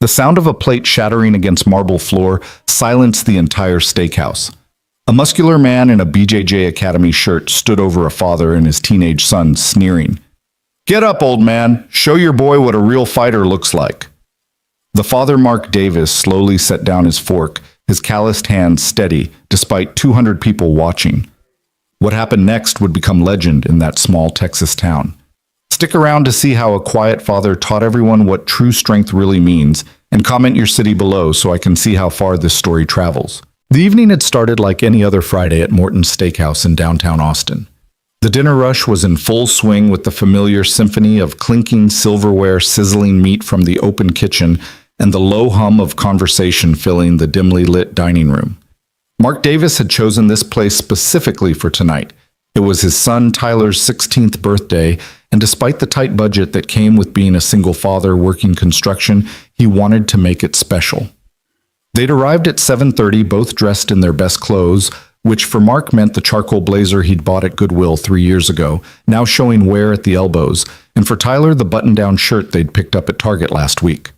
The sound of a plate shattering against marble floor silenced the entire steakhouse. A muscular man in a BJJ Academy shirt stood over a father and his teenage son, sneering. "Get up, old man. Show your boy what a real fighter looks like." The father, Mark Davis, slowly set down his fork, his calloused hands steady, despite 200 people watching. What happened next would become legend in that small Texas town. Stick around to see how a quiet father taught everyone what true strength really means, and comment your city below so I can see how far this story travels. The evening had started like any other Friday at Morton's Steakhouse in downtown Austin. The dinner rush was in full swing with the familiar symphony of clinking silverware, sizzling meat from the open kitchen, and the low hum of conversation filling the dimly lit dining room. Mark Davis had chosen this place specifically for tonight. It was his son Tyler's 16th birthday, and despite the tight budget that came with being a single father working construction, he wanted to make it special. They'd arrived at 7:30, both dressed in their best clothes, which for Mark meant the charcoal blazer he'd bought at Goodwill 3 years ago, now showing wear at the elbows, and for Tyler, the button-down shirt they'd picked up at Target last week.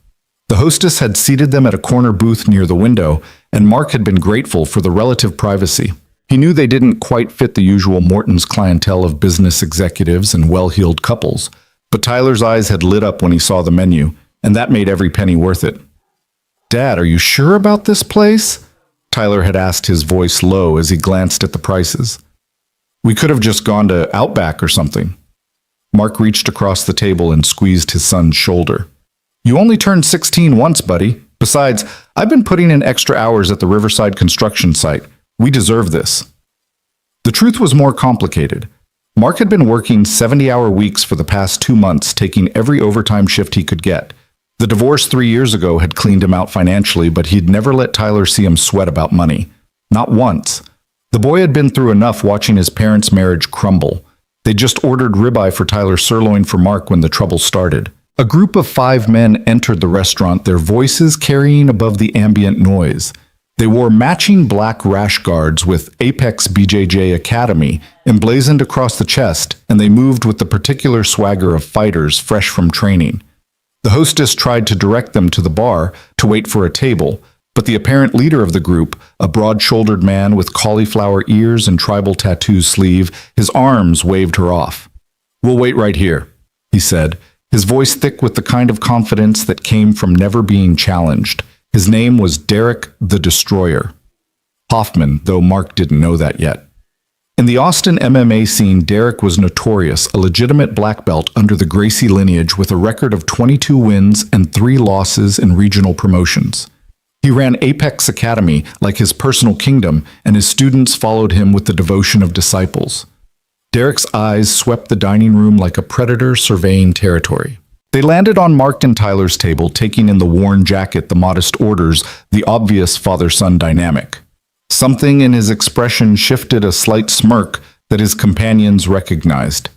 The hostess had seated them at a corner booth near the window, and Mark had been grateful for the relative privacy. He knew they didn't quite fit the usual Morton's clientele of business executives and well-heeled couples, but Tyler's eyes had lit up when he saw the menu, and that made every penny worth it. "Dad, are you sure about this place?" Tyler had asked, his voice low as he glanced at the prices. "We could have just gone to Outback or something." Mark reached across the table and squeezed his son's shoulder. "You only turned 16 once, buddy. Besides, I've been putting in extra hours at the Riverside construction site. We deserve this." The truth was more complicated. Mark had been working 70-hour weeks for the past 2 months, taking every overtime shift he could get. The divorce 3 years ago had cleaned him out financially, but he'd never let Tyler see him sweat about money. Not once. The boy had been through enough watching his parents' marriage crumble. They just ordered ribeye for Tyler's sirloin for Mark when the trouble started. A group of 5 men entered the restaurant, their voices carrying above the ambient noise. They wore matching black rash guards with Apex BJJ Academy emblazoned across the chest, and they moved with the particular swagger of fighters fresh from training. The hostess tried to direct them to the bar to wait for a table, but the apparent leader of the group, a broad-shouldered man with cauliflower ears and tribal tattoo sleeve, his arms waved her off. "We'll wait right here," he said, his voice thick with the kind of confidence that came from never being challenged. His name was Derek the Destroyer. Hoffman, though Mark didn't know that yet. In the Austin MMA scene, Derek was notorious, a legitimate black belt under the Gracie lineage with a record of 22 wins and 3 losses in regional promotions. He ran Apex Academy like his personal kingdom, and his students followed him with the devotion of disciples. Derek's eyes swept the dining room like a predator surveying territory. They landed on Mark and Tyler's table, taking in the worn jacket, the modest orders, the obvious father-son dynamic. Something in his expression shifted a slight smirk that his companions recognized.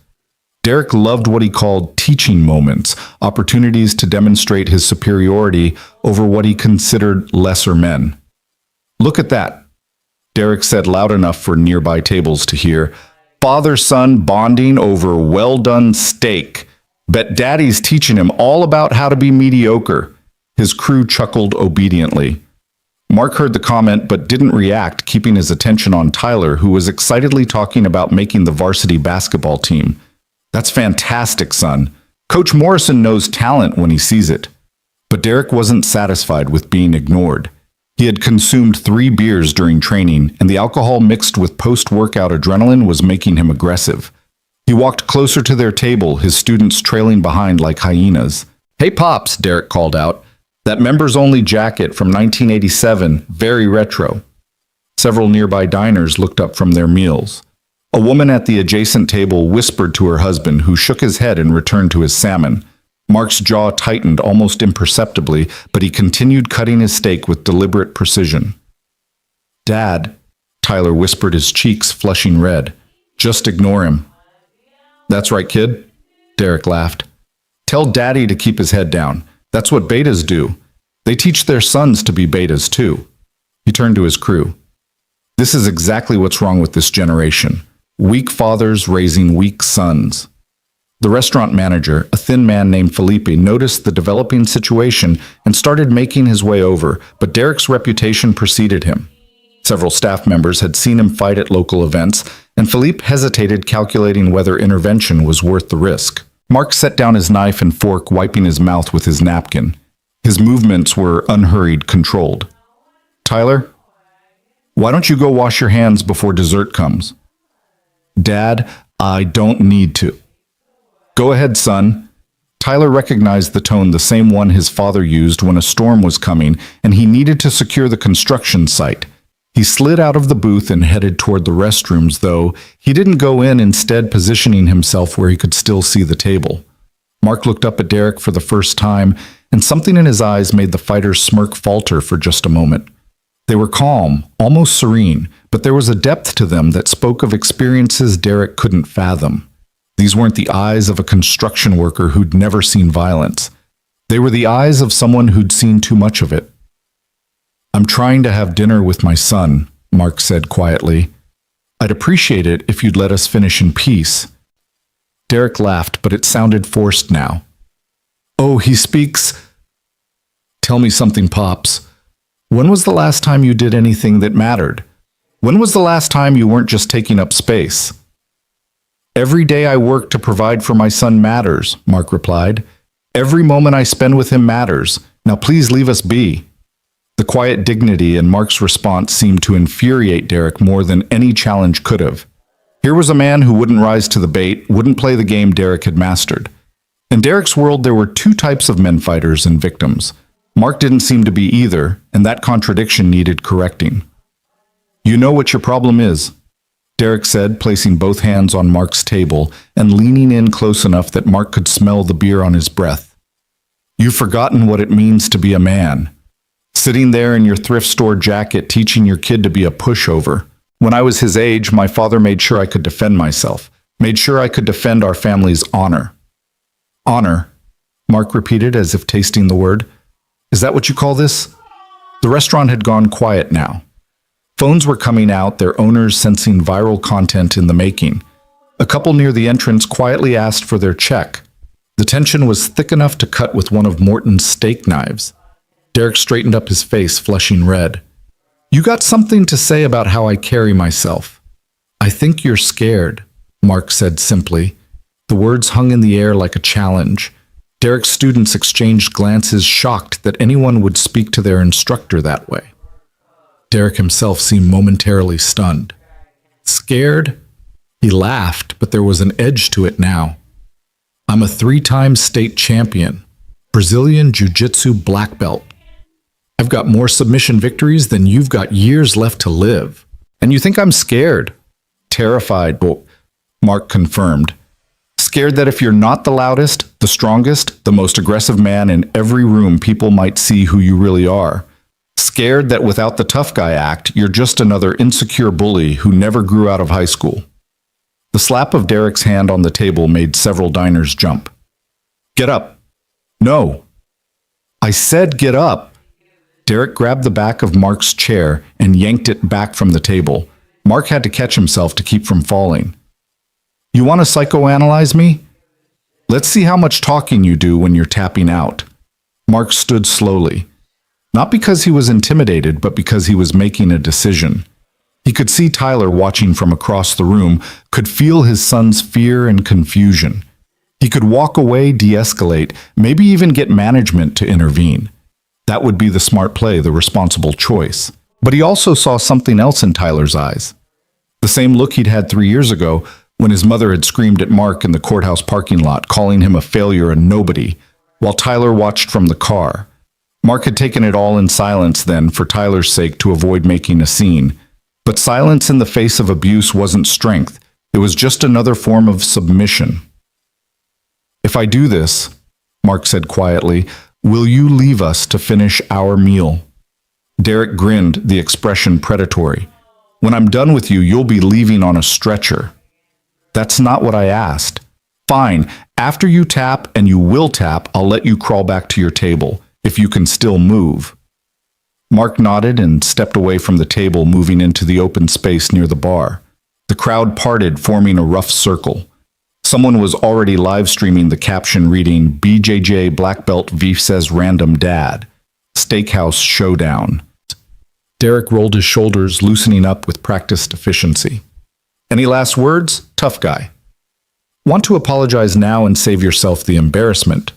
Derek loved what he called teaching moments, opportunities to demonstrate his superiority over what he considered lesser men. "Look at that," Derek said loud enough for nearby tables to hear. "Father-son bonding over well-done steak. Bet Daddy's teaching him all about how to be mediocre." His crew chuckled obediently. Mark heard the comment but didn't react, keeping his attention on Tyler, who was excitedly talking about making the varsity basketball team. "That's fantastic, son. Coach Morrison knows talent when he sees it." But Derek wasn't satisfied with being ignored. He had consumed 3 beers during training, and the alcohol mixed with post-workout adrenaline was making him aggressive. He walked closer to their table, his students trailing behind like hyenas. "Hey, Pops," Derek called out. "That members-only jacket from 1987, very retro." Several nearby diners looked up from their meals. A woman at the adjacent table whispered to her husband, who shook his head and returned to his salmon. Mark's jaw tightened almost imperceptibly, but he continued cutting his steak with deliberate precision. "Dad," Tyler whispered, his cheeks flushing red. "Just ignore him." "That's right, kid," Derek laughed. "Tell Daddy to keep his head down. That's what betas do. They teach their sons to be betas too." He turned to his crew. "This is exactly what's wrong with this generation. Weak fathers raising weak sons." The restaurant manager, a thin man named Felipe, noticed the developing situation and started making his way over, but Derek's reputation preceded him. Several staff members had seen him fight at local events, and Philippe hesitated, calculating whether intervention was worth the risk. Mark set down his knife and fork, wiping his mouth with his napkin. His movements were unhurried, controlled. "Tyler, why don't you go wash your hands before dessert comes?" "Dad, I don't need to." "Go ahead, son." Tyler recognized the tone, the same one his father used when a storm was coming and he needed to secure the construction site. He slid out of the booth and headed toward the restrooms, though he didn't go in, instead positioning himself where he could still see the table. Mark looked up at Derek for the first time, and something in his eyes made the fighter's smirk falter for just a moment. They were calm, almost serene, but there was a depth to them that spoke of experiences Derek couldn't fathom. These weren't the eyes of a construction worker who'd never seen violence. They were the eyes of someone who'd seen too much of it. "I'm trying to have dinner with my son," Mark said quietly. "I'd appreciate it if you'd let us finish in peace." Derek laughed, but it sounded forced now. "Oh, he speaks—" "Tell me something, Pops. When was the last time you did anything that mattered? When was the last time you weren't just taking up space?" "Every day I work to provide for my son matters," Mark replied. "Every moment I spend with him matters. Now please leave us be." The quiet dignity in Mark's response seemed to infuriate Derek more than any challenge could have. Here was a man who wouldn't rise to the bait, wouldn't play the game Derek had mastered. In Derek's world, there were two types of men fighters and victims. Mark didn't seem to be either, and that contradiction needed correcting. "You know what your problem is," Derek said, placing both hands on Mark's table and leaning in close enough that Mark could smell the beer on his breath. "You've forgotten what it means to be a man. Sitting there in your thrift store jacket teaching your kid to be a pushover. When I was his age, my father made sure I could defend myself, made sure I could defend our family's honor." "Honor," Mark repeated as if tasting the word. "Is that what you call this?" The restaurant had gone quiet now. Phones were coming out, their owners sensing viral content in the making. A couple near the entrance quietly asked for their check. The tension was thick enough to cut with one of Morton's steak knives. Derek straightened up his face, flushing red. "You got something to say about how I carry myself." "I think you're scared," Mark said simply. The words hung in the air like a challenge. Derek's students exchanged glances, shocked that anyone would speak to their instructor that way. Derek himself seemed momentarily stunned. "Scared?" He laughed, but there was an edge to it now. "I'm a 3-time state champion, Brazilian Jiu-Jitsu black belt. I've got more submission victories than you've got years left to live. And you think I'm scared?" "Terrified," Mark confirmed. "Scared that if you're not the loudest, the strongest, the most aggressive man in every room, people might see who you really are. Scared that without the tough guy act, you're just another insecure bully who never grew out of high school." The slap of Derek's hand on the table made several diners jump. "Get up." "No." "I said get up." Derek grabbed the back of Mark's chair and yanked it back from the table. Mark had to catch himself to keep from falling. "You want to psychoanalyze me? Let's see how much talking you do when you're tapping out." Mark stood slowly. Not because he was intimidated, but because he was making a decision. He could see Tyler watching from across the room, could feel his son's fear and confusion. He could walk away, de-escalate, maybe even get management to intervene. That would be the smart play, the responsible choice. But he also saw something else in Tyler's eyes. The same look he'd had 3 years ago when his mother had screamed at Mark in the courthouse parking lot, calling him a failure and nobody, while Tyler watched from the car. Mark had taken it all in silence then, for Tyler's sake, to avoid making a scene. But silence in the face of abuse wasn't strength. It was just another form of submission. "If I do this," Mark said quietly, "will you leave us to finish our meal?" Derek grinned, the expression predatory. "When I'm done with you, you'll be leaving on a stretcher." "That's not what I asked." "Fine. After you tap, and you will tap, I'll let you crawl back to your table, if you can still move." Mark nodded and stepped away from the table, moving into the open space near the bar. The crowd parted, forming a rough circle. Someone was already live streaming the caption reading BJJ Black Belt V says random dad. Steakhouse showdown. Derek rolled his shoulders, loosening up with practiced efficiency. Any last words? Tough guy. Want to apologize now and save yourself the embarrassment.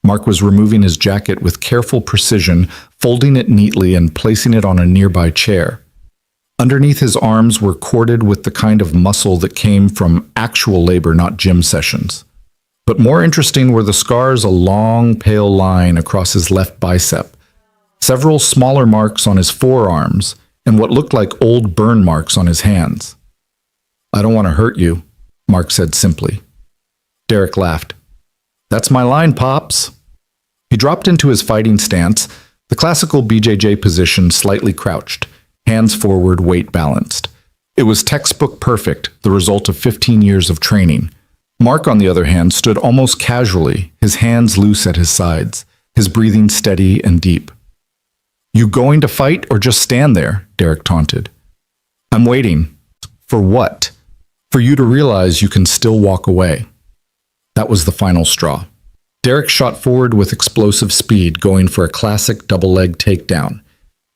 Mark was removing his jacket with careful precision, folding it neatly and placing it on a nearby chair. Underneath his arms were corded with the kind of muscle that came from actual labor, not gym sessions. But more interesting were the scars, a long, pale line across his left bicep, several smaller marks on his forearms, and what looked like old burn marks on his hands. I don't want to hurt you, Mark said simply. Derek laughed. That's my line, Pops. He dropped into his fighting stance, the classical BJJ position, slightly crouched, hands forward, weight balanced. It was textbook perfect, the result of 15 years of training. Mark, on the other hand, stood almost casually, his hands loose at his sides, his breathing steady and deep. You going to fight or just stand there? Derek taunted. I'm waiting. For what? For you to realize you can still walk away. That was the final straw. Derek shot forward with explosive speed, going for a classic double-leg takedown.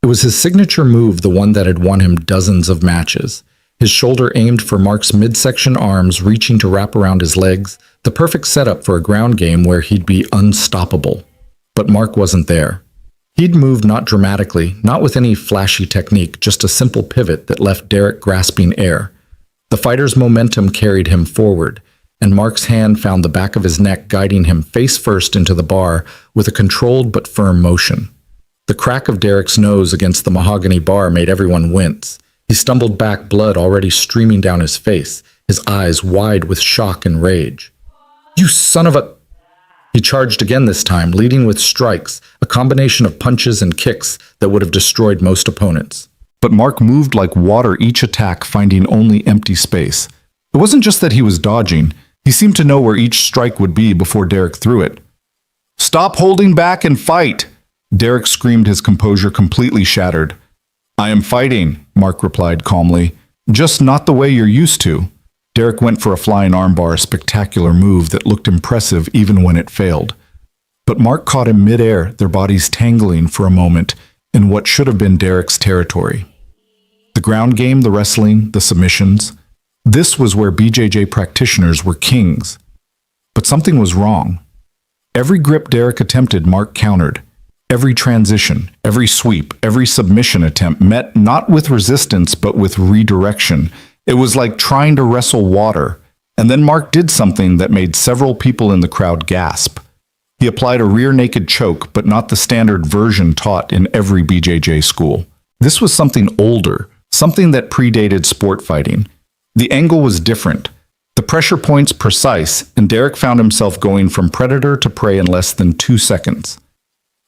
It was his signature move, the one that had won him dozens of matches. His shoulder aimed for Mark's midsection arms, reaching to wrap around his legs, the perfect setup for a ground game where he'd be unstoppable. But Mark wasn't there. He'd moved not dramatically, not with any flashy technique, just a simple pivot that left Derek grasping air. The fighter's momentum carried him forward, and Mark's hand found the back of his neck, guiding him face first into the bar with a controlled but firm motion. The crack of Derek's nose against the mahogany bar made everyone wince. He stumbled back, blood already streaming down his face, his eyes wide with shock and rage. You son of a... He charged again this time, leading with strikes, a combination of punches and kicks that would have destroyed most opponents. But Mark moved like water, each attack finding only empty space. It wasn't just that he was dodging. He seemed to know where each strike would be before Derek threw it. Stop holding back and fight! Derek screamed, his composure completely shattered. I am fighting, Mark replied calmly. Just not the way you're used to. Derek went for a flying armbar, a spectacular move that looked impressive even when it failed. But Mark caught him midair, their bodies tangling for a moment in what should have been Derek's territory. The ground game, the wrestling, the submissions. This was where BJJ practitioners were kings. But something was wrong. Every grip Derek attempted, Mark countered. Every transition, every sweep, every submission attempt met not with resistance but with redirection. It was like trying to wrestle water. And then Mark did something that made several people in the crowd gasp. He applied a rear naked choke, but not the standard version taught in every BJJ school. This was something older, something that predated sport fighting. The angle was different, the pressure points precise, and Derek found himself going from predator to prey in less than 2 seconds.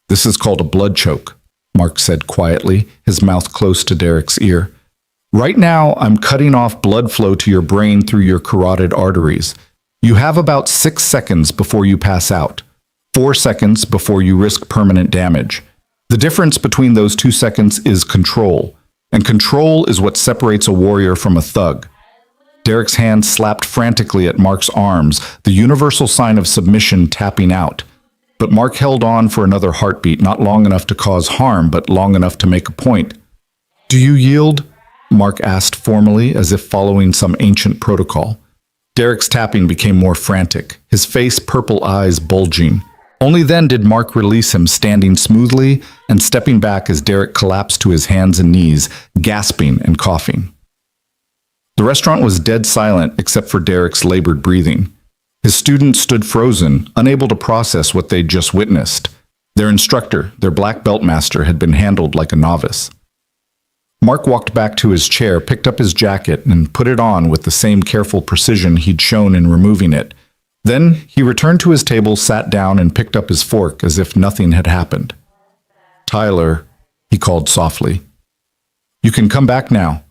This is called a blood choke, Mark said quietly, his mouth close to Derek's ear. Right now, I'm cutting off blood flow to your brain through your carotid arteries. You have about 6 seconds before you pass out, 4 seconds before you risk permanent damage. The difference between those 2 seconds is control, and control is what separates a warrior from a thug. Derek's hand slapped frantically at Mark's arms, the universal sign of submission tapping out. But Mark held on for another heartbeat, not long enough to cause harm, but long enough to make a point. Do you yield? Mark asked formally, as if following some ancient protocol. Derek's tapping became more frantic, his face, purple eyes bulging. Only then did Mark release him, standing smoothly and stepping back as Derek collapsed to his hands and knees, gasping and coughing. The restaurant was dead silent except for Derek's labored breathing. His students stood frozen, unable to process what they'd just witnessed. Their instructor, their black belt master, had been handled like a novice. Mark walked back to his chair, picked up his jacket, and put it on with the same careful precision he'd shown in removing it. Then he returned to his table, sat down, and picked up his fork as if nothing had happened. Tyler, he called softly. You can come back now.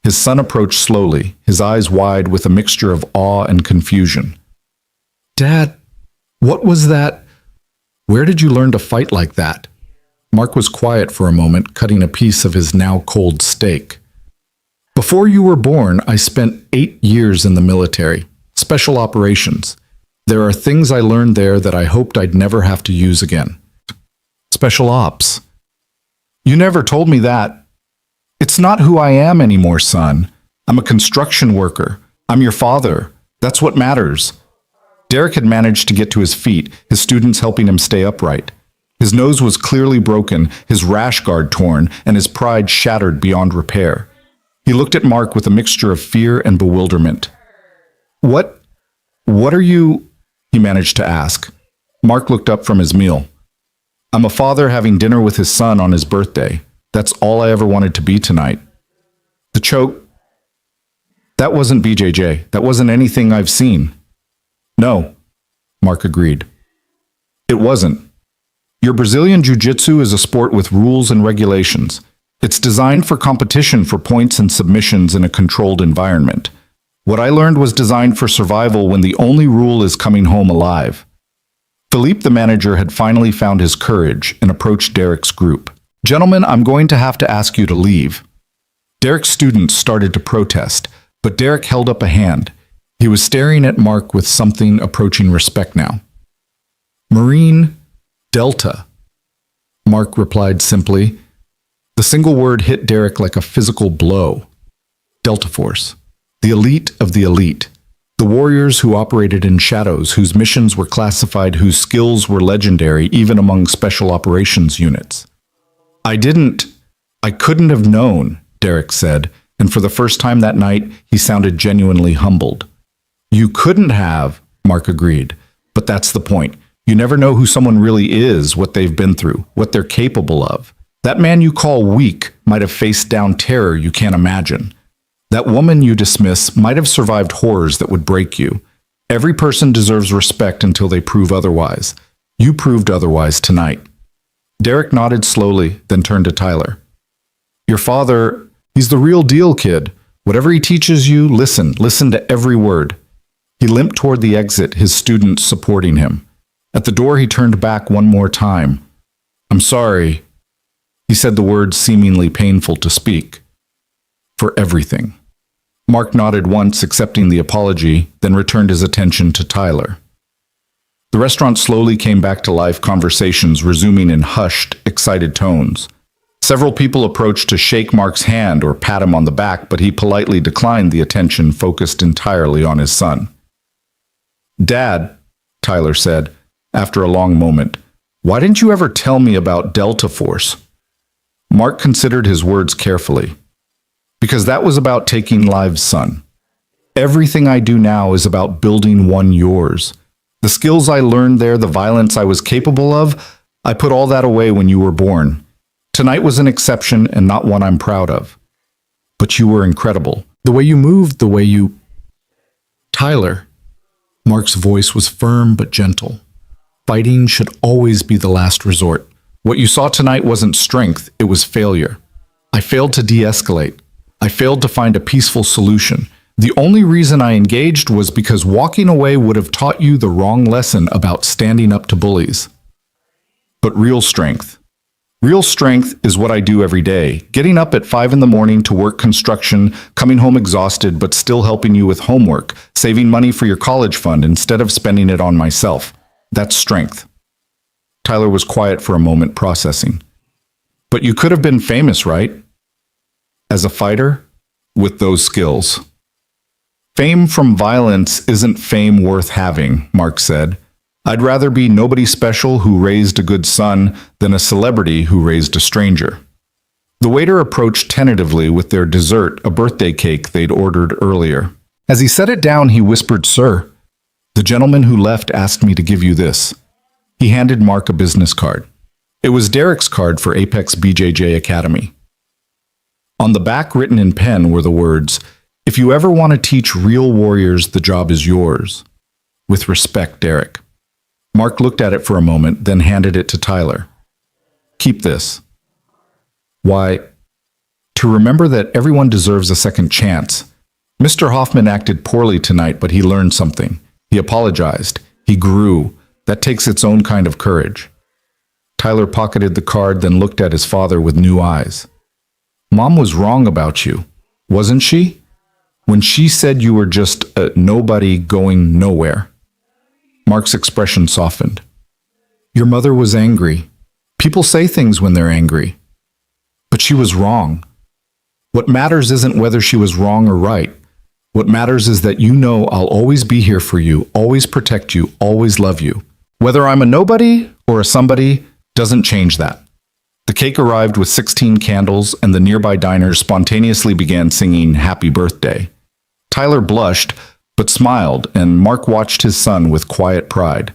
His son approached slowly, his eyes wide with a mixture of awe and confusion. Dad, what was that? Where did you learn to fight like that? Mark was quiet for a moment, cutting a piece of his now cold steak. Before you were born, I spent 8 years in the military. Special operations. There are things I learned there that I hoped I'd never have to use again. Special ops. You never told me that. It's not who I am anymore, son. I'm a construction worker. I'm your father. That's what matters. Derek had managed to get to his feet, his students helping him stay upright. His nose was clearly broken, his rash guard torn, and his pride shattered beyond repair. He looked at Mark with a mixture of fear and bewilderment. What are you? He managed to ask. Mark looked up from his meal. I'm a father having dinner with his son on his birthday. That's all I ever wanted to be tonight. The choke. That wasn't BJJ. That wasn't anything I've seen. No, Mark agreed. It wasn't. Your Brazilian Jiu-Jitsu is a sport with rules and regulations. It's designed for competition for points and submissions in a controlled environment. What I learned was designed for survival when the only rule is coming home alive. Philippe, the manager, had finally found his courage and approached Derek's group. Gentlemen, I'm going to have to ask you to leave. Derek's students started to protest, but Derek held up a hand. He was staring at Mark with something approaching respect now. Marine Delta, Mark replied simply. The single word hit Derek like a physical blow. Delta Force, the elite of the elite. The warriors who operated in shadows, whose missions were classified, whose skills were legendary, even among special operations units. I couldn't have known, Derek said, and for the first time that night, he sounded genuinely humbled. You couldn't have, Mark agreed, but that's the point. You never know who someone really is, what they've been through, what they're capable of. That man you call weak might have faced down terror you can't imagine. That woman you dismiss might have survived horrors that would break you. Every person deserves respect until they prove otherwise. You proved otherwise tonight. Derek nodded slowly, then turned to Tyler. Your father, he's the real deal, kid. Whatever he teaches you, listen to every word. He limped toward the exit, his students supporting him. At the door, he turned back one more time. I'm sorry, he said, the words seemingly painful to speak. For everything. Mark nodded once, accepting the apology, then returned his attention to Tyler. The restaurant slowly came back to life, conversations resuming in hushed, excited tones. Several people approached to shake Mark's hand or pat him on the back, but he politely declined the attention focused entirely on his son. Dad, Tyler said, after a long moment, why didn't you ever tell me about Delta Force? Mark considered his words carefully. Because that was about taking lives, son. Everything I do now is about building one yours. The skills I learned there, the violence I was capable of, I put all that away when you were born. Tonight was an exception and not one I'm proud of. But you were incredible. The way you moved, the way you... Tyler. Mark's voice was firm but gentle. Fighting should always be the last resort. What you saw tonight wasn't strength, it was failure. I failed to de-escalate. I failed to find a peaceful solution. The only reason I engaged was because walking away would have taught you the wrong lesson about standing up to bullies. But real strength is what I do every day. Getting up at 5 a.m. to work construction, coming home exhausted but still helping you with homework, saving money for your college fund instead of spending it on myself. That's strength. Tyler was quiet for a moment, processing. But you could have been famous, right? As a fighter, with those skills. Fame from violence isn't fame worth having, Mark said. I'd rather be nobody special who raised a good son than a celebrity who raised a stranger. The waiter approached tentatively with their dessert, a birthday cake they'd ordered earlier. As he set it down, he whispered, Sir, the gentleman who left asked me to give you this. He handed Mark a business card. It was Derek's card for Apex BJJ Academy. On the back, written in pen, were the words, If you ever want to teach real warriors, the job is yours. With respect, Derek. Mark looked at it for a moment, then handed it to Tyler. Keep this. Why, to remember that everyone deserves a second chance. Mr. Hoffman acted poorly tonight, but he learned something. He apologized. He grew. That takes its own kind of courage. Tyler pocketed the card, then looked at his father with new eyes. Mom was wrong about you, wasn't she? when she said you were just a nobody going nowhere. Mark's expression softened. Your mother was angry. People say things when they're angry. But she was wrong. What matters isn't whether she was wrong or right. What matters is that you know I'll always be here for you, always protect you, always love you. Whether I'm a nobody or a somebody doesn't change that. The cake arrived with 16 candles, and the nearby diners spontaneously began singing Happy Birthday. Tyler blushed, but smiled, and Mark watched his son with quiet pride.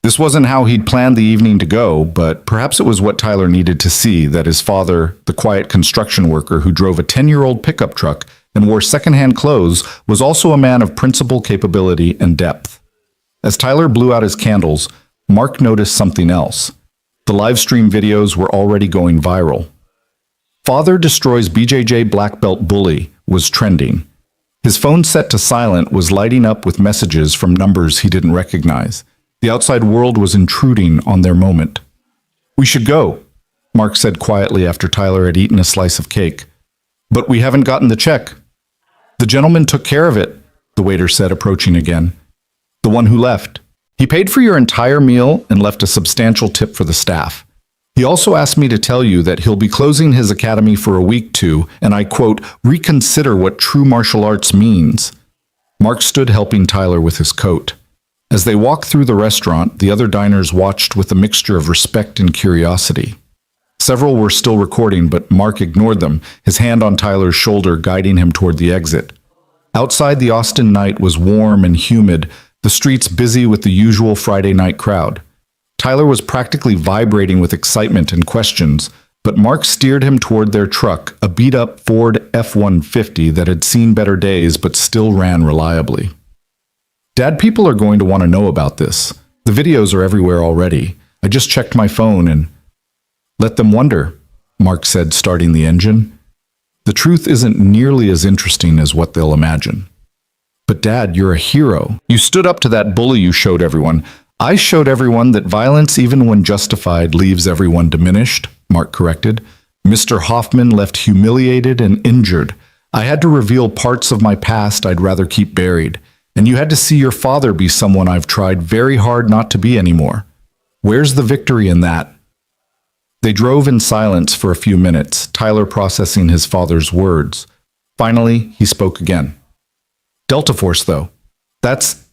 This wasn't how he'd planned the evening to go, but perhaps it was what Tyler needed to see, that his father, the quiet construction worker who drove a 10-year-old pickup truck and wore secondhand clothes, was also a man of principle, capability, and depth. As Tyler blew out his candles, Mark noticed something else. The live stream videos were already going viral. Father destroys BJJ black belt bully was trending. His phone set to silent was lighting up with messages from numbers he didn't recognize. The outside world was intruding on their moment. We should go, Mark said quietly after Tyler had eaten a slice of cake. But we haven't gotten the check. The gentleman took care of it, the waiter said, approaching again. The one who left. He paid for your entire meal and left a substantial tip for the staff. He also asked me to tell you that he'll be closing his academy for a week to, and I quote, reconsider what true martial arts means. Mark stood helping Tyler with his coat. As they walked through the restaurant, the other diners watched with a mixture of respect and curiosity. Several were still recording, but Mark ignored them, his hand on Tyler's shoulder guiding him toward the exit. Outside, the Austin night was warm and humid, the streets busy with the usual Friday night crowd. Tyler was practically vibrating with excitement and questions, but Mark steered him toward their truck, a beat-up Ford F-150 that had seen better days but still ran reliably. Dad, people are going to want to know about this. The videos are everywhere already. I just checked my phone and... Let them wonder, Mark said, starting the engine. The truth isn't nearly as interesting as what they'll imagine. But Dad, you're a hero. You stood up to that bully you showed everyone. I showed everyone that violence, even when justified, leaves everyone diminished, Mark corrected. Mr. Hoffman left humiliated and injured. I had to reveal parts of my past I'd rather keep buried. And you had to see your father be someone I've tried very hard not to be anymore. Where's the victory in that? They drove in silence for a few minutes, Tyler processing his father's words. Finally, he spoke again. Delta Force, though. That's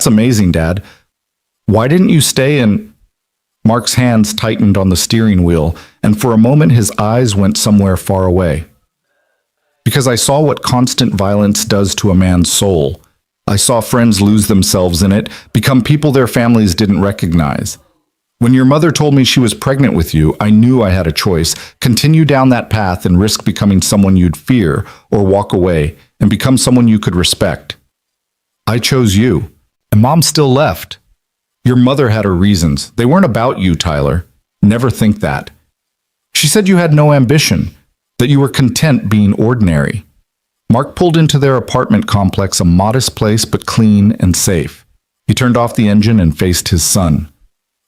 amazing, Dad. Why didn't you stay in... Mark's hands tightened on the steering wheel, and for a moment his eyes went somewhere far away. Because I saw what constant violence does to a man's soul. I saw friends lose themselves in it, become people their families didn't recognize. When your mother told me she was pregnant with you, I knew I had a choice. Continue down that path and risk becoming someone you'd fear, or walk away and become someone you could respect. I chose you, and Mom still left. Your mother had her reasons. They weren't about you, Tyler. Never think that. She said you had no ambition, that you were content being ordinary. Mark pulled into their apartment complex, a modest place but clean and safe. He turned off the engine and faced his son.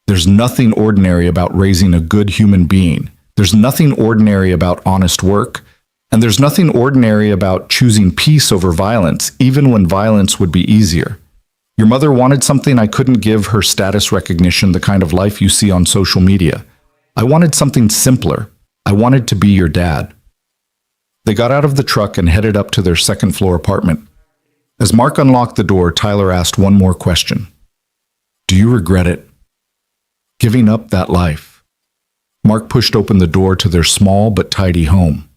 There's nothing ordinary about raising a good human being. There's nothing ordinary about honest work. And there's nothing ordinary about choosing peace over violence, even when violence would be easier. Your mother wanted something I couldn't give her: status recognition, the kind of life you see on social media. I wanted something simpler. I wanted to be your dad. They got out of the truck and headed up to their second-floor apartment. As Mark unlocked the door, Tyler asked one more question. Do you regret it? Giving up that life? Mark pushed open the door to their small but tidy home.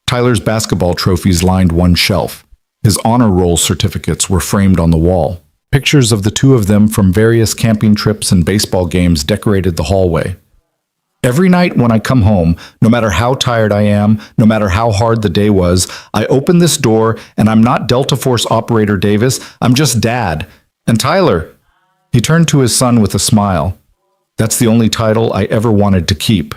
Tyler's basketball trophies lined one shelf. His honor roll certificates were framed on the wall. Pictures of the two of them from various camping trips and baseball games decorated the hallway. Every night when I come home, no matter how tired I am, no matter how hard the day was, I open this door and I'm not Delta Force Operator Davis, I'm just Dad. And Tyler, he turned to his son with a smile. That's the only title I ever wanted to keep.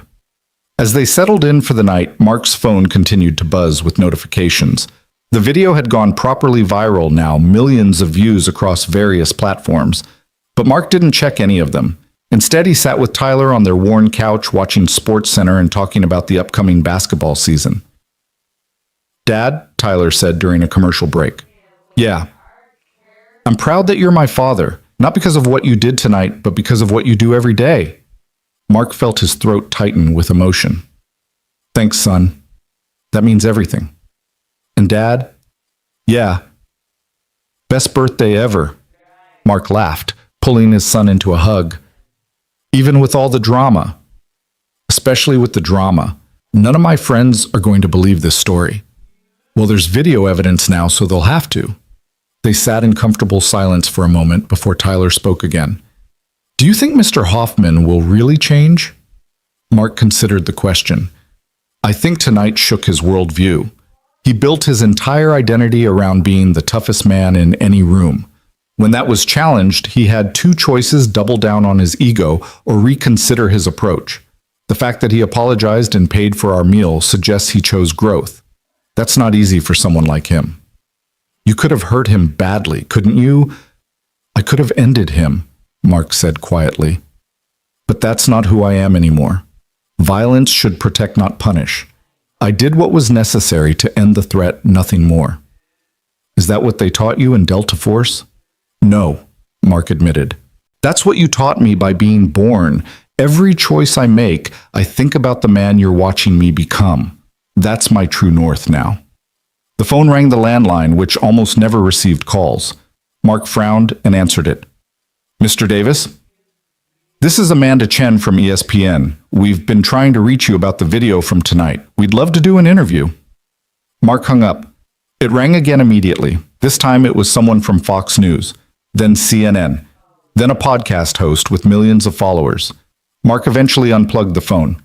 As they settled in for the night, Mark's phone continued to buzz with notifications. The video had gone properly viral now, millions of views across various platforms. But Mark didn't check any of them. Instead, he sat with Tyler on their worn couch watching SportsCenter and talking about the upcoming basketball season. Dad, Tyler said during a commercial break. Yeah. I'm proud that you're my father, not because of what you did tonight, but because of what you do every day. Mark felt his throat tighten with emotion. Thanks, son. That means everything. And Dad? Yeah. Best birthday ever. Mark laughed, pulling his son into a hug. Even with all the drama, especially with the drama, none of my friends are going to believe this story. Well, there's video evidence now, so they'll have to. They sat in comfortable silence for a moment before Tyler spoke again. Do you think Mr. Hoffman will really change? Mark considered the question. I think tonight shook his worldview. He built his entire identity around being the toughest man in any room. When that was challenged, he had two choices: double down on his ego or reconsider his approach. The fact that he apologized and paid for our meal suggests he chose growth. That's not easy for someone like him. You could have hurt him badly, couldn't you? I could have ended him, Mark said quietly. But that's not who I am anymore. Violence should protect, not punish. I did what was necessary to end the threat, nothing more. Is that what they taught you in Delta Force? No, Mark admitted. That's what you taught me by being born. Every choice I make, I think about the man you're watching me become. That's my true north now. The phone rang the landline, which almost never received calls. Mark frowned and answered it. Mr. Davis? This is Amanda Chen from ESPN. We've been trying to reach you about the video from tonight. We'd love to do an interview. Mark hung up. It rang again immediately. This time it was someone from Fox News, then CNN, then a podcast host with millions of followers. Mark eventually unplugged the phone.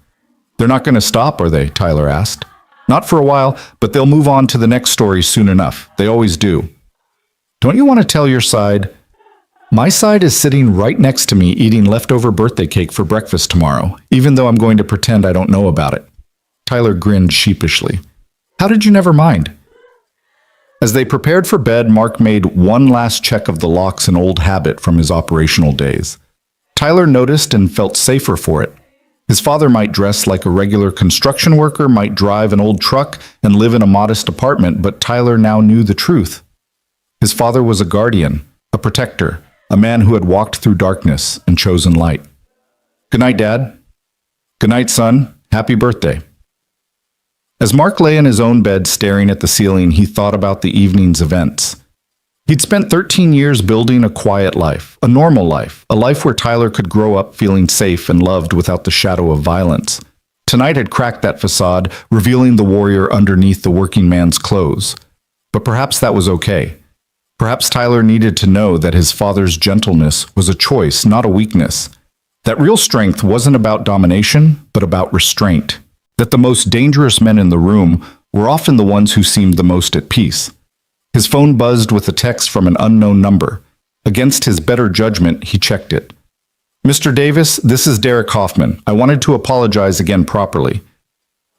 They're not going to stop, are they? Tyler asked. Not for a while, but they'll move on to the next story soon enough. They always do. Don't you want to tell your side? My side is sitting right next to me eating leftover birthday cake for breakfast tomorrow, even though I'm going to pretend I don't know about it. Tyler grinned sheepishly. How did you never mind? As they prepared for bed, Mark made one last check of the locks, an old habit from his operational days. Tyler noticed and felt safer for it. His father might dress like a regular construction worker, might drive an old truck, and live in a modest apartment, but Tyler now knew the truth. His father was a guardian, a protector, a man who had walked through darkness and chosen light. Good night, Dad. Good night, son. Happy birthday. As Mark lay in his own bed staring at the ceiling, he thought about the evening's events. He'd spent 13 years building a quiet life, a normal life, a life where Tyler could grow up feeling safe and loved without the shadow of violence. Tonight had cracked that facade, revealing the warrior underneath the working man's clothes. But perhaps that was okay. Perhaps Tyler needed to know that his father's gentleness was a choice, not a weakness. That real strength wasn't about domination, but about restraint. That the most dangerous men in the room were often the ones who seemed the most at peace. His phone buzzed with a text from an unknown number. Against his better judgment, he checked it. Mr. Davis, this is Derek Hoffman. I wanted to apologize again properly.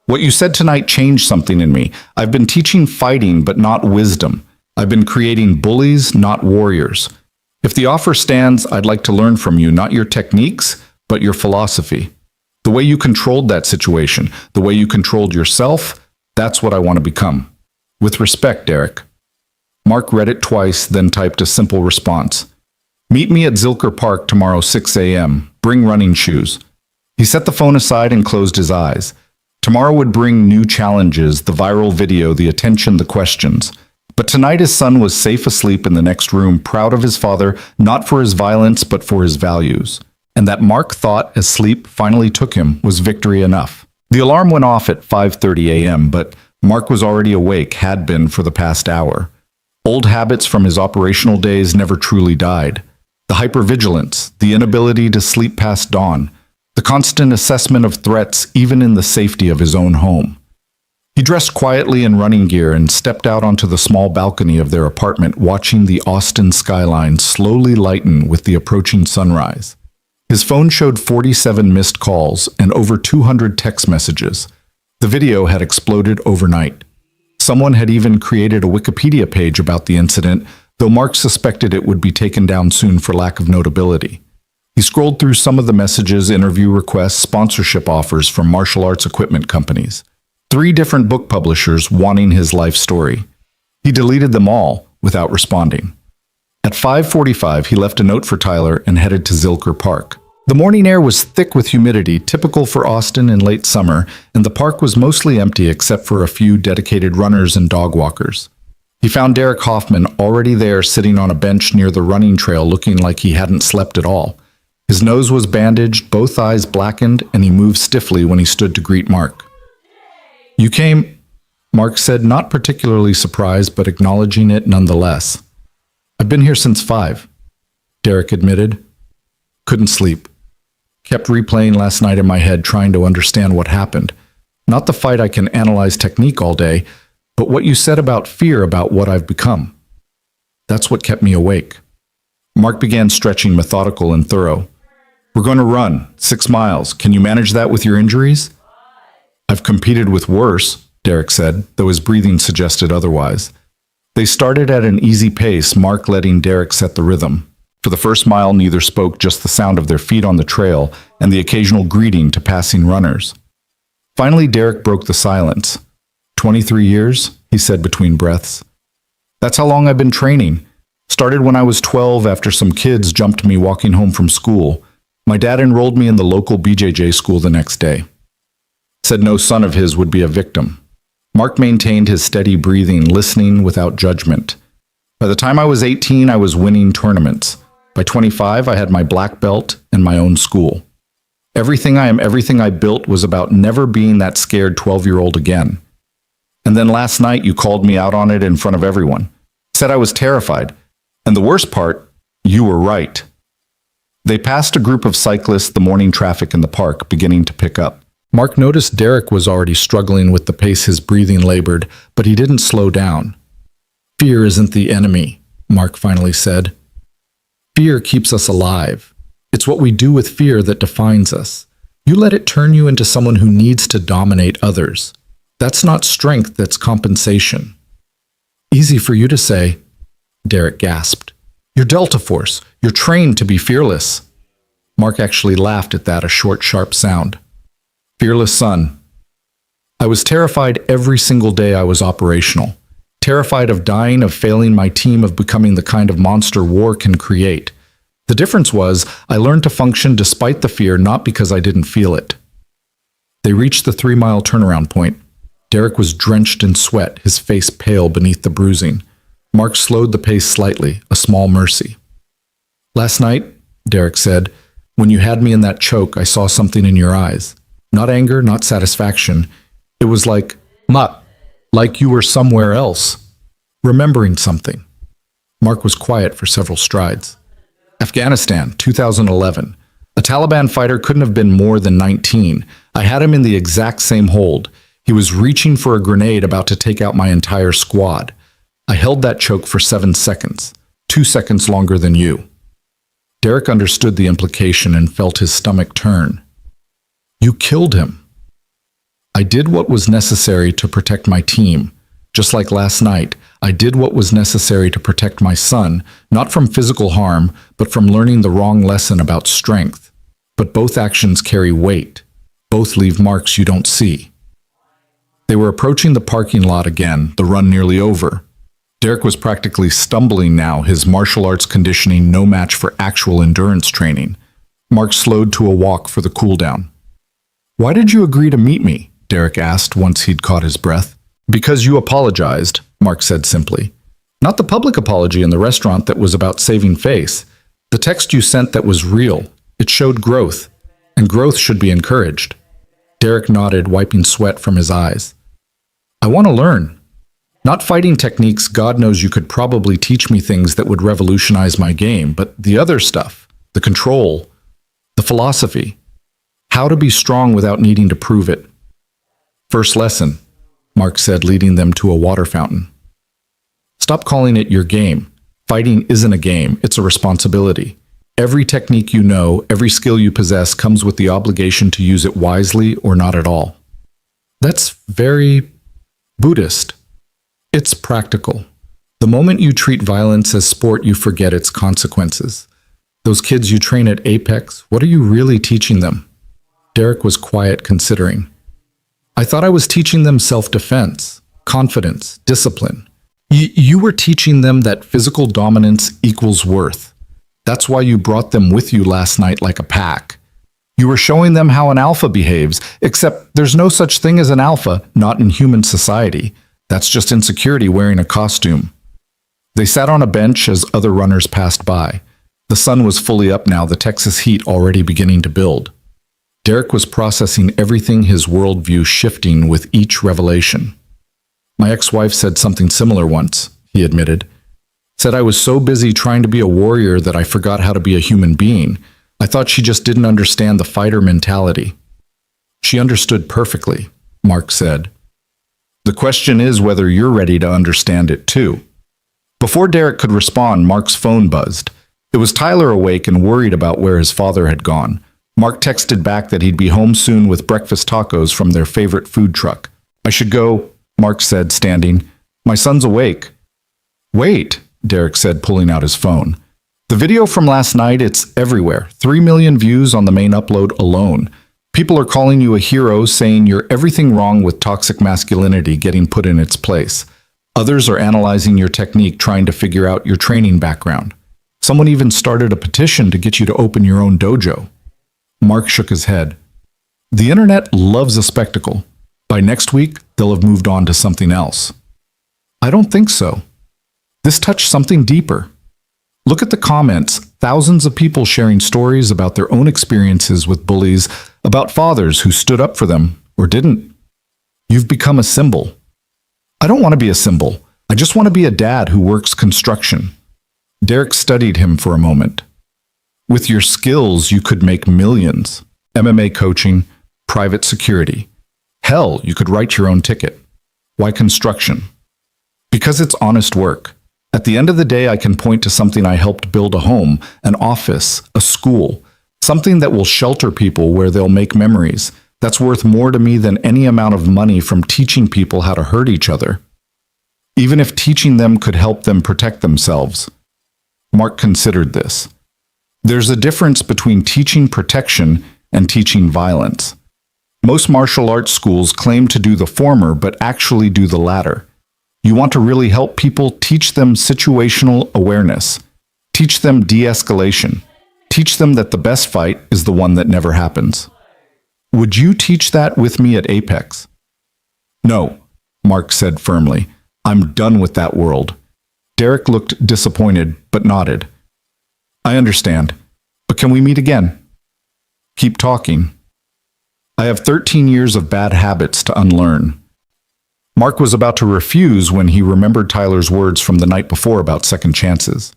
What you said tonight changed something in me. I've been teaching fighting, but not wisdom. I've been creating bullies, not warriors. If the offer stands, I'd like to learn from you, not your techniques, but your philosophy. The way you controlled that situation, the way you controlled yourself, that's what I want to become. With respect, Derek. Mark read it twice, then typed a simple response. Meet me at Zilker Park tomorrow 6 a.m. Bring running shoes. He set the phone aside and closed his eyes. Tomorrow would bring new challenges, the viral video, the attention, the questions. But tonight his son was safe asleep in the next room, proud of his father, not for his violence, but for his values. And that Mark thought, as sleep finally took him, was victory enough. The alarm went off at 5:30 a.m., but Mark was already awake, had been for the past hour. Old habits from his operational days never truly died. The hypervigilance, the inability to sleep past dawn, the constant assessment of threats even in the safety of his own home. He dressed quietly in running gear and stepped out onto the small balcony of their apartment, watching the Austin skyline slowly lighten with the approaching sunrise. His phone showed 47 missed calls and over 200 text messages. The video had exploded overnight. Someone had even created a Wikipedia page about the incident, though Mark suspected it would be taken down soon for lack of notability. He scrolled through some of the messages, interview requests, sponsorship offers from martial arts equipment companies. 3 different book publishers wanting his life story. He deleted them all without responding. At 5:45, he left a note for Tyler and headed to Zilker Park. The morning air was thick with humidity, typical for Austin in late summer, and the park was mostly empty except for a few dedicated runners and dog walkers. He found Derek Hoffman already there sitting on a bench near the running trail looking like he hadn't slept at all. His nose was bandaged, both eyes blackened, and he moved stiffly when he stood to greet Mark. "You came," Mark said, not particularly surprised, but acknowledging it nonetheless. "I've been here since 5, Derek admitted. "Couldn't sleep. Kept replaying last night in my head, trying to understand what happened. Not the fight I can analyze technique all day, but what you said about fear about what I've become. That's what kept me awake." Mark began stretching, methodical and thorough. "We're going to run 6 miles. Can you manage that with your injuries?" "I've competed with worse," Derek said, though his breathing suggested otherwise. They started at an easy pace, Mark letting Derek set the rhythm. For the first mile, neither spoke, just the sound of their feet on the trail and the occasional greeting to passing runners. Finally, Derek broke the silence. 23 years, he said between breaths. "That's how long I've been training. Started when I was 12 after some kids jumped me walking home from school. My dad enrolled me in the local BJJ school the next day. Said no son of his would be a victim." Mark maintained his steady breathing, listening without judgment. "By the time I was 18, I was winning tournaments. By 25, I had my black belt and my own school. Everything I built was about never being that scared 12-year-old again. And then last night, you called me out on it in front of everyone. Said I was terrified. And the worst part, you were right." They passed a group of cyclists, the morning traffic in the park beginning to pick up. Mark noticed Derek was already struggling with the pace his breathing labored, but he didn't slow down. "Fear isn't the enemy," Mark finally said. "Fear keeps us alive. It's what we do with fear that defines us. You let it turn you into someone who needs to dominate others. That's not strength, that's compensation." "Easy for you to say," Derek gasped. "You're Delta Force. You're trained to be fearless." Mark actually laughed at that, a short, sharp sound. "Fearless son. I was terrified every single day I was operational. Terrified of dying, of failing my team, of becoming the kind of monster war can create. The difference was I learned to function despite the fear, not because I didn't feel it." They reached the 3-mile turnaround point. Derek was drenched in sweat, his face pale beneath the bruising. Mark slowed the pace slightly, a small mercy. "Last night," Derek said, "when you had me in that choke, I saw something in your eyes. Not anger, not satisfaction. It was like you were somewhere else, remembering something." Mark was quiet for several strides. "Afghanistan, 2011. A Taliban fighter couldn't have been more than 19. I had him in the exact same hold. He was reaching for a grenade about to take out my entire squad. I held that choke for 7 seconds, 2 seconds longer than you." Derek understood the implication and felt his stomach turn. "You killed him." "I did what was necessary to protect my team. Just like last night, I did what was necessary to protect my son, not from physical harm, but from learning the wrong lesson about strength. But both actions carry weight. Both leave marks you don't see." They were approaching the parking lot again, the run nearly over. Derek was practically stumbling now, his martial arts conditioning no match for actual endurance training. Mark slowed to a walk for the cool-down. "Why did you agree to meet me?" Derek asked once he'd caught his breath. "Because you apologized," Mark said simply. "Not the public apology in the restaurant that was about saving face. The text you sent that was real. It showed growth, and growth should be encouraged." Derek nodded, wiping sweat from his eyes. "I want to learn. Not fighting techniques, God knows you could probably teach me things that would revolutionize my game, but the other stuff, the control, the philosophy, how to be strong without needing to prove it." "First lesson," Mark said, leading them to a water fountain. "Stop calling it your game. Fighting isn't a game, it's a responsibility. Every technique you know, every skill you possess comes with the obligation to use it wisely or not at all." "That's very Buddhist." "It's practical. The moment you treat violence as sport, you forget its consequences. Those kids you train at Apex, what are you really teaching them?" Derek was quiet, considering. I thought I was teaching them self-defense, confidence, discipline. You were teaching them that physical dominance equals worth. That's why you brought them with you last night like a pack. You were showing them how an alpha behaves, except there's no such thing as an alpha, not in human society. That's just insecurity wearing a costume. They sat on a bench as other runners passed by. The sun was fully up now, the Texas heat already beginning to build. Derek was processing everything, his worldview shifting with each revelation. My ex-wife said something similar once, he admitted. Said I was so busy trying to be a warrior that I forgot how to be a human being. I thought she just didn't understand the fighter mentality. She understood perfectly, Mark said. The question is whether you're ready to understand it too. Before Derek could respond, Mark's phone buzzed. It was Tyler, awake and worried about where his father had gone. Mark texted back that he'd be home soon with breakfast tacos from their favorite food truck. I should go, Mark said, standing. My son's awake. Wait, Derek said, pulling out his phone. The video from last night, it's everywhere. 3 million views on the main upload alone. People are calling you a hero, saying you're everything wrong with toxic masculinity getting put in its place. Others are analyzing your technique, trying to figure out your training background. Someone even started a petition to get you to open your own dojo. Mark shook his head. The internet loves a spectacle. By next week, they'll have moved on to something else. I don't think so. This touched something deeper. Look at the comments, thousands of people sharing stories about their own experiences with bullies, about fathers who stood up for them or didn't. You've become a symbol. I don't want to be a symbol. I just want to be a dad who works construction. Derek studied him for a moment. With your skills, you could make millions. MMA coaching, private security. Hell, you could write your own ticket. Why construction? Because it's honest work. At the end of the day, I can point to something I helped build: a home, an office, a school, something that will shelter people where they'll make memories. That's worth more to me than any amount of money from teaching people how to hurt each other. Even if teaching them could help them protect themselves. Mark considered this. There's a difference between teaching protection and teaching violence. Most martial arts schools claim to do the former, but actually do the latter. You want to really help people, teach them situational awareness. Teach them de-escalation. Teach them that the best fight is the one that never happens. Would you teach that with me at Apex? No, Mark said firmly. I'm done with that world. Derek looked disappointed, but nodded. I understand, but can we meet again? Keep talking. I have 13 years of bad habits to unlearn. Mark was about to refuse when he remembered Tyler's words from the night before about second chances.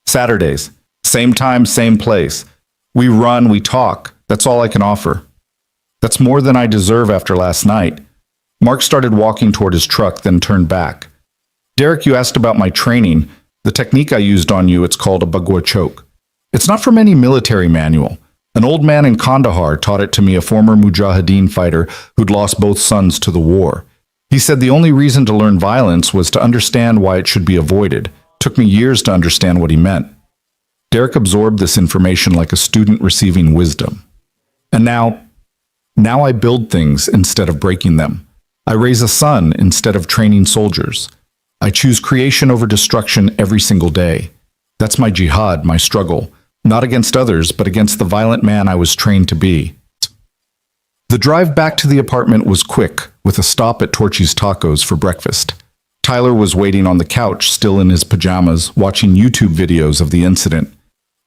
Saturdays, same time, same place. We run, we talk. That's all I can offer. That's more than I deserve after last night. Mark started walking toward his truck, then turned back. Derek, you asked about my training. The technique I used on you, it's called a bagua choke. It's not from any military manual. An old man in Kandahar taught it to me, a former Mujahideen fighter who'd lost both sons to the war. He said the only reason to learn violence was to understand why it should be avoided. Took me years to understand what he meant. Derek absorbed this information like a student receiving wisdom. And now I build things instead of breaking them. I raise a son instead of training soldiers. I choose creation over destruction every single day. That's my jihad, my struggle. Not against others, but against the violent man I was trained to be. The drive back to the apartment was quick, with a stop at Torchy's Tacos for breakfast. Tyler was waiting on the couch, still in his pajamas, watching YouTube videos of the incident.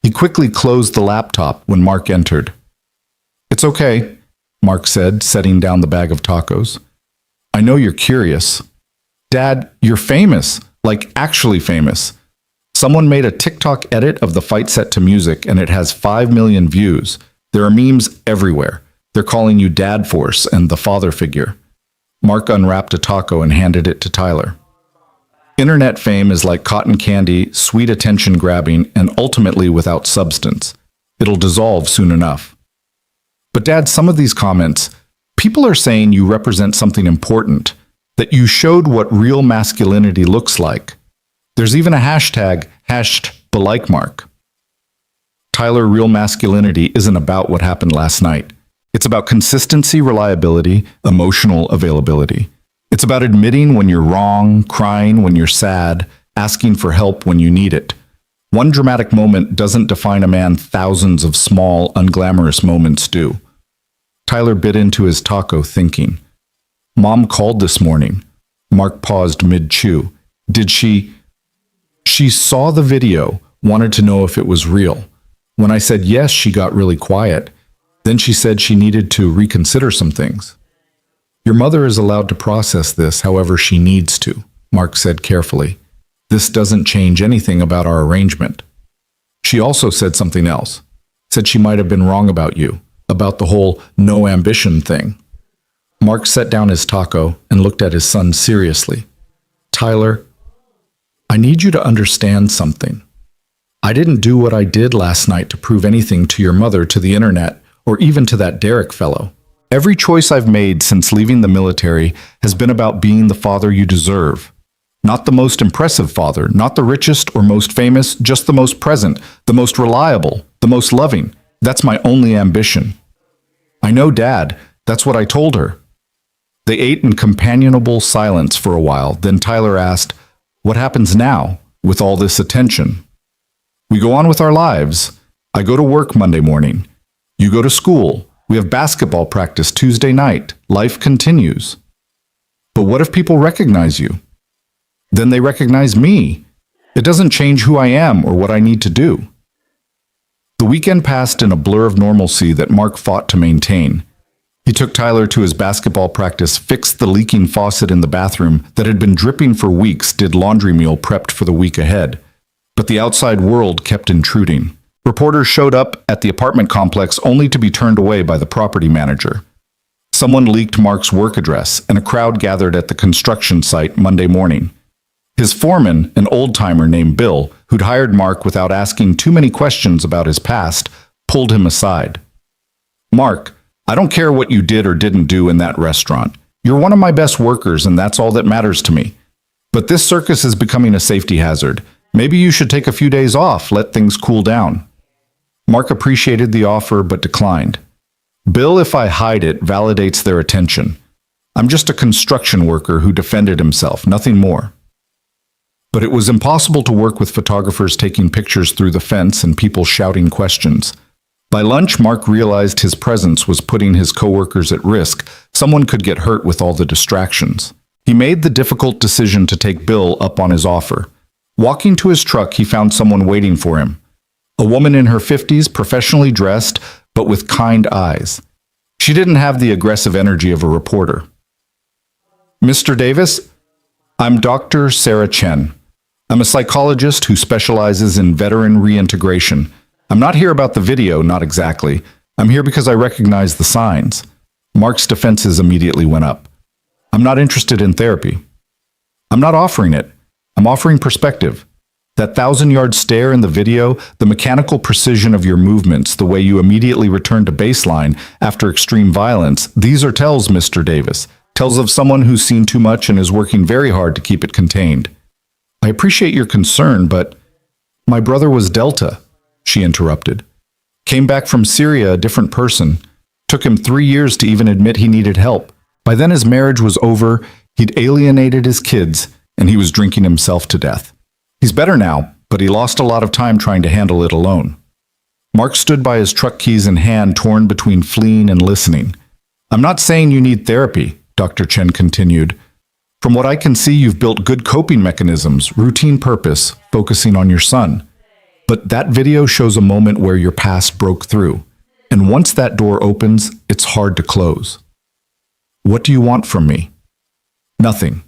He quickly closed the laptop when Mark entered. It's okay, Mark said, setting down the bag of tacos. I know you're curious. Dad, you're famous, like actually famous. Someone made a TikTok edit of the fight set to music and it has 5 million views. There are memes everywhere. They're calling you Dad Force and the father figure. Mark unwrapped a taco and handed it to Tyler. Internet fame is like cotton candy, sweet attention grabbing, and ultimately without substance. It'll dissolve soon enough. But Dad, some of these comments, people are saying you represent something important, that you showed what real masculinity looks like. There's even a hashtag, #BeLikeMark. Tyler, real masculinity isn't about what happened last night. It's about consistency, reliability, emotional availability. It's about admitting when you're wrong, crying when you're sad, asking for help when you need it. One dramatic moment doesn't define a man, thousands of small, unglamorous moments do. Tyler bit into his taco, thinking. Mom called this morning. Mark paused mid-chew. Did she? She saw the video, wanted to know if it was real. When I said yes, she got really quiet. Then she said she needed to reconsider some things. Your mother is allowed to process this however she needs to, Mark said carefully. This doesn't change anything about our arrangement. She also said something else. Said she might have been wrong about you, about the whole no ambition thing. Mark set down his taco and looked at his son seriously. Tyler, I need you to understand something. I didn't do what I did last night to prove anything to your mother, to the internet, or even to that Derek fellow. Every choice I've made since leaving the military has been about being the father you deserve. Not the most impressive father, not the richest or most famous, just the most present, the most reliable, the most loving. That's my only ambition. I know, Dad. That's what I told her. They ate in companionable silence for a while. Then Tyler asked, what happens now with all this attention? We go on with our lives. I go to work Monday morning. You go to school. We have basketball practice Tuesday night. Life continues. But what if people recognize you? Then they recognize me. It doesn't change who I am or what I need to do. The weekend passed in a blur of normalcy that Mark fought to maintain. He took Tyler to his basketball practice, fixed the leaking faucet in the bathroom that had been dripping for weeks, did laundry meal prepped for the week ahead. But the outside world kept intruding. Reporters showed up at the apartment complex only to be turned away by the property manager. Someone leaked Mark's work address, and a crowd gathered at the construction site Monday morning. His foreman, an old-timer named Bill, who'd hired Mark without asking too many questions about his past, pulled him aside. Mark, I don't care what you did or didn't do in that restaurant. You're one of my best workers, and that's all that matters to me. But this circus is becoming a safety hazard. Maybe you should take a few days off, let things cool down. Mark appreciated the offer but declined. Bill, if I hide it, validates their attention. I'm just a construction worker who defended himself, nothing more. But it was impossible to work with photographers taking pictures through the fence and people shouting questions. By lunch, Mark realized his presence was putting his coworkers at risk. Someone could get hurt with all the distractions. He made the difficult decision to take Bill up on his offer. Walking to his truck, he found someone waiting for him. A woman in her 50s, professionally dressed, but with kind eyes. She didn't have the aggressive energy of a reporter. Mr. Davis, I'm Dr. Sarah Chen. I'm a psychologist who specializes in veteran reintegration. I'm not here about the video, not exactly. I'm here because I recognize the signs. Mark's defenses immediately went up. I'm not interested in therapy. I'm not offering it. I'm offering perspective. That 1,000-yard stare in the video, the mechanical precision of your movements, the way you immediately return to baseline after extreme violence, these are tells, Mr. Davis. Tells of someone who's seen too much and is working very hard to keep it contained. I appreciate your concern, but my brother was Delta, she interrupted. Came back from Syria a different person. Took him 3 years to even admit he needed help. By then his marriage was over, he'd alienated his kids, and he was drinking himself to death. He's better now, but he lost a lot of time trying to handle it alone. Mark stood by his truck keys in hand, torn between fleeing and listening. I'm not saying you need therapy, Dr. Chen continued. From what I can see, you've built good coping mechanisms, routine purpose, focusing on your son. But that video shows a moment where your past broke through. And once that door opens, it's hard to close. What do you want from me? Nothing.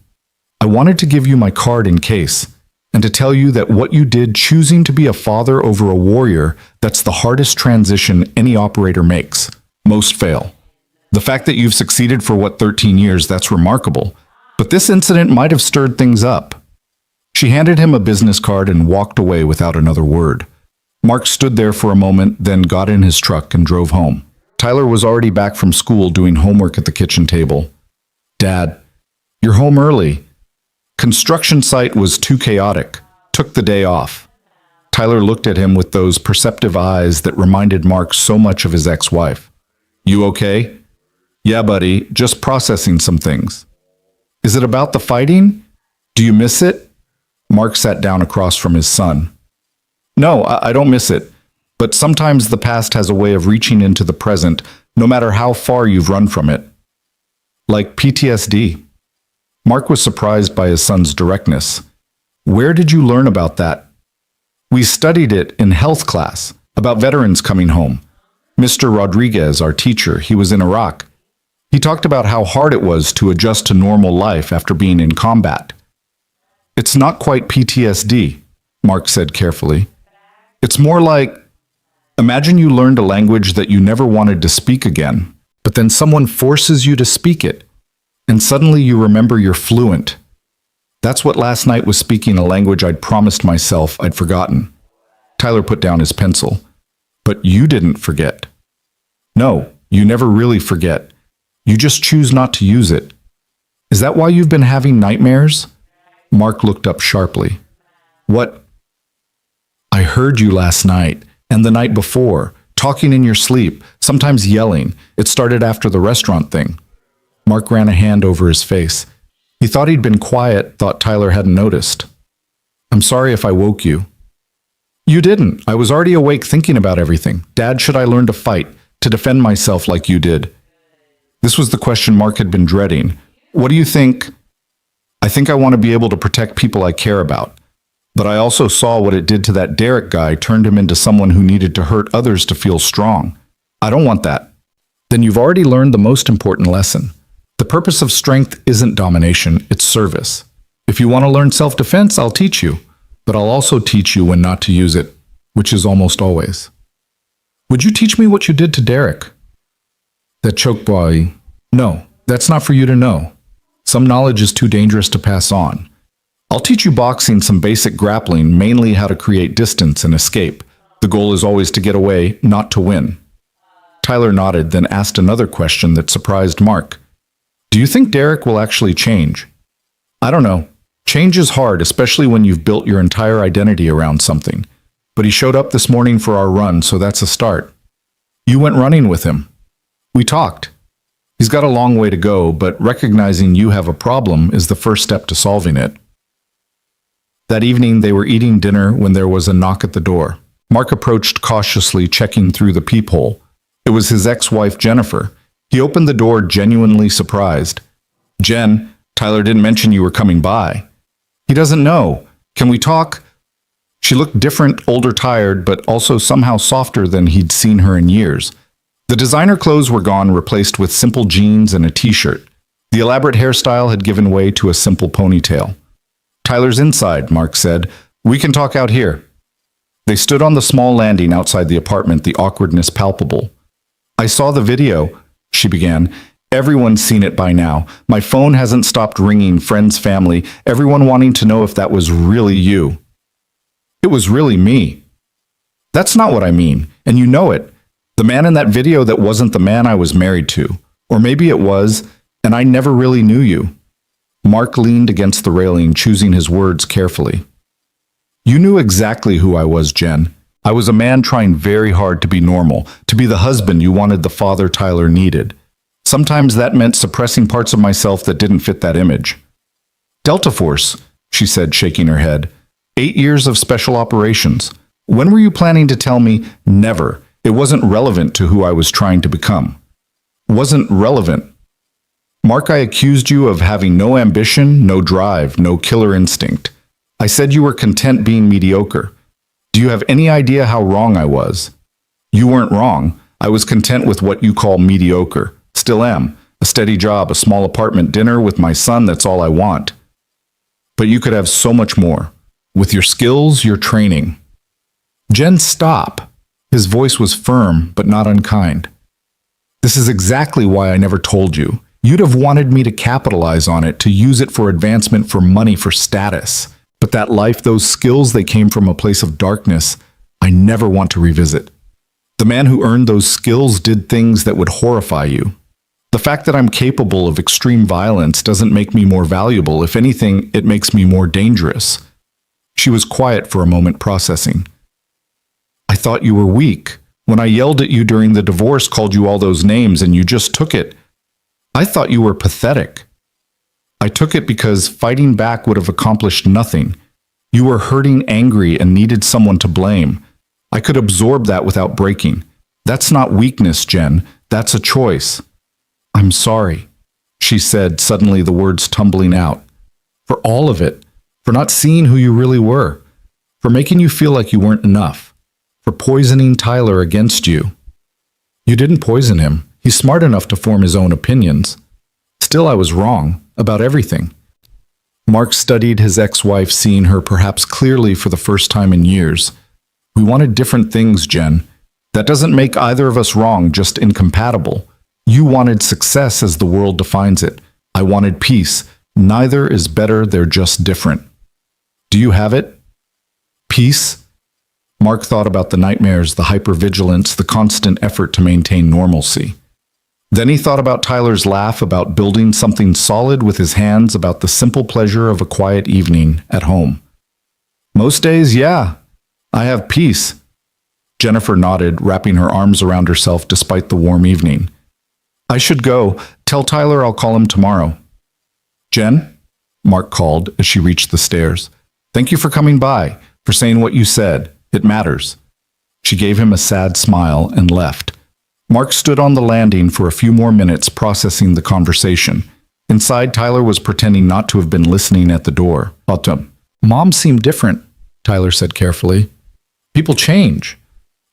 I wanted to give you my card in case, and to tell you that what you did choosing to be a father over a warrior, that's the hardest transition any operator makes. Most fail. The fact that you've succeeded for 13 years, that's remarkable. But this incident might have stirred things up. She handed him a business card and walked away without another word. Mark stood there for a moment, then got in his truck and drove home. Tyler was already back from school doing homework at the kitchen table. Dad, you're home early. Construction site was too chaotic. Took the day off. Tyler looked at him with those perceptive eyes that reminded Mark so much of his ex-wife. You okay? Yeah, buddy, just processing some things. Is it about the fighting? Do you miss it? Mark sat down across from his son. No, I don't miss it. But sometimes the past has a way of reaching into the present, no matter how far you've run from it. Like PTSD. Mark was surprised by his son's directness. Where did you learn about that? We studied it in health class, about veterans coming home. Mr. Rodriguez, our teacher, he was in Iraq. He talked about how hard it was to adjust to normal life after being in combat. It's not quite PTSD, Mark said carefully. It's more like, imagine you learned a language that you never wanted to speak again, but then someone forces you to speak it, and suddenly you remember you're fluent. That's what last night was, speaking a language I'd promised myself I'd forgotten. Tyler put down his pencil. But you didn't forget. No, you never really forget. You just choose not to use it. Is that why you've been having nightmares? Mark looked up sharply. What? I heard you last night, and the night before, talking in your sleep, sometimes yelling. It started after the restaurant thing. Mark ran a hand over his face. He thought he'd been quiet, thought Tyler hadn't noticed. I'm sorry if I woke you. You didn't. I was already awake thinking about everything. Dad, should I learn to fight, to defend myself like you did? This was the question Mark had been dreading. What do you think? I think I want to be able to protect people I care about. But I also saw what it did to that Derek guy, turned him into someone who needed to hurt others to feel strong. I don't want that. Then you've already learned the most important lesson. The purpose of strength isn't domination, it's service. If you want to learn self-defense, I'll teach you. But I'll also teach you when not to use it, which is almost always. Would you teach me what you did to Derek? That choke boy. No, that's not for you to know. Some knowledge is too dangerous to pass on. I'll teach you boxing, some basic grappling, mainly how to create distance and escape. The goal is always to get away, not to win. Tyler nodded, then asked another question that surprised Mark. Do you think Derek will actually change? I don't know. Change is hard, especially when you've built your entire identity around something. But he showed up this morning for our run, so that's a start. You went running with him. We talked. He's got a long way to go, but recognizing you have a problem is the first step to solving it. That evening, they were eating dinner when there was a knock at the door. Mark approached cautiously, checking through the peephole. It was his ex-wife, Jennifer. He opened the door, genuinely surprised. Jen, Tyler didn't mention you were coming by. He doesn't know. Can we talk? She looked different, older, tired, but also somehow softer than he'd seen her in years. The designer clothes were gone, replaced with simple jeans and a t-shirt. The elaborate hairstyle had given way to a simple ponytail. Tyler's inside, Mark said. We can talk out here. They stood on the small landing outside the apartment, the awkwardness palpable. I saw the video, she began. Everyone's seen it by now. My phone hasn't stopped ringing, friends, family, everyone wanting to know if that was really you. It was really me. That's not what I mean, and you know it. The man in that video, that wasn't the man I was married to. Or maybe it was, and I never really knew you. Mark leaned against the railing, choosing his words carefully. You knew exactly who I was, Jen. I was a man trying very hard to be normal, to be the husband you wanted, the father Tyler needed. Sometimes that meant suppressing parts of myself that didn't fit that image. Delta Force, she said, shaking her head. 8 years of special operations. When were you planning to tell me? Never. It wasn't relevant to who I was trying to become. Wasn't relevant. Mark, I accused you of having no ambition, no drive, no killer instinct. I said you were content being mediocre. Do you have any idea how wrong I was? You weren't wrong. I was content with what you call mediocre. Still am. A steady job, a small apartment, dinner with my son, that's all I want. But you could have so much more. With your skills, your training. Jen, stop. His voice was firm, but not unkind. This is exactly why I never told you. You'd have wanted me to capitalize on it, to use it for advancement, for money, for status. But that life, those skills, they came from a place of darkness I never want to revisit. The man who earned those skills did things that would horrify you. The fact that I'm capable of extreme violence doesn't make me more valuable. If anything, it makes me more dangerous. She was quiet for a moment, processing. I thought you were weak. When I yelled at you during the divorce, called you all those names, and you just took it, I thought you were pathetic. I took it because fighting back would have accomplished nothing. You were hurting, angry, and needed someone to blame. I could absorb that without breaking. That's not weakness, Jen. That's a choice. I'm sorry, she said, suddenly the words tumbling out. For all of it. For not seeing who you really were. For making you feel like you weren't enough. For poisoning Tyler against you. You didn't poison him. He's smart enough to form his own opinions. Still, I was wrong about everything. Mark studied his ex-wife, seeing her perhaps clearly for the first time in years. We wanted different things, Jen. That doesn't make either of us wrong, just incompatible. You wanted success as the world defines it. I wanted peace. Neither is better, they're just different. Do you have it? Peace? Mark thought about the nightmares, the hypervigilance, the constant effort to maintain normalcy. Then he thought about Tyler's laugh, about building something solid with his hands, about the simple pleasure of a quiet evening at home. Most days, yeah, I have peace. Jennifer nodded, wrapping her arms around herself despite the warm evening. I should go. Tell Tyler I'll call him tomorrow. Jen? Mark called as she reached the stairs. Thank you for coming by, for saying what you said. It matters. She gave him a sad smile and left. Mark stood on the landing for a few more minutes, processing the conversation. Inside, Tyler was pretending not to have been listening at the door. Mom seemed different, Tyler said carefully. People change.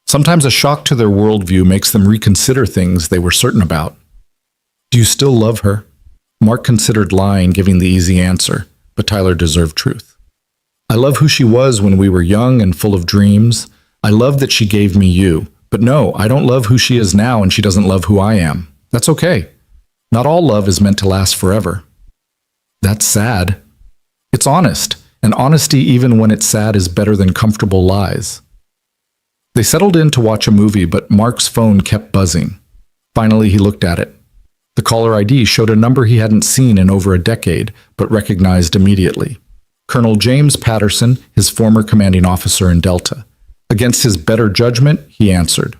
Sometimes a shock to their worldview makes them reconsider things they were certain about. Do you still love her? Mark considered lying, giving the easy answer, but Tyler deserved truth. I love who she was when we were young and full of dreams. I love that she gave me you. But no, I don't love who she is now, and she doesn't love who I am. That's okay. Not all love is meant to last forever. That's sad. It's honest, and honesty, even when it's sad, is better than comfortable lies. They settled in to watch a movie, but Mark's phone kept buzzing. Finally, he looked at it. The caller ID showed a number he hadn't seen in over a decade, but recognized immediately. Colonel James Patterson, his former commanding officer in Delta. Against his better judgment, he answered.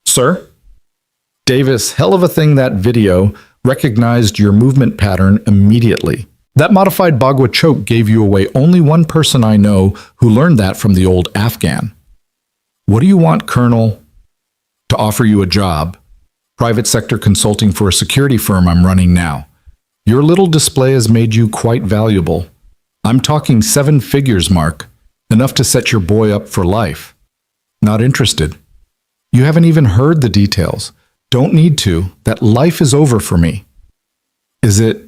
Sir? Davis, hell of a thing that video, recognized your movement pattern immediately. That modified Bagua choke gave you away. Only one person I know who learned that from the old Afghan. What do you want, Colonel? To offer you a job. Private sector consulting for a security firm I'm running now. Your little display has made you quite valuable. I'm talking 7 figures, Mark. Enough to set your boy up for life. Not interested. You haven't even heard the details. Don't need to. That life is over for me. Is it?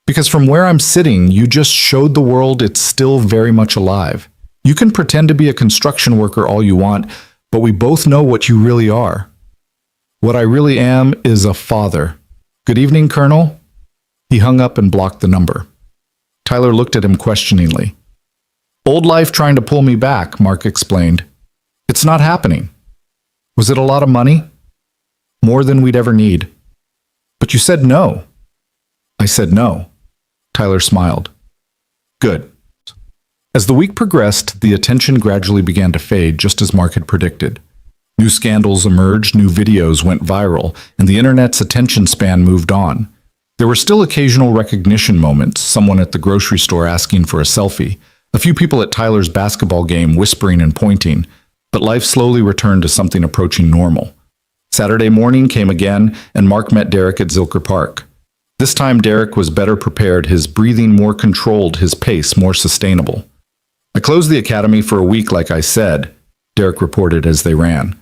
Because from where I'm sitting, you just showed the world it's still very much alive. You can pretend to be a construction worker all you want, but we both know what you really are. What I really am is a father. Good evening, Colonel. He hung up and blocked the number. Tyler looked at him questioningly. Old life trying to pull me back, Mark explained. It's not happening. Was it a lot of money? More than we'd ever need. But you said no. I said no. Tyler smiled. Good. As the week progressed, the attention gradually began to fade, just as Mark had predicted. New scandals emerged, new videos went viral, and the internet's attention span moved on. There were still occasional recognition moments, someone at the grocery store asking for a selfie, a few people at Tyler's basketball game whispering and pointing, but life slowly returned to something approaching normal. Saturday morning came again, and Mark met Derek at Zilker Park. This time Derek was better prepared, his breathing more controlled, his pace more sustainable. I closed the academy for a week, like I said, Derek reported as they ran.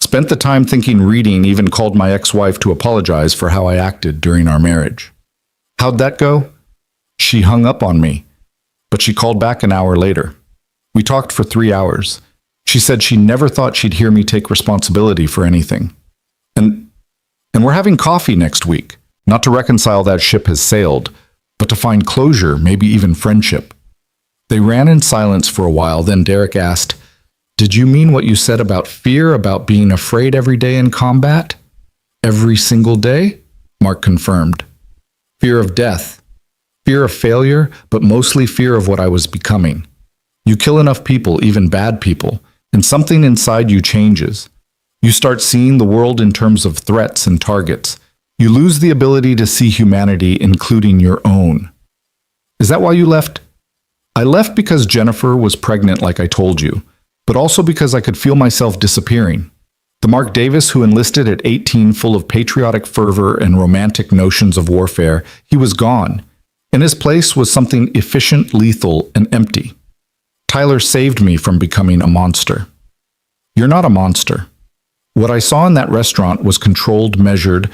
Spent the time thinking, reading, even called my ex-wife to apologize for how I acted during our marriage. How'd that go? She hung up on me, but she called back an hour later. We talked for 3 hours. She said she never thought she'd hear me take responsibility for anything. And we're having coffee next week. Not to reconcile that ship has sailed, but to find closure, maybe even friendship. They ran in silence for a while, then Derek asked, Did you mean what you said about fear, about being afraid every day in combat? Every single day? Mark confirmed. Fear of death. Fear of failure, but mostly fear of what I was becoming. You kill enough people, even bad people, and something inside you changes. You start seeing the world in terms of threats and targets. You lose the ability to see humanity, including your own. Is that why you left? I left because Jennifer was pregnant, like I told you, but also because I could feel myself disappearing. The Mark Davis who enlisted at 18, full of patriotic fervor and romantic notions of warfare, he was gone. In his place was something efficient, lethal, and empty. Tyler saved me from becoming a monster. You're not a monster. What I saw in that restaurant was controlled, measured.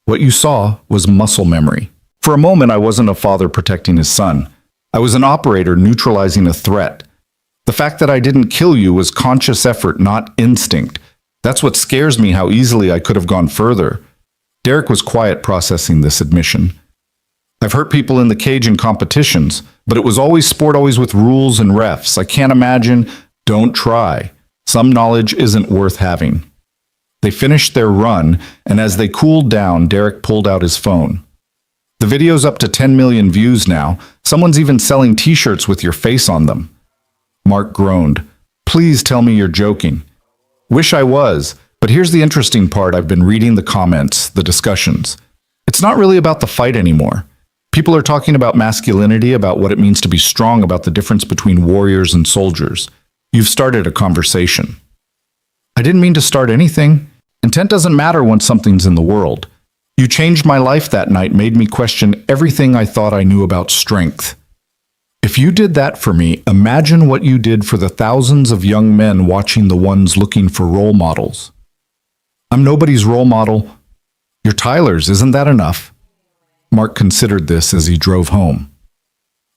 What you saw was muscle memory. For a moment, I wasn't a father protecting his son. I was an operator neutralizing a threat. The fact that I didn't kill you was conscious effort, not instinct. That's what scares me, how easily I could have gone further. Derek was quiet, processing this admission. I've hurt people in the cage in competitions, but it was always sport, always with rules and refs. I can't imagine. Don't try. Some knowledge isn't worth having. They finished their run, and as they cooled down, Derek pulled out his phone. The video's up to 10 million views now. Someone's even selling t-shirts with your face on them. Mark groaned. Please tell me you're joking. Wish I was, but here's the interesting part. I've been reading the comments, the discussions. It's not really about the fight anymore. People are talking about masculinity, about what it means to be strong, about the difference between warriors and soldiers. You've started a conversation. I didn't mean to start anything. Intent doesn't matter when something's in the world. You changed my life that night, made me question everything I thought I knew about strength. If you did that for me, imagine what you did for the thousands of young men watching, the ones looking for role models. I'm nobody's role model. You're Tyler's, isn't that enough? Mark considered this as he drove home.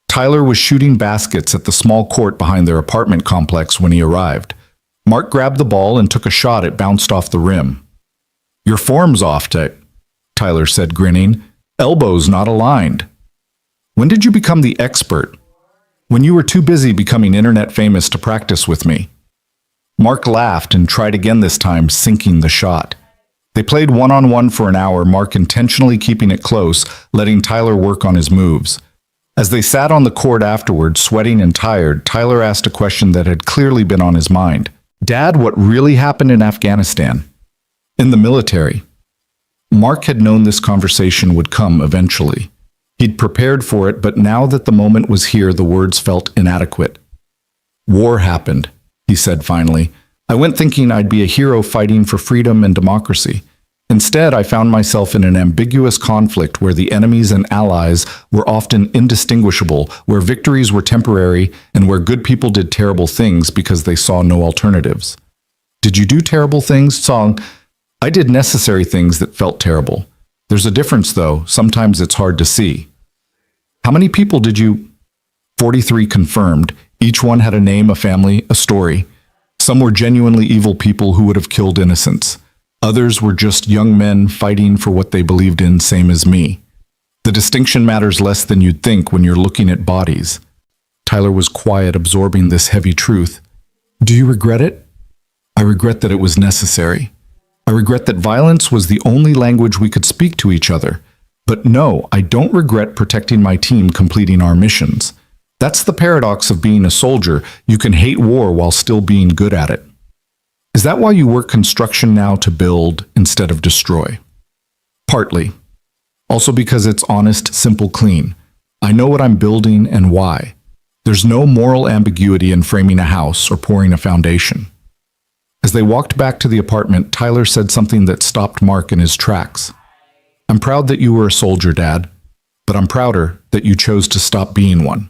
Tyler was shooting baskets at the small court behind their apartment complex when he arrived. Mark grabbed the ball and took a shot. It bounced off the rim. Your form's off, Tyler said, grinning. Elbows not aligned. When did you become the expert? When you were too busy becoming internet famous to practice with me. Mark laughed and tried again, this time sinking the shot. They played one-on-one for an hour, Mark intentionally keeping it close, letting Tyler work on his moves. As they sat on the court afterward, sweating and tired, Tyler asked a question that had clearly been on his mind. Dad, what really happened in Afghanistan? In the military. Mark had known this conversation would come eventually. He'd prepared for it, but now that the moment was here, the words felt inadequate. War happened, he said finally. I went thinking I'd be a hero fighting for freedom and democracy. Instead, I found myself in an ambiguous conflict where the enemies and allies were often indistinguishable, where victories were temporary, and where good people did terrible things because they saw no alternatives. Did you do terrible things, Song? I did necessary things that felt terrible. There's a difference, though. Sometimes it's hard to see. How many people did you? 43 confirmed. Each one had a name, a family, a story. Some were genuinely evil people who would have killed innocents. Others were just young men fighting for what they believed in, same as me. The distinction matters less than you'd think when you're looking at bodies. Tyler was quiet, absorbing this heavy truth. Do you regret it? I regret that it was necessary. I regret that violence was the only language we could speak to each other. But no, I don't regret protecting my team, completing our missions. That's the paradox of being a soldier. You can hate war while still being good at it. Is that why you work construction now, to build instead of destroy? Partly. Also because it's honest, simple, clean. I know what I'm building and why. There's no moral ambiguity in framing a house or pouring a foundation. As they walked back to the apartment, Tyler said something that stopped Mark in his tracks. I'm proud that you were a soldier, Dad, but I'm prouder that you chose to stop being one.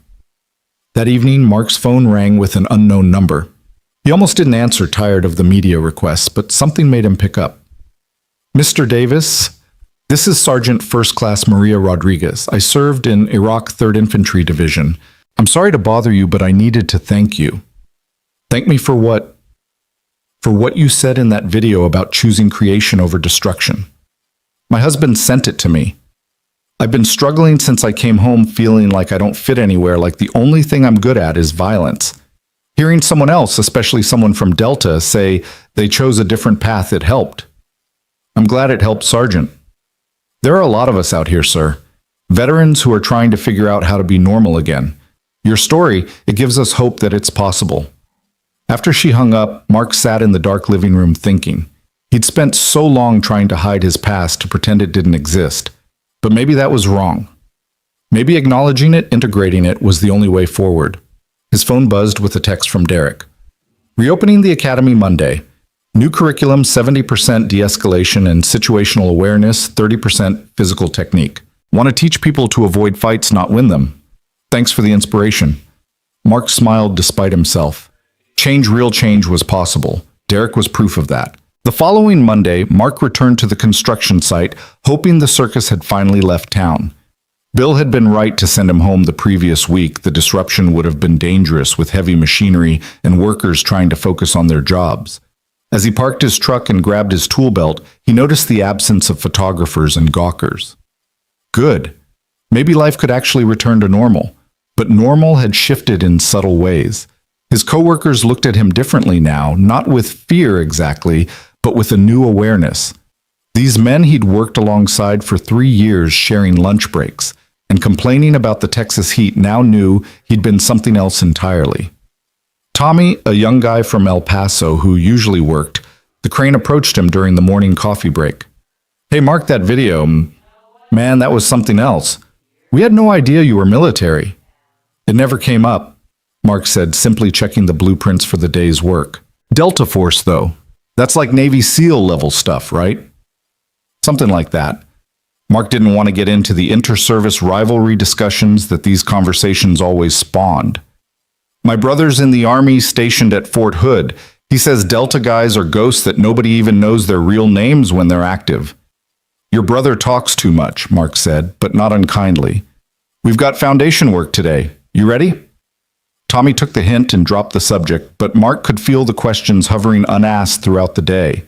That evening, Mark's phone rang with an unknown number. He almost didn't answer, tired of the media requests, but something made him pick up. Mr. Davis, this is Sergeant First Class Maria Rodriguez. I served in Iraq 3rd Infantry Division. I'm sorry to bother you, but I needed to thank you. Thank me for what? For what you said in that video about choosing creation over destruction. My husband sent it to me. I've been struggling since I came home, feeling like I don't fit anywhere, like the only thing I'm good at is violence. Hearing someone else, especially someone from Delta, say they chose a different path, it helped. I'm glad it helped, Sergeant. There are a lot of us out here, sir. Veterans who are trying to figure out how to be normal again. Your story, it gives us hope that it's possible. After she hung up, Mark sat in the dark living room thinking. He'd spent so long trying to hide his past to pretend it didn't exist. But maybe that was wrong. Maybe acknowledging it, integrating it, was the only way forward. His phone buzzed with a text from Derek. Reopening the academy Monday. New curriculum, 70% de-escalation and situational awareness, 30% physical technique. Want to teach people to avoid fights, not win them. Thanks for the inspiration. Mark smiled despite himself. Real change was possible. Derek was proof of that. The following Monday, Mark returned to the construction site, hoping the circus had finally left town. Bill had been right to send him home the previous week. The disruption would have been dangerous with heavy machinery and workers trying to focus on their jobs. As he parked his truck and grabbed his tool belt, he noticed the absence of photographers and gawkers. Good. Maybe life could actually return to normal. But normal had shifted in subtle ways. His coworkers looked at him differently now, not with fear exactly, but with a new awareness. These men he'd worked alongside for 3 years, sharing lunch breaks, and complaining about the Texas heat, now knew he'd been something else entirely. Tommy, a young guy from El Paso who usually worked, the crane approached him during the morning coffee break. "Hey, Mark, that video. Man, that was something else. We had no idea you were military." "It never came up," Mark said, simply checking the blueprints for the day's work. "Delta Force, though. That's like Navy SEAL level stuff, right?" "Something like that." Mark didn't want to get into the inter-service rivalry discussions that these conversations always spawned. "My brother's in the Army stationed at Fort Hood. He says Delta guys are ghosts that nobody even knows their real names when they're active." "Your brother talks too much," Mark said, but not unkindly. "We've got foundation work today. You ready?" Tommy took the hint and dropped the subject, but Mark could feel the questions hovering unasked throughout the day.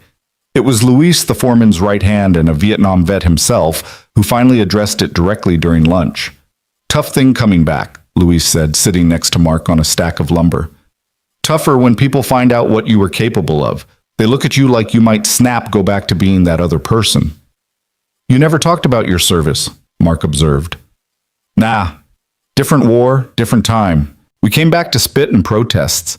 It was Luis, the foreman's right hand and a Vietnam vet himself, who finally addressed it directly during lunch. "Tough thing coming back," Luis said, sitting next to Mark on a stack of lumber. "Tougher when people find out what you were capable of. They look at you like you might snap, go back to being that other person." "You never talked about your service," Mark observed. "Nah. Different war, different time. We came back to spit and protests.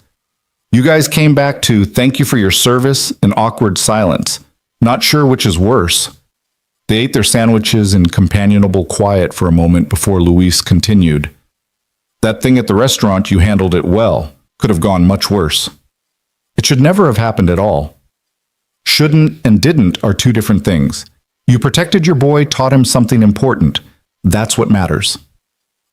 You guys came back to thank you for your service and awkward silence. Not sure which is worse." They ate their sandwiches in companionable quiet for a moment before Luis continued. "That thing at the restaurant, you handled it well. Could have gone much worse. It should never have happened at all." Shouldn't and didn't are two different things. You protected your boy, taught him something important. That's what matters.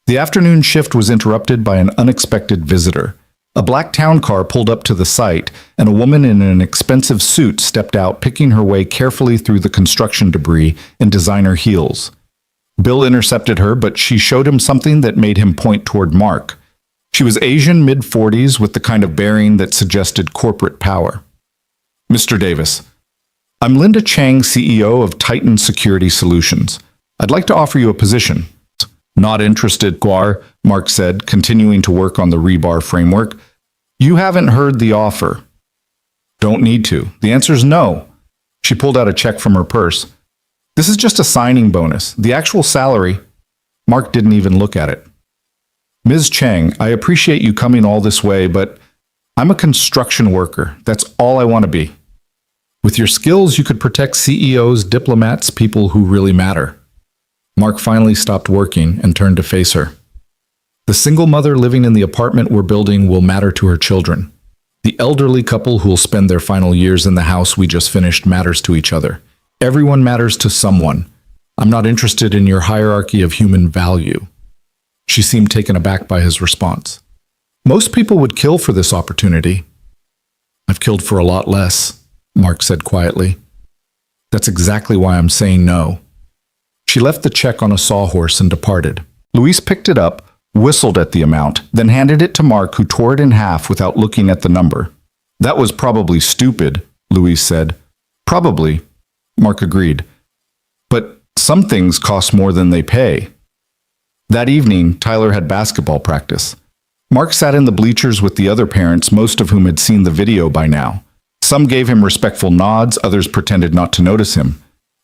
The afternoon shift was interrupted by an unexpected visitor. A black town car pulled up to the site, and a woman in an expensive suit stepped out, picking her way carefully through the construction debris in designer heels. Bill intercepted her, but she showed him something that made him point toward Mark. She was Asian, mid-40s, with the kind of bearing that suggested corporate power. "Mr. Davis, I'm Linda Chang, CEO of Titan Security Solutions. I'd like to offer you a position." "Not interested, Guar," Mark said, continuing to work on the rebar framework. "You haven't heard the offer." "Don't need to. The answer's no." She pulled out a check from her purse. "This is just a signing bonus. The actual salary—" Mark didn't even look at it. "Ms. Chang, I appreciate you coming all this way, but I'm a construction worker. That's all I want to be. With your skills, you could protect CEOs, diplomats, people who really matter." Mark finally stopped working and turned to face her. "The single mother living in the apartment we're building will matter to her children. The elderly couple who'll spend their final years in the house we just finished matters to each other. Everyone matters to someone. I'm not interested in your hierarchy of human value." She seemed taken aback by his response. "Most people would kill for this opportunity." "I've killed for a lot less," Mark said quietly. "That's exactly why I'm saying no." She left the check on a sawhorse and departed. Luis picked it up, whistled at the amount, then handed it to Mark, who tore it in half without looking at the number. "That was probably stupid," Luis said. "Probably," Mark agreed. "But some things cost more than they pay." That evening, Tyler had basketball practice. Mark sat in the bleachers with the other parents, most of whom had seen the video by now. Some gave him respectful nods, others pretended not to notice him.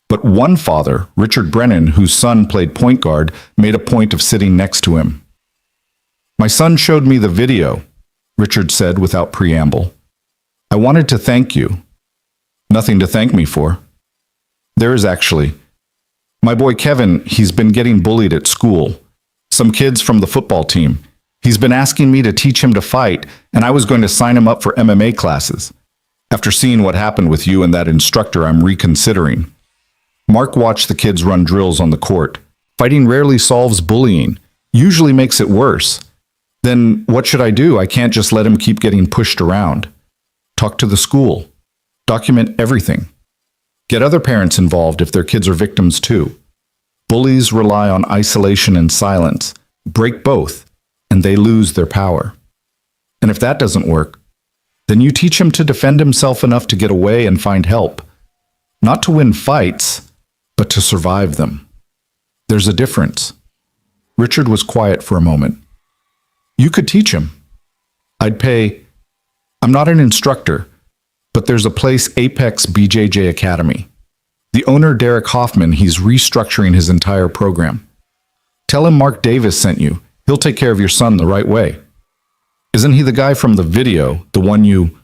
But one father, Richard Brennan, whose son played point guard, made a point of sitting next to him. "My son showed me the video," Richard said without preamble. "I wanted to thank you." Nothing to thank me for. There is actually. My boy Kevin, he's been getting bullied at school. Some kids from the football team. He's been asking me to teach him to fight, and I was going to sign him up for MMA classes. After seeing what happened with you and that instructor, I'm reconsidering. Mark watched the kids run drills on the court. Fighting rarely solves bullying, usually makes it worse. Then what should I do? I can't just let him keep getting pushed around. Talk to the school. Document everything. Get other parents involved if their kids are victims too. Bullies rely on isolation and silence. Break both, and they lose their power. And if that doesn't work, then you teach him to defend himself enough to get away and find help. Not to win fights, but to survive them. There's a difference. Richard was quiet for a moment. You could teach him. I'd pay. I'm not an instructor, but there's a place, Apex BJJ Academy. The owner, Derek Hoffman, he's restructuring his entire program. Tell him Mark Davis sent you. He'll take care of your son the right way. Isn't he the guy from the video, the one you...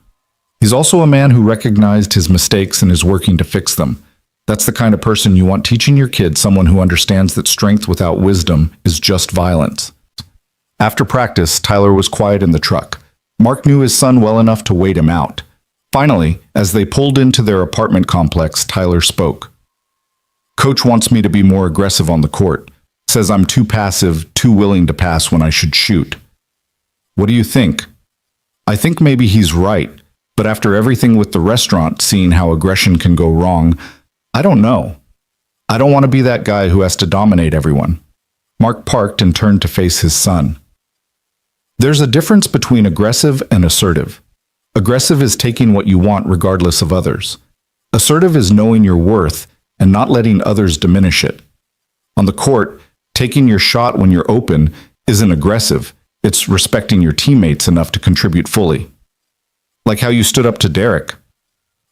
He's also a man who recognized his mistakes and is working to fix them. That's the kind of person you want teaching your kid, someone who understands that strength without wisdom is just violence. After practice, Tyler was quiet in the truck. Mark knew his son well enough to wait him out. Finally, as they pulled into their apartment complex, Tyler spoke. Coach wants me to be more aggressive on the court. Says I'm too passive, too willing to pass when I should shoot. What do you think? I think maybe he's right, but after everything with the restaurant, seeing how aggression can go wrong, I don't know. I don't want to be that guy who has to dominate everyone. Mark parked and turned to face his son. There's a difference between aggressive and assertive. Aggressive is taking what you want regardless of others. Assertive is knowing your worth and not letting others diminish it. On the court, taking your shot when you're open isn't aggressive. It's respecting your teammates enough to contribute fully. Like how you stood up to Derek.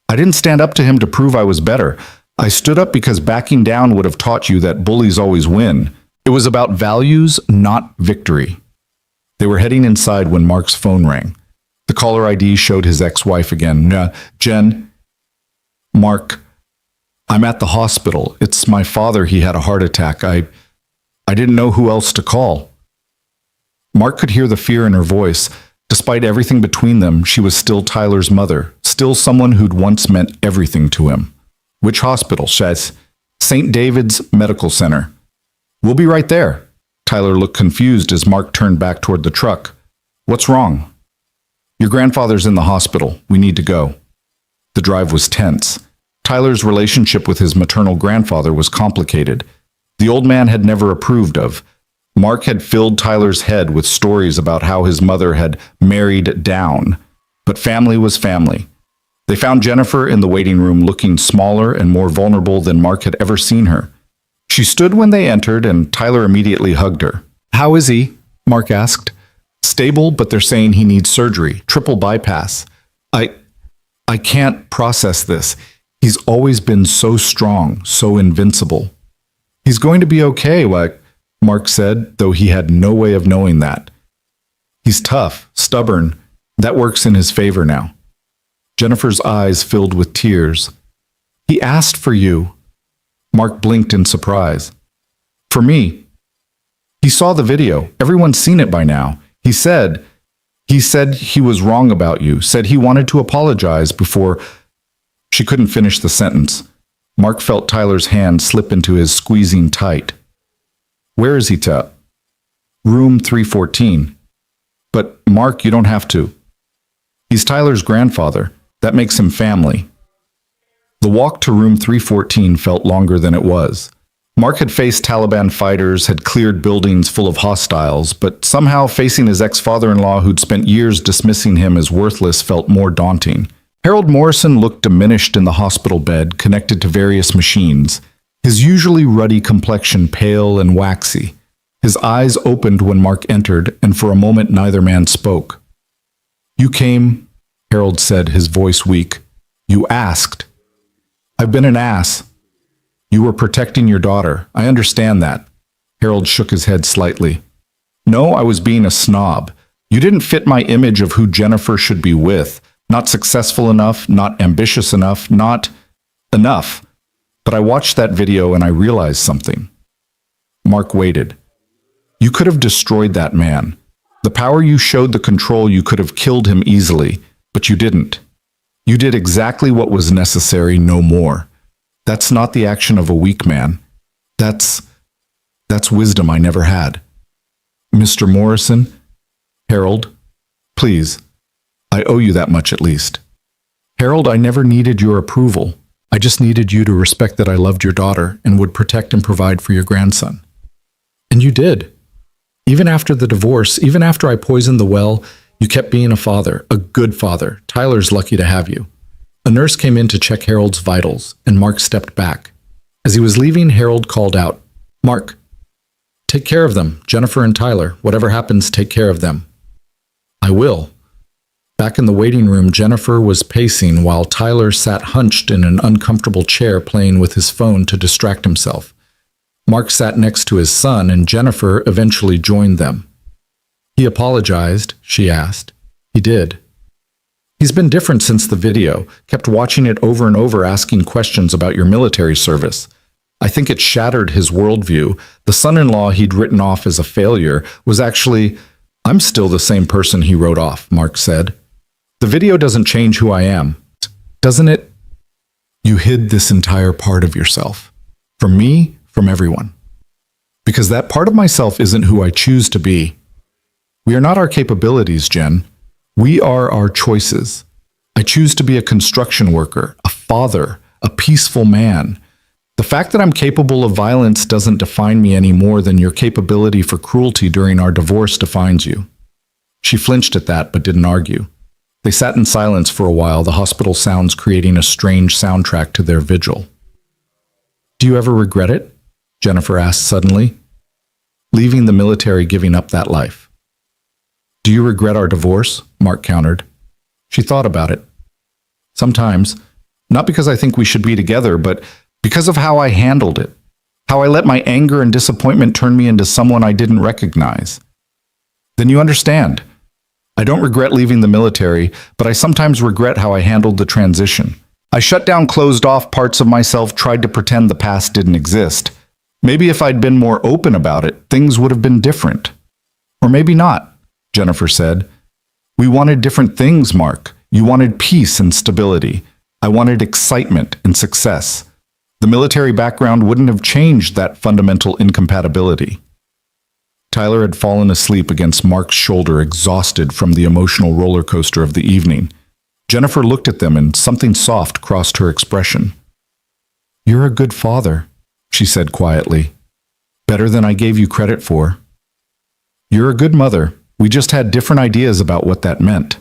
I didn't stand up to him to prove I was better. I stood up because backing down would have taught you that bullies always win. It was about values, not victory. They were heading inside when Mark's phone rang. The caller ID showed his ex-wife again. Jen. Mark, I'm at the hospital. It's my father. He had a heart attack. I didn't know who else to call. Mark could hear the fear in her voice. Despite everything between them, she was still Tyler's mother, still someone who'd once meant everything to him. Which hospital? Says St. David's Medical Center. We'll be right there. Tyler looked confused as Mark turned back toward the truck. What's wrong? Your grandfather's in the hospital. We need to go. The drive was tense. Tyler's relationship with his maternal grandfather was complicated. The old man had never approved of. Mark had filled Tyler's head with stories about how his mother had married down. But family was family. They found Jennifer in the waiting room looking smaller and more vulnerable than Mark had ever seen her. She stood when they entered, and Tyler immediately hugged her. How is he? Mark asked. Stable, but they're saying he needs surgery, triple bypass. I can't process this. He's always been so strong, so invincible. He's going to be okay, Mark said, though he had no way of knowing that. He's tough, stubborn. That works in his favor now. Jennifer's eyes filled with tears. He asked for you. Mark blinked in surprise. For me? He saw the video. Everyone's seen it by now. He said he was wrong about you, said he wanted to apologize before... She couldn't finish the sentence. Mark felt Tyler's hand slip into his, squeezing tight. Where is he, Room 314. But, Mark, you don't have to. He's Tyler's grandfather. That makes him family. The walk to room 314 felt longer than it was. Mark had faced Taliban fighters, had cleared buildings full of hostiles, but somehow facing his ex-father-in-law who'd spent years dismissing him as worthless felt more daunting. Harold Morrison looked diminished in the hospital bed, connected to various machines, his usually ruddy complexion pale and waxy. His eyes opened when Mark entered, and for a moment neither man spoke. You came, Harold said, his voice weak. You asked. I've been an ass. You were protecting your daughter. I understand that. Harold shook his head slightly. No, I was being a snob. You didn't fit my image of who Jennifer should be with. Not successful enough, not ambitious enough, not enough. But I watched that video and I realized something. Mark waited. You could have destroyed that man. The power you showed, the control, you could have killed him easily, but you didn't. You did exactly what was necessary, no more. That's not the action of a weak man. That's wisdom I never had. Mr. Morrison, Harold, please, I owe you that much at least. Harold, I never needed your approval. I just needed you to respect that I loved your daughter and would protect and provide for your grandson. And you did. Even after the divorce, even after I poisoned the well, you kept being a father, a good father. Tyler's lucky to have you. A nurse came in to check Harold's vitals, and Mark stepped back. As he was leaving, Harold called out, Mark, take care of them, Jennifer and Tyler. Whatever happens, take care of them. I will. Back in the waiting room, Jennifer was pacing while Tyler sat hunched in an uncomfortable chair playing with his phone to distract himself. Mark sat next to his son, and Jennifer eventually joined them. He apologized, she asked. He did. He's been different since the video, kept watching it over and over, asking questions about your military service. I think it shattered his worldview. The son-in-law he'd written off as a failure was actually, I'm still the same person he wrote off, Mark said. The video doesn't change who I am, doesn't it? You hid this entire part of yourself. From me, from everyone. Because that part of myself isn't who I choose to be. We are not our capabilities, Jen. We are our choices. I choose to be a construction worker, a father, a peaceful man. The fact that I'm capable of violence doesn't define me any more than your capability for cruelty during our divorce defines you. She flinched at that, but didn't argue. They sat in silence for a while, the hospital sounds creating a strange soundtrack to their vigil. Do you ever regret it? Jennifer asked suddenly. Leaving the military, giving up that life. Do you regret our divorce? Mark countered. She thought about it. Sometimes. Not because I think we should be together, but because of how I handled it. How I let my anger and disappointment turn me into someone I didn't recognize. Then you understand. I don't regret leaving the military, but I sometimes regret how I handled the transition. I shut down, closed off parts of myself, tried to pretend the past didn't exist. Maybe if I'd been more open about it, things would have been different. Or maybe not, Jennifer said. We wanted different things, Mark. You wanted peace and stability. I wanted excitement and success. The military background wouldn't have changed that fundamental incompatibility. Tyler had fallen asleep against Mark's shoulder, exhausted from the emotional roller coaster of the evening. Jennifer looked at them and something soft crossed her expression. You're a good father, she said quietly. Better than I gave you credit for. You're a good mother. We just had different ideas about what that meant.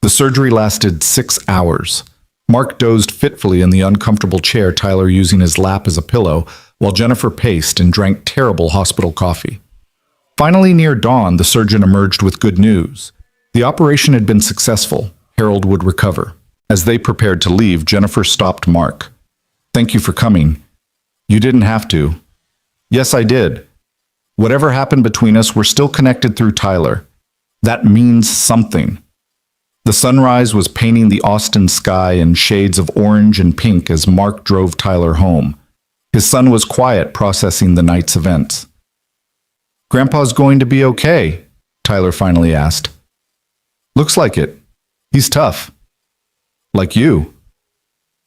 The surgery lasted 6 hours. Mark dozed fitfully in the uncomfortable chair, Tyler using his lap as a pillow, while Jennifer paced and drank terrible hospital coffee. Finally, near dawn, the surgeon emerged with good news. The operation had been successful. Harold would recover. As they prepared to leave, Jennifer stopped Mark. Thank you for coming. You didn't have to. Yes, I did. Whatever happened between us, we're still connected through Tyler. That means something. The sunrise was painting the Austin sky in shades of orange and pink as Mark drove Tyler home. His son was quiet, processing the night's events. Grandpa's going to be okay? Tyler finally asked. Looks like it. He's tough. Like you.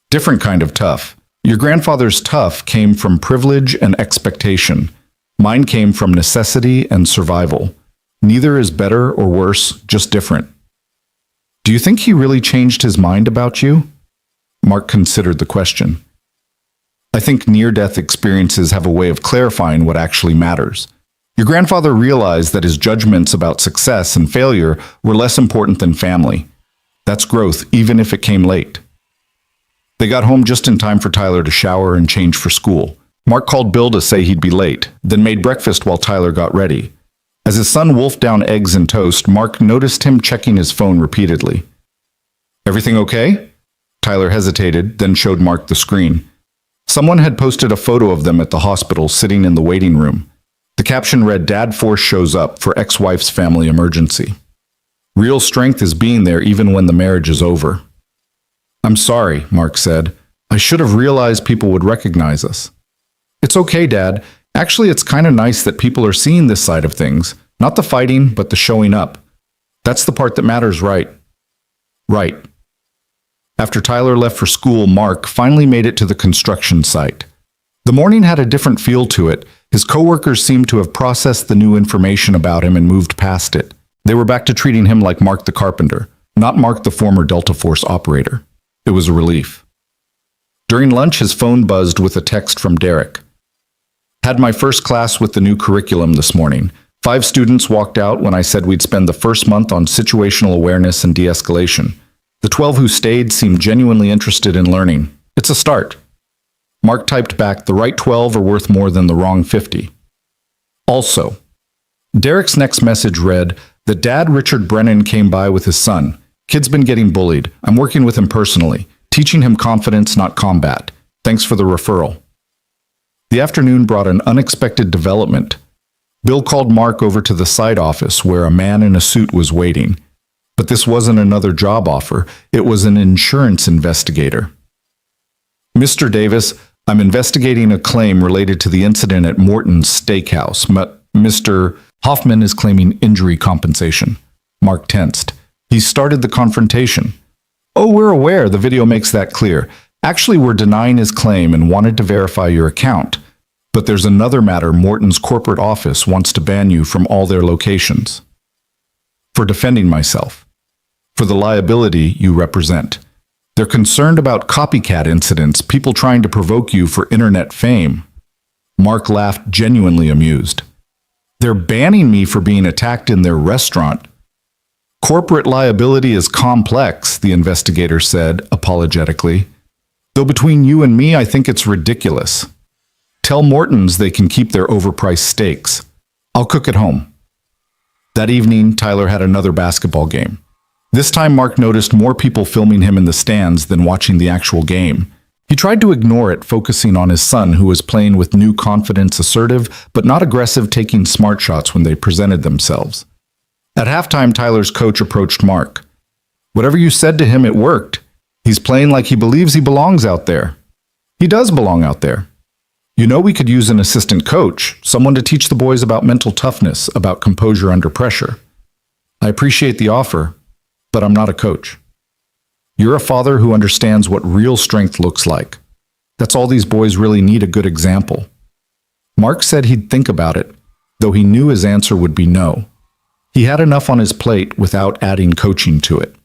Different kind of tough. Your grandfather's tough came from privilege and expectation. Mine came from necessity and survival. Neither is better or worse, just different. Do you think he really changed his mind about you? Mark considered the question. I think near-death experiences have a way of clarifying what actually matters. Your grandfather realized that his judgments about success and failure were less important than family. That's growth, even if it came late. They got home just in time for Tyler to shower and change for school. Mark called Bill to say he'd be late, then made breakfast while Tyler got ready. As his son wolfed down eggs and toast, Mark noticed him checking his phone repeatedly. Everything okay? Tyler hesitated, then showed Mark the screen. Someone had posted a photo of them at the hospital sitting in the waiting room. The caption read, Dad Force shows up for ex-wife's family emergency. Real strength is being there even when the marriage is over. I'm sorry, Mark said. I should have realized people would recognize us. It's okay, Dad. Actually, it's kind of nice that people are seeing this side of things. Not the fighting, but the showing up. That's the part that matters, right? Right. After Tyler left for school, Mark finally made it to the construction site. The morning had a different feel to it. His coworkers seemed to have processed the new information about him and moved past it. They were back to treating him like Mark the carpenter, not Mark the former Delta Force operator. It was a relief. During lunch, his phone buzzed with a text from Derek. Had my first class with the new curriculum this morning. 5 students walked out when I said we'd spend the first month on situational awareness and de-escalation. The 12 who stayed seemed genuinely interested in learning. It's a start. Mark typed back, the right 12 are worth more than the wrong 50. Also, Derek's next message read, the dad Richard Brennan came by with his son. Kid's been getting bullied. I'm working with him personally, teaching him confidence, not combat. Thanks for the referral. The afternoon brought an unexpected development. Bill called Mark over to the site office where a man in a suit was waiting. But this wasn't another job offer. It was an insurance investigator. Mr. Davis, I'm investigating a claim related to the incident at Morton's Steakhouse. Mr. Hoffman is claiming injury compensation. Mark tensed. He started the confrontation. Oh, we're aware. The video makes that clear. Actually, we're denying his claim and wanted to verify your account. But there's another matter. Morton's corporate office wants to ban you from all their locations. For defending myself. For the liability you represent. They're concerned about copycat incidents, people trying to provoke you for internet fame. Mark laughed, genuinely amused. They're banning me for being attacked in their restaurant. Corporate liability is complex, the investigator said, apologetically. Though between you and me, I think it's ridiculous. Tell Mortons they can keep their overpriced steaks. I'll cook at home. That evening, Tyler had another basketball game. This time, Mark noticed more people filming him in the stands than watching the actual game. He tried to ignore it, focusing on his son, who was playing with new confidence, assertive, but not aggressive, taking smart shots when they presented themselves. At halftime, Tyler's coach approached Mark. Whatever you said to him, it worked. He's playing like he believes he belongs out there. He does belong out there. You know, we could use an assistant coach, someone to teach the boys about mental toughness, about composure under pressure. I appreciate the offer, but I'm not a coach. You're a father who understands what real strength looks like. That's all these boys really need, a good example. Mark said he'd think about it, though he knew his answer would be no. He had enough on his plate without adding coaching to it.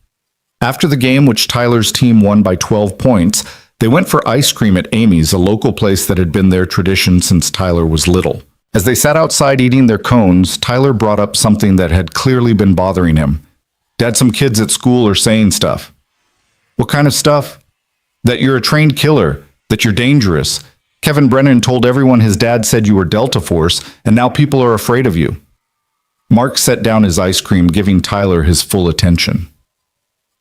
After the game, which Tyler's team won by 12 points, they went for ice cream at Amy's, a local place that had been their tradition since Tyler was little. As they sat outside eating their cones, Tyler brought up something that had clearly been bothering him. Dad, some kids at school are saying stuff. What kind of stuff? That you're a trained killer, that you're dangerous. Kevin Brennan told everyone his dad said you were Delta Force, and now people are afraid of you. Mark set down his ice cream, giving Tyler his full attention.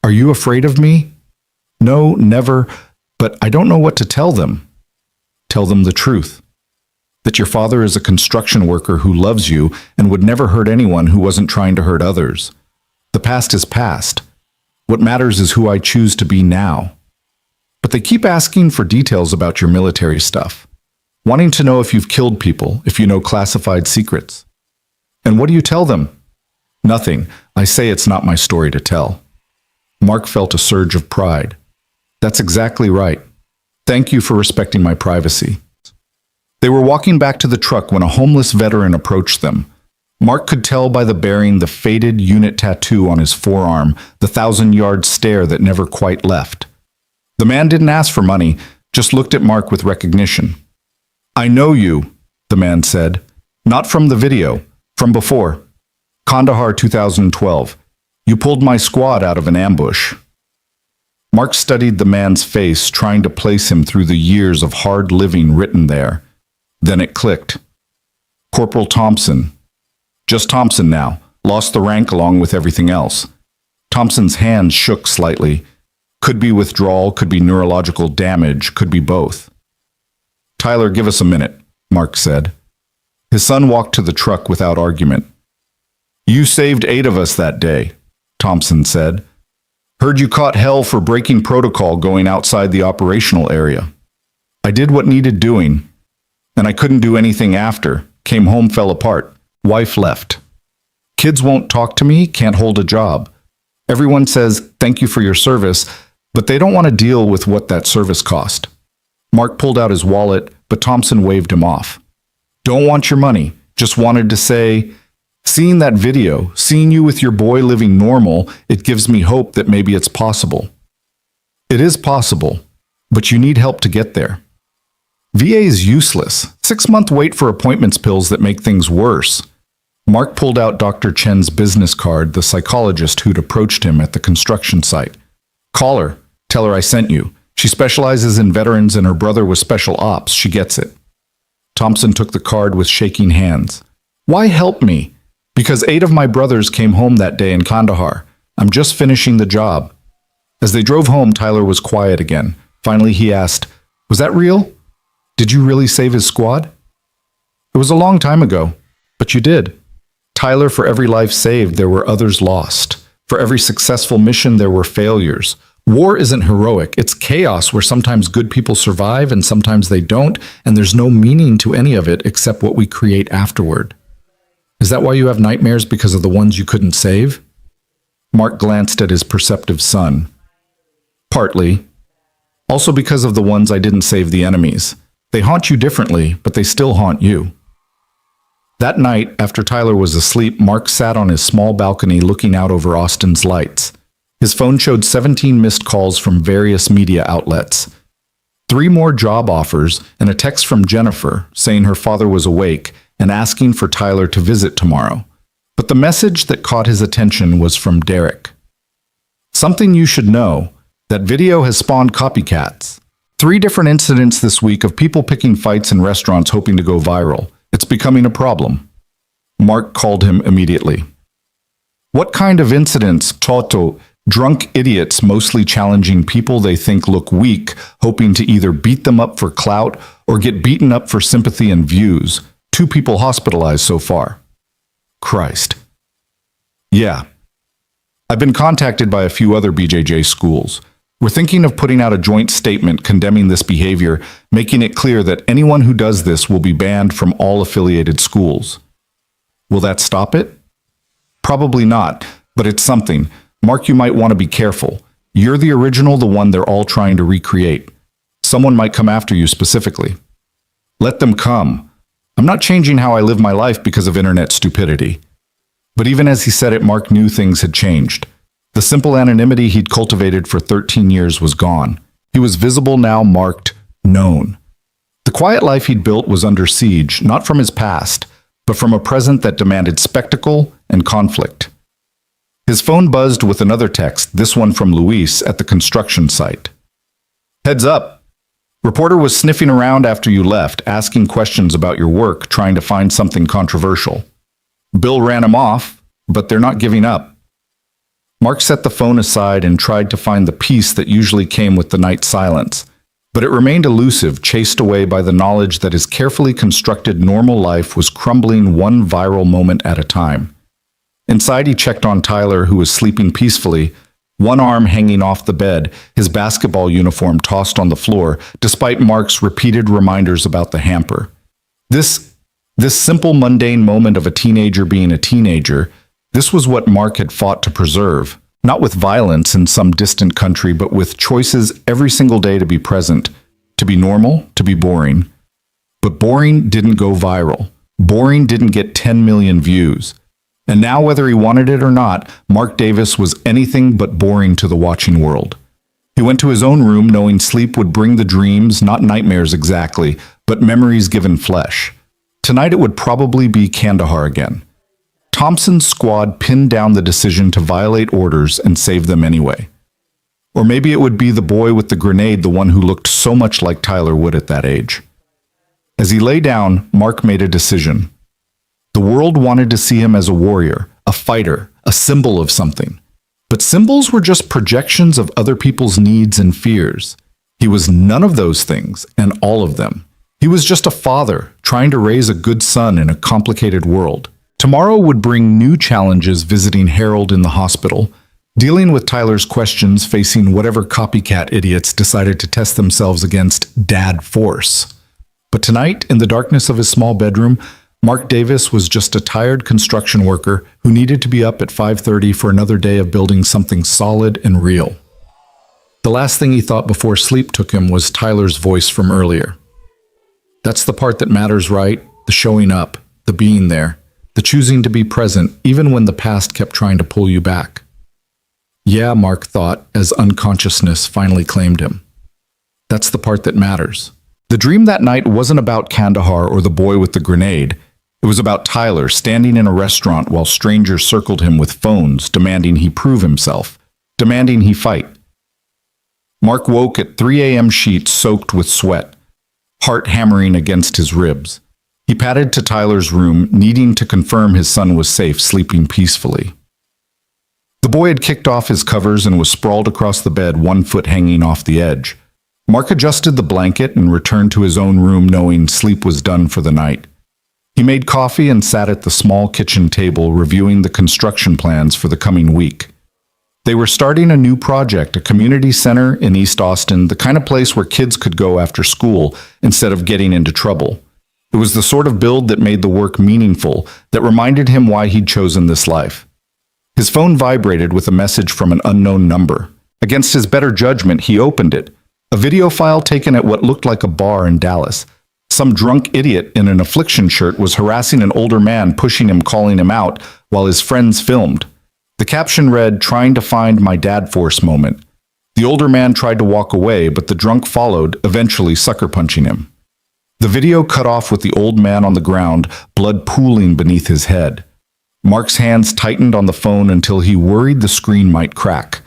Are you afraid of me? No, never, but I don't know what to tell them. Tell them the truth. That your father is a construction worker who loves you and would never hurt anyone who wasn't trying to hurt others. The past is past. What matters is who I choose to be now. But they keep asking for details about your military stuff, wanting to know if you've killed people, if you know classified secrets. And what do you tell them? Nothing. I say it's not my story to tell. Mark felt a surge of pride. That's exactly right. Thank you for respecting my privacy. They were walking back to the truck when a homeless veteran approached them. Mark could tell by the bearing, the faded unit tattoo on his forearm, the 1,000-yard stare that never quite left. The man didn't ask for money, just looked at Mark with recognition. I know you, the man said. Not from the video, from before. Kandahar 2012. You pulled my squad out of an ambush. Mark studied the man's face, trying to place him through the years of hard living written there. Then it clicked. Corporal Thompson. Just Thompson now, lost the rank along with everything else. Thompson's hands shook slightly. Could be withdrawal, could be neurological damage, could be both. Tyler, give us a minute, Mark said. His son walked to the truck without argument. You saved 8 of us that day. Thompson said. Heard you caught hell for breaking protocol going outside the operational area. I did what needed doing, and I couldn't do anything after. Came home, fell apart. Wife left. Kids won't talk to me, can't hold a job. Everyone says, thank you for your service, but they don't want to deal with what that service cost. Mark pulled out his wallet, but Thompson waved him off. Don't want your money, just wanted to say, seeing that video, seeing you with your boy living normal, it gives me hope that maybe it's possible. It is possible, but you need help to get there. VA is useless. 6-month wait for appointments pills that make things worse. Mark pulled out Dr. Chen's business card, the psychologist who'd approached him at the construction site. Call her. Tell her I sent you. She specializes in veterans and her brother was special ops. She gets it. Thompson took the card with shaking hands. Why help me? Because 8 of my brothers came home that day in Kandahar. I'm just finishing the job. As they drove home, Tyler was quiet again. Finally, he asked, was that real? Did you really save his squad? It was a long time ago, but you did. Tyler, for every life saved, there were others lost. For every successful mission, there were failures. War isn't heroic. It's chaos where sometimes good people survive and sometimes they don't, and there's no meaning to any of it except what we create afterward. Is that why you have nightmares, because of the ones you couldn't save? Mark glanced at his perceptive son. Partly. Also because of the ones I didn't save the enemies. They haunt you differently, but they still haunt you. That night, after Tyler was asleep, Mark sat on his small balcony looking out over Austin's lights. His phone showed 17 missed calls from various media outlets. 3 more job offers and a text from Jennifer saying her father was awake and asking for Tyler to visit tomorrow. But the message that caught his attention was from Derek. Something you should know, that video has spawned copycats. 3 different incidents this week of people picking fights in restaurants hoping to go viral. It's becoming a problem. Mark called him immediately. What kind of incidents, Toto? Drunk idiots mostly challenging people they think look weak, hoping to either beat them up for clout or get beaten up for sympathy and views. 2 people hospitalized so far. Christ. Yeah. I've been contacted by a few other BJJ schools. We're thinking of putting out a joint statement condemning this behavior, making it clear that anyone who does this will be banned from all affiliated schools. Will that stop it? Probably not, but it's something. Mark, you might want to be careful. You're the original, the one they're all trying to recreate. Someone might come after you specifically. Let them come. I'm not changing how I live my life because of internet stupidity. But even as he said it, Mark knew things had changed. The simple anonymity he'd cultivated for 13 years was gone. He was visible now, marked known. The quiet life he'd built was under siege, not from his past, but from a present that demanded spectacle and conflict. His phone buzzed with another text, this one from Luis at the construction site. Heads up. Reporter was sniffing around after you left, asking questions about your work, trying to find something controversial. Bill ran him off, but they're not giving up. Mark set the phone aside and tried to find the peace that usually came with the night silence, but it remained elusive, chased away by the knowledge that his carefully constructed normal life was crumbling one viral moment at a time. Inside, he checked on Tyler, who was sleeping peacefully, one arm hanging off the bed, his basketball uniform tossed on the floor, despite Mark's repeated reminders about the hamper. This simple, mundane moment of a teenager being a teenager, this was what Mark had fought to preserve, not with violence in some distant country, but with choices every single day to be present, to be normal, to be boring. But boring didn't go viral. Boring didn't get 10 million views. And now, whether he wanted it or not, Mark Davis was anything but boring to the watching world. He went to his own room knowing sleep would bring the dreams, not nightmares exactly, but memories given flesh. Tonight it would probably be Kandahar again. Thompson's squad pinned down the decision to violate orders and save them anyway. Or maybe it would be the boy with the grenade, the one who looked so much like Tyler Wood at that age. As he lay down, Mark made a decision. The world wanted to see him as a warrior, a fighter, a symbol of something. But symbols were just projections of other people's needs and fears. He was none of those things, and all of them. He was just a father, trying to raise a good son in a complicated world. Tomorrow would bring new challenges visiting Harold in the hospital, dealing with Tyler's questions, facing whatever copycat idiots decided to test themselves against dad force. But tonight, in the darkness of his small bedroom, Mark Davis was just a tired construction worker who needed to be up at 5:30 for another day of building something solid and real. The last thing he thought before sleep took him was Tyler's voice from earlier. That's the part that matters, right? The showing up, the being there, the choosing to be present even when the past kept trying to pull you back. Yeah, Mark thought, as unconsciousness finally claimed him. That's the part that matters. The dream that night wasn't about Kandahar or the boy with the grenade. It was about Tyler standing in a restaurant while strangers circled him with phones, demanding he prove himself, demanding he fight. Mark woke at 3 a.m. sheets soaked with sweat, heart hammering against his ribs. He padded to Tyler's room, needing to confirm his son was safe, sleeping peacefully. The boy had kicked off his covers and was sprawled across the bed, one foot hanging off the edge. Mark adjusted the blanket and returned to his own room, knowing sleep was done for the night. He made coffee and sat at the small kitchen table, reviewing the construction plans for the coming week. They were starting a new project, a community center in East Austin, the kind of place where kids could go after school instead of getting into trouble. It was the sort of build that made the work meaningful, that reminded him why he'd chosen this life. His phone vibrated with a message from an unknown number. Against his better judgment, he opened it. A video file taken at what looked like a bar in Dallas. Some drunk idiot in an affliction shirt was harassing an older man, pushing him, calling him out, while his friends filmed. The caption read, "Trying to find my dad force moment." The older man tried to walk away, but the drunk followed, eventually sucker punching him. The video cut off with the old man on the ground, blood pooling beneath his head. Mark's hands tightened on the phone until he worried the screen might crack.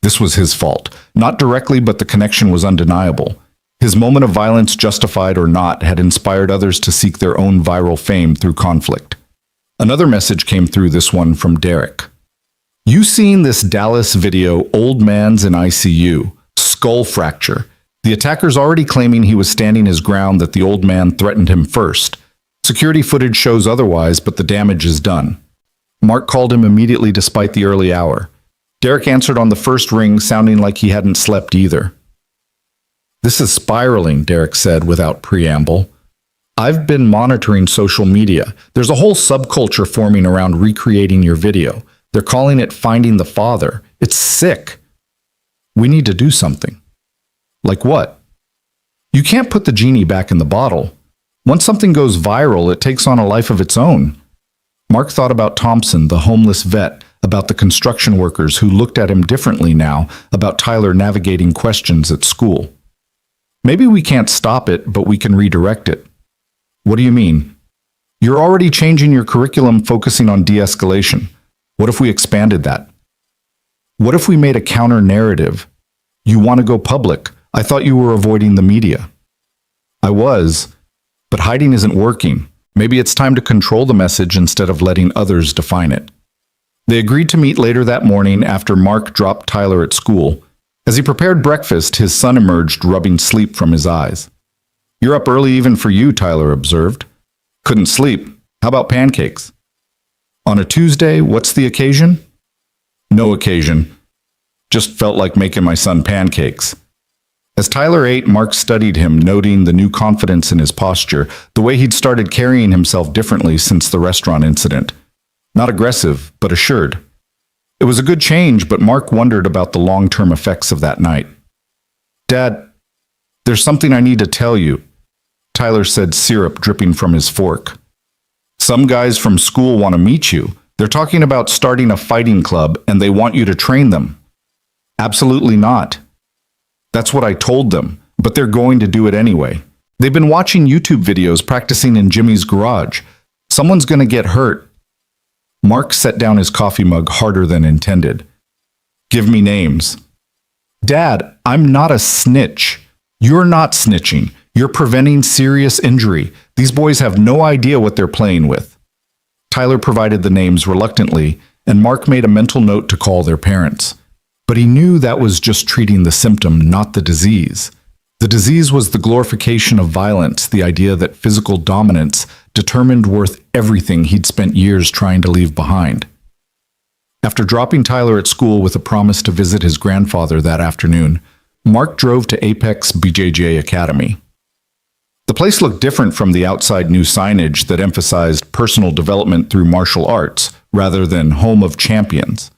This was his fault. Not directly, but the connection was undeniable. His moment of violence, justified or not, had inspired others to seek their own viral fame through conflict. Another message came through, this one from Derek. "You seen this Dallas video, old man's in ICU, skull fracture. The attacker's already claiming he was standing his ground, that the old man threatened him first. Security footage shows otherwise, but the damage is done." Mark called him immediately despite the early hour. Derek answered on the first ring, sounding like he hadn't slept either. "This is spiraling," Derek said without preamble. "I've been monitoring social media. There's a whole subculture forming around recreating your video. They're calling it Finding the Father. It's sick. We need to do something." "Like what?" "You can't put the genie back in the bottle. Once something goes viral, it takes on a life of its own." Mark thought about Thompson, the homeless vet, about the construction workers who looked at him differently now, about Tyler navigating questions at school. "Maybe we can't stop it, but we can redirect it." "What do you mean?" "You're already changing your curriculum, focusing on de-escalation. What if we expanded that? What if we made a counter-narrative? You want to go public. I thought you were avoiding the media." "I was, but hiding isn't working. Maybe it's time to control the message instead of letting others define it." They agreed to meet later that morning after Mark dropped Tyler at school. As he prepared breakfast, his son emerged, rubbing sleep from his eyes. "You're up early even for you," Tyler observed. "Couldn't sleep. How about pancakes?" "On a Tuesday, what's the occasion?" "No occasion. Just felt like making my son pancakes." As Tyler ate, Mark studied him, noting the new confidence in his posture, the way he'd started carrying himself differently since the restaurant incident. Not aggressive, but assured. It was a good change, but Mark wondered about the long-term effects of that night. "Dad, there's something I need to tell you," Tyler said, syrup dripping from his fork. "Some guys from school want to meet you. They're talking about starting a fighting club, and they want you to train them." "Absolutely not. That's what I told them, but they're going to do it anyway. They've been watching YouTube videos practicing in Jimmy's garage. Someone's going to get hurt." Mark set down his coffee mug harder than intended. "Give me names." "Dad, I'm not a snitch. You're not snitching. You're preventing serious injury. These boys have no idea what they're playing with." Tyler provided the names reluctantly, and Mark made a mental note to call their parents. But he knew that was just treating the symptom, not the disease. The disease was the glorification of violence, the idea that physical dominance determined worth everything he'd spent years trying to leave behind. After dropping Tyler at school with a promise to visit his grandfather that afternoon, Mark drove to Apex BJJ Academy. The place looked different from the outside new signage that emphasized personal development through martial arts rather than home of champions.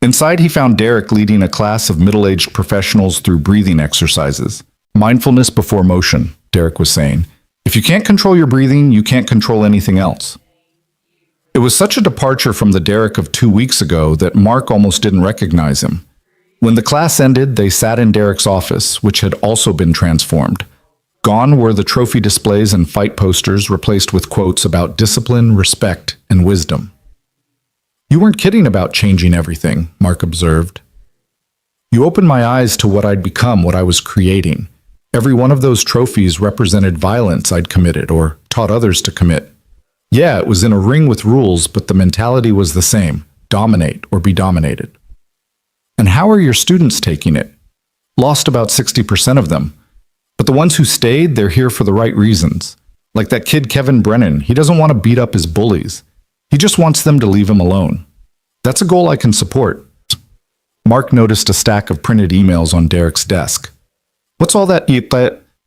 Inside, he found Derek leading a class of middle-aged professionals through breathing exercises. Mindfulness before motion, Derek was saying. If you can't control your breathing, you can't control anything else. It was such a departure from the Derek of 2 weeks ago that Mark almost didn't recognize him. When the class ended, they sat in Derek's office, which had also been transformed. Gone were the trophy displays and fight posters, replaced with quotes about discipline, respect, and wisdom. You weren't kidding about changing everything, Mark observed. You opened my eyes to what I'd become, what I was creating. Every one of those trophies represented violence I'd committed or taught others to commit. Yeah, it was in a ring with rules, but the mentality was the same: dominate or be dominated. And how are your students taking it? Lost about 60% of them. But the ones who stayed, they're here for the right reasons. Like that kid Kevin Brennan, he doesn't want to beat up his bullies. He just wants them to leave him alone. That's a goal I can support. Mark noticed a stack of printed emails on Derek's desk. What's all that?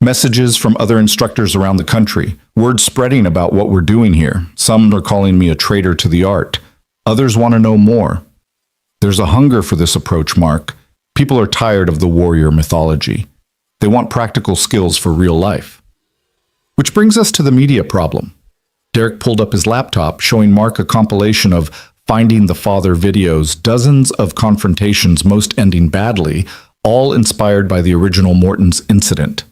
Messages from other instructors around the country. Word spreading about what we're doing here. Some are calling me a traitor to the art. Others want to know more. There's a hunger for this approach, Mark. People are tired of the warrior mythology. They want practical skills for real life. Which brings us to the media problem. Derek pulled up his laptop, showing Mark a compilation of Finding the Father videos, dozens of confrontations, most ending badly, all inspired by the original Morton's incident.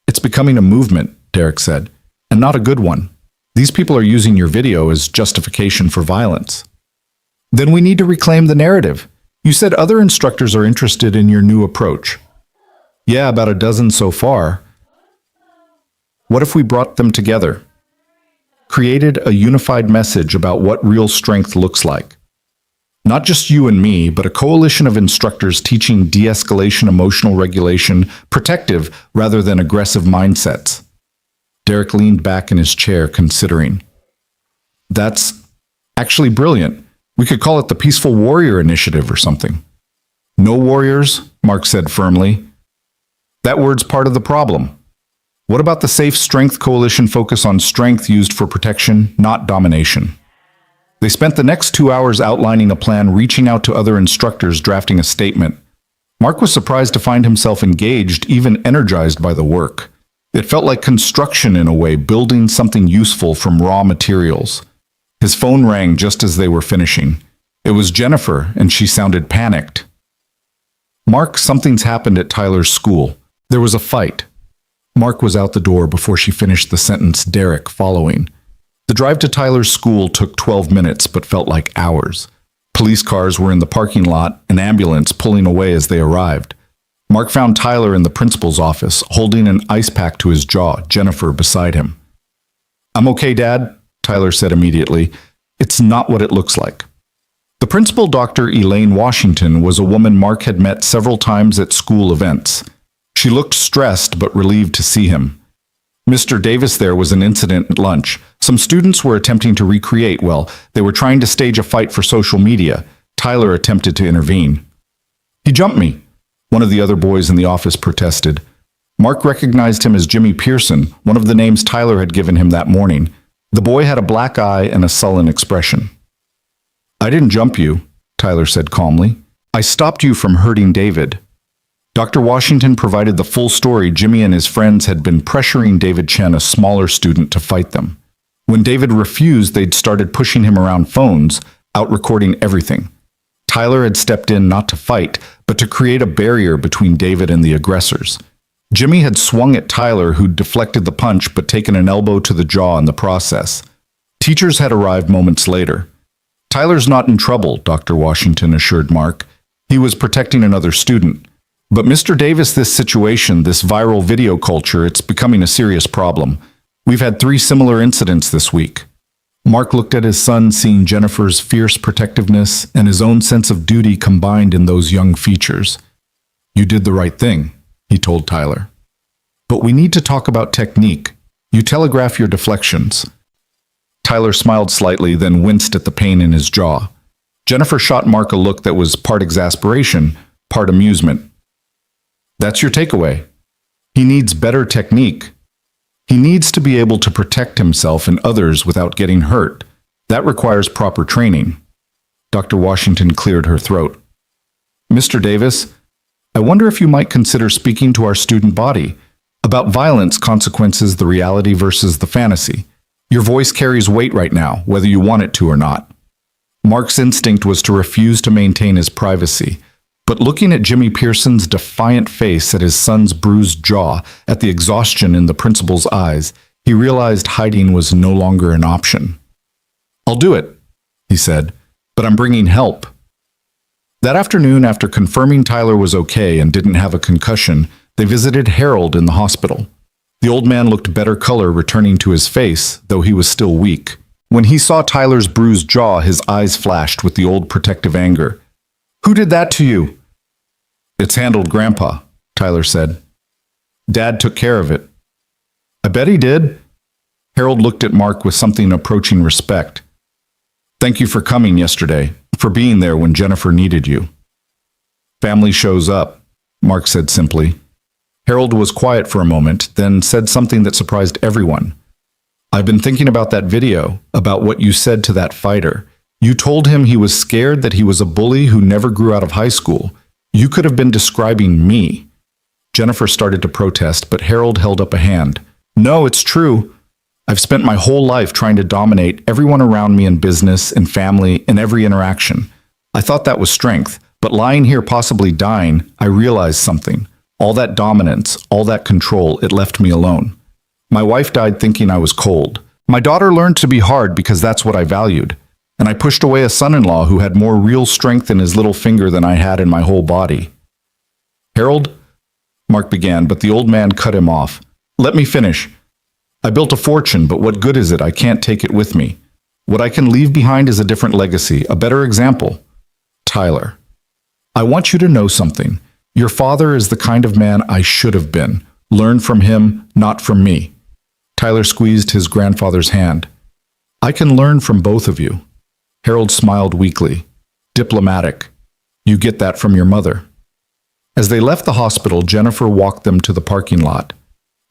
It's becoming a movement, Derek said, and not a good one. These people are using your video as justification for violence. Then we need to reclaim the narrative. You said other instructors are interested in your new approach. Yeah, about a dozen so far. What if we brought them together? Created a unified message about what real strength looks like. Not just you and me, but a coalition of instructors teaching de-escalation, emotional regulation, protective rather than aggressive mindsets. Derek leaned back in his chair, considering. That's actually brilliant. We could call it the Peaceful Warrior Initiative or something. No warriors, Mark said firmly. That word's part of the problem. What about the Safe Strength Coalition focus on strength used for protection, not domination? They spent the next 2 hours outlining a plan, reaching out to other instructors, drafting a statement. Mark was surprised to find himself engaged, even energized by the work. It felt like construction in a way, building something useful from raw materials. His phone rang just as they were finishing. It was Jennifer, and she sounded panicked. Mark, something's happened at Tyler's school. There was a fight. Mark was out the door before she finished the sentence, Derek following. The drive to Tyler's school took 12 minutes, but felt like hours. Police cars were in the parking lot, an ambulance pulling away as they arrived. Mark found Tyler in the principal's office, holding an ice pack to his jaw, Jennifer beside him. I'm okay, Dad, Tyler said immediately. It's not what it looks like. The principal, Dr. Elaine Washington, was a woman Mark had met several times at school events. She looked stressed but relieved to see him. Mr. Davis, there was an incident at lunch. Some students were attempting to recreate, they were trying to stage a fight for social media. Tyler attempted to intervene. He jumped me, one of the other boys in the office protested. Mark recognized him as Jimmy Pearson, one of the names Tyler had given him that morning. The boy had a black eye and a sullen expression. I didn't jump you, Tyler said calmly. I stopped you from hurting David. Dr. Washington provided the full story. Jimmy and his friends had been pressuring David Chen, a smaller student, to fight them. When David refused, they'd started pushing him around phones, out-recording everything. Tyler had stepped in not to fight, but to create a barrier between David and the aggressors. Jimmy had swung at Tyler, who'd deflected the punch but taken an elbow to the jaw in the process. Teachers had arrived moments later. Tyler's not in trouble, Dr. Washington assured Mark. He was protecting another student. But Mr. Davis, this situation, this viral video culture, it's becoming a serious problem. We've had 3 similar incidents this week. Mark looked at his son, seeing Jennifer's fierce protectiveness and his own sense of duty combined in those young features. You did the right thing, he told Tyler. But we need to talk about technique. You telegraph your deflections. Tyler smiled slightly, then winced at the pain in his jaw. Jennifer shot Mark a look that was part exasperation, part amusement. That's your takeaway. He needs better technique. He needs to be able to protect himself and others without getting hurt. That requires proper training. Dr. Washington cleared her throat. Mr. Davis, I wonder if you might consider speaking to our student body about violence consequences, the reality versus the fantasy. Your voice carries weight right now, whether you want it to or not. Mark's instinct was to refuse to maintain his privacy, but looking at Jimmy Pearson's defiant face, at his son's bruised jaw, at the exhaustion in the principal's eyes, he realized hiding was no longer an option. I'll do it, he said, but I'm bringing help. That afternoon, after confirming Tyler was okay and didn't have a concussion, they visited Harold in the hospital. The old man looked better color returning to his face, though he was still weak. When he saw Tyler's bruised jaw, his eyes flashed with the old protective anger. Who did that to you? It's handled, Grandpa, Tyler said. Dad took care of it. I bet he did. Harold looked at Mark with something approaching respect. Thank you for coming yesterday, for being there when Jennifer needed you. Family shows up, Mark said simply. Harold was quiet for a moment, then said something that surprised everyone. I've been thinking about that video, about what you said to that fighter. You told him he was scared that he was a bully who never grew out of high school. You could have been describing me. Jennifer started to protest, but Harold held up a hand. No, it's true. I've spent my whole life trying to dominate everyone around me in business, in family, in every interaction. I thought that was strength, but lying here possibly dying, I realized something. All that dominance, all that control, it left me alone. My wife died thinking I was cold. My daughter learned to be hard because that's what I valued. And I pushed away a son-in-law who had more real strength in his little finger than I had in my whole body. Harold? Mark began, but the old man cut him off. Let me finish. I built a fortune, but what good is it? I can't take it with me. What I can leave behind is a different legacy, a better example. Tyler, I want you to know something. Your father is the kind of man I should have been. Learn from him, not from me. Tyler squeezed his grandfather's hand. I can learn from both of you. Harold smiled weakly. Diplomatic. You get that from your mother. As they left the hospital, Jennifer walked them to the parking lot.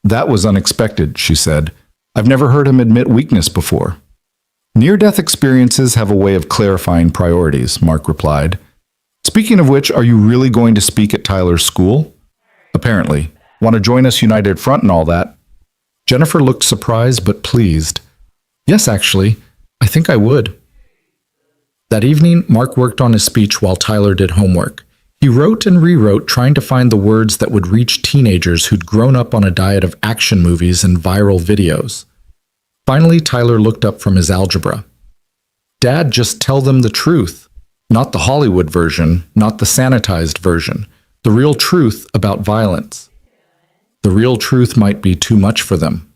That was unexpected, she said. I've never heard him admit weakness before. Near-death experiences have a way of clarifying priorities, Mark replied. Speaking of which, are you really going to speak at Tyler's school? Apparently. Want to join us United Front and all that? Jennifer looked surprised but pleased. Yes, actually. I think I would. That evening, Mark worked on his speech while Tyler did homework. He wrote and rewrote, trying to find the words that would reach teenagers who'd grown up on a diet of action movies and viral videos. Finally, Tyler looked up from his algebra. Dad, just tell them the truth. Not the Hollywood version, not the sanitized version. The real truth about violence. The real truth might be too much for them.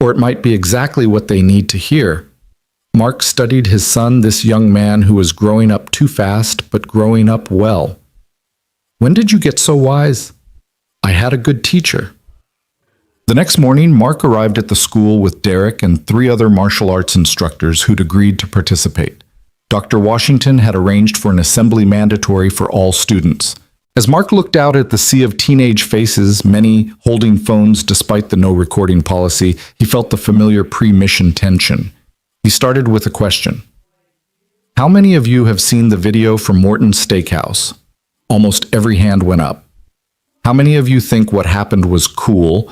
Or it might be exactly what they need to hear. Mark studied his son, this young man who was growing up too fast, but growing up well. When did you get so wise? I had a good teacher. The next morning, Mark arrived at the school with Derek and 3 other martial arts instructors who'd agreed to participate. Dr. Washington had arranged for an assembly mandatory for all students. As Mark looked out at the sea of teenage faces, many holding phones despite the no recording policy, he felt the familiar pre-mission tension. He started with a question. How many of you have seen the video from Morton's Steakhouse? Almost every hand went up. How many of you think what happened was cool?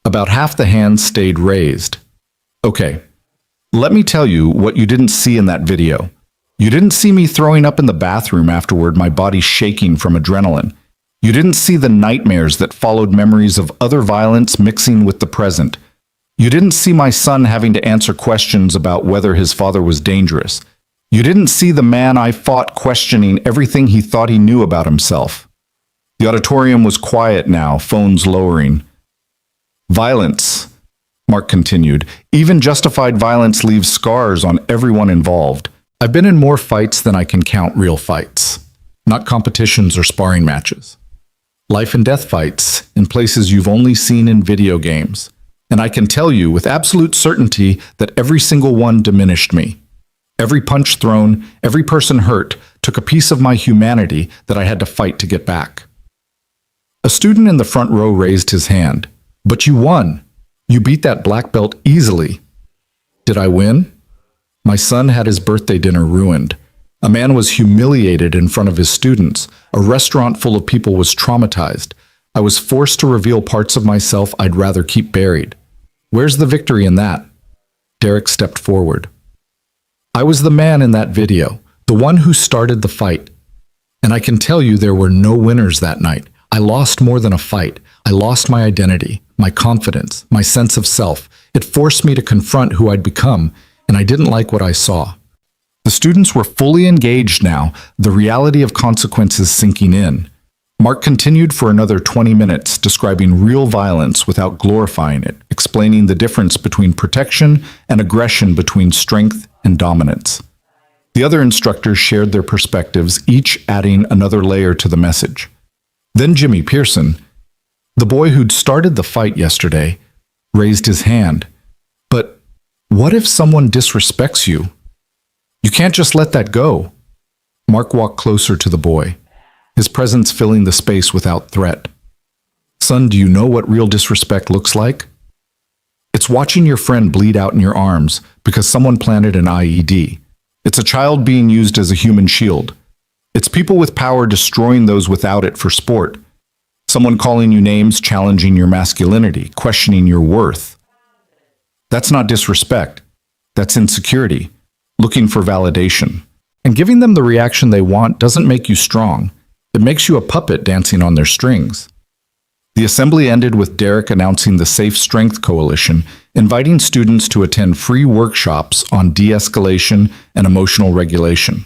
About half the hands stayed raised. Okay, let me tell you what you didn't see in that video. You didn't see me throwing up in the bathroom afterward, my body shaking from adrenaline. You didn't see the nightmares that followed, memories of other violence mixing with the present. You didn't see my son having to answer questions about whether his father was dangerous. You didn't see the man I fought questioning everything he thought he knew about himself. The auditorium was quiet now, phones lowering. Violence, Mark continued. Even justified violence leaves scars on everyone involved. I've been in more fights than I can count, real fights, not competitions or sparring matches. Life and death fights in places you've only seen in video games. And I can tell you with absolute certainty that every single one diminished me. Every punch thrown, every person hurt, took a piece of my humanity that I had to fight to get back. A student in the front row raised his hand. But you won. You beat that black belt easily. Did I win? My son had his birthday dinner ruined. A man was humiliated in front of his students. A restaurant full of people was traumatized. I was forced to reveal parts of myself I'd rather keep buried. Where's the victory in that? Derek stepped forward. I was the man in that video, the one who started the fight. And I can tell you there were no winners that night. I lost more than a fight. I lost my identity, my confidence, my sense of self. It forced me to confront who I'd become, and I didn't like what I saw. The students were fully engaged now, the reality of consequences sinking in. Mark continued for another 20 minutes, describing real violence without glorifying it, explaining the difference between protection and aggression, between strength and dominance. The other instructors shared their perspectives, each adding another layer to the message. Then Jimmy Pearson, the boy who'd started the fight yesterday, raised his hand. But what if someone disrespects you? You can't just let that go. Mark walked closer to the boy, his presence filling the space without threat. Son, do you know what real disrespect looks like? It's watching your friend bleed out in your arms because someone planted an IED. It's a child being used as a human shield. It's people with power destroying those without it for sport. Someone calling you names, challenging your masculinity, questioning your worth. That's not disrespect. That's insecurity, looking for validation. And giving them the reaction they want doesn't make you strong. It makes you a puppet dancing on their strings. The assembly ended with Derek announcing the Safe Strength Coalition, inviting students to attend free workshops on de-escalation and emotional regulation.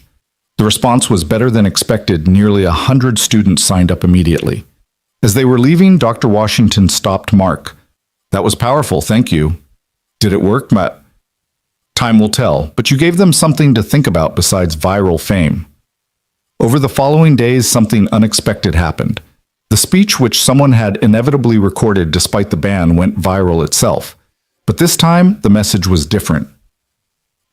The response was better than expected. Nearly 100 students signed up immediately. As they were leaving, Dr. Washington stopped Mark. That was powerful, thank you. Did it work, Matt? Time will tell, but you gave them something to think about besides viral fame. Over the following days, something unexpected happened. The speech, which someone had inevitably recorded despite the ban, went viral itself. But this time, the message was different.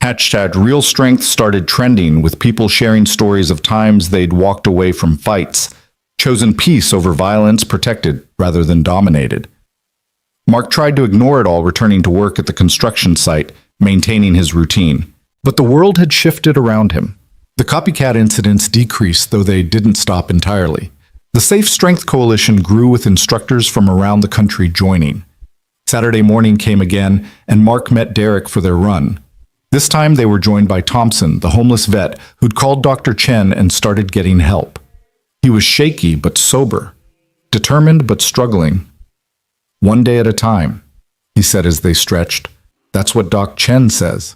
#Real Strength started trending, with people sharing stories of times they'd walked away from fights, chosen peace over violence, protected rather than dominated. Mark tried to ignore it all, returning to work at the construction site, maintaining his routine. But the world had shifted around him. The copycat incidents decreased, though they didn't stop entirely. The Safe Strength Coalition grew, with instructors from around the country joining. Saturday morning came again, and Mark met Derek for their run. This time they were joined by Thompson, the homeless vet who'd called Dr. Chen and started getting help. He was shaky but sober, determined but struggling. One day at a time, he said as they stretched. That's what Doc Chen says.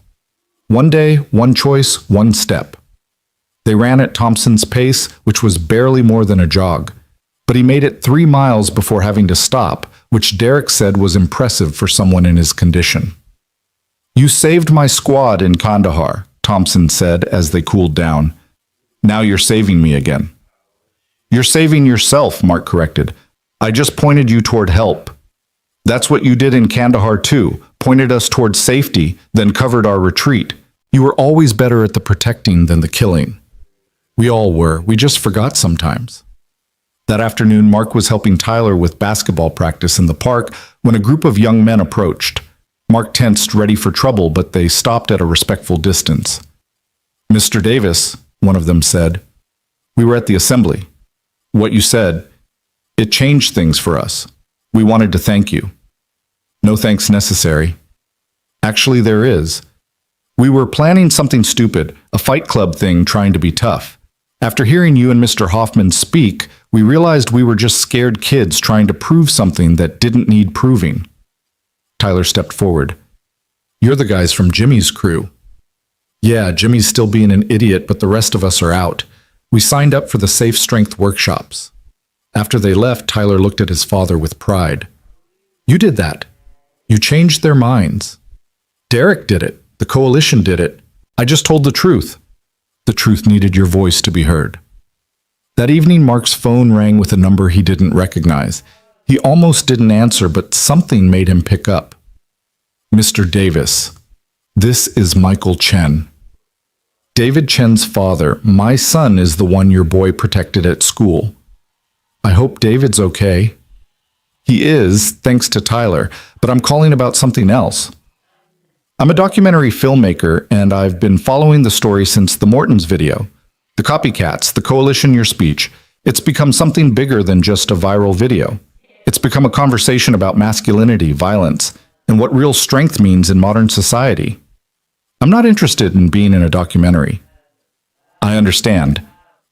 One day, one choice, one step. They ran at Thompson's pace, which was barely more than a jog. But he made it 3 miles before having to stop, which Derek said was impressive for someone in his condition. You saved my squad in Kandahar, Thompson said as they cooled down. Now you're saving me again. You're saving yourself, Mark corrected. I just pointed you toward help. That's what you did in Kandahar too, pointed us toward safety, then covered our retreat. You were always better at the protecting than the killing. We all were, we just forgot sometimes. That afternoon, Mark was helping Tyler with basketball practice in the park when a group of young men approached. Mark tensed, ready for trouble, but they stopped at a respectful distance. Mr. Davis, one of them said, we were at the assembly. What you said, it changed things for us. We wanted to thank you. No thanks necessary. Actually, there is. We were planning something stupid, a fight club thing trying to be tough. After hearing you and Mr. Hoffman speak, we realized we were just scared kids trying to prove something that didn't need proving. Tyler stepped forward. You're the guys from Jimmy's crew. Yeah, Jimmy's still being an idiot, but the rest of us are out. We signed up for the Safe Strength workshops. After they left, Tyler looked at his father with pride. You did that. You changed their minds. Derek did it. The coalition did it. I just told the truth. The truth needed your voice to be heard. That evening, Mark's phone rang with a number he didn't recognize. He almost didn't answer, but something made him pick up. Mr. Davis, this is Michael Chen. David Chen's father, my son is the one your boy protected at school. I hope David's okay. He is, thanks to Tyler, but I'm calling about something else. I'm a documentary filmmaker, and I've been following the story since the Mortons video. The copycats, the coalition your speech, it's become something bigger than just a viral video. It's become a conversation about masculinity, violence, and what real strength means in modern society. I'm not interested in being in a documentary. I understand,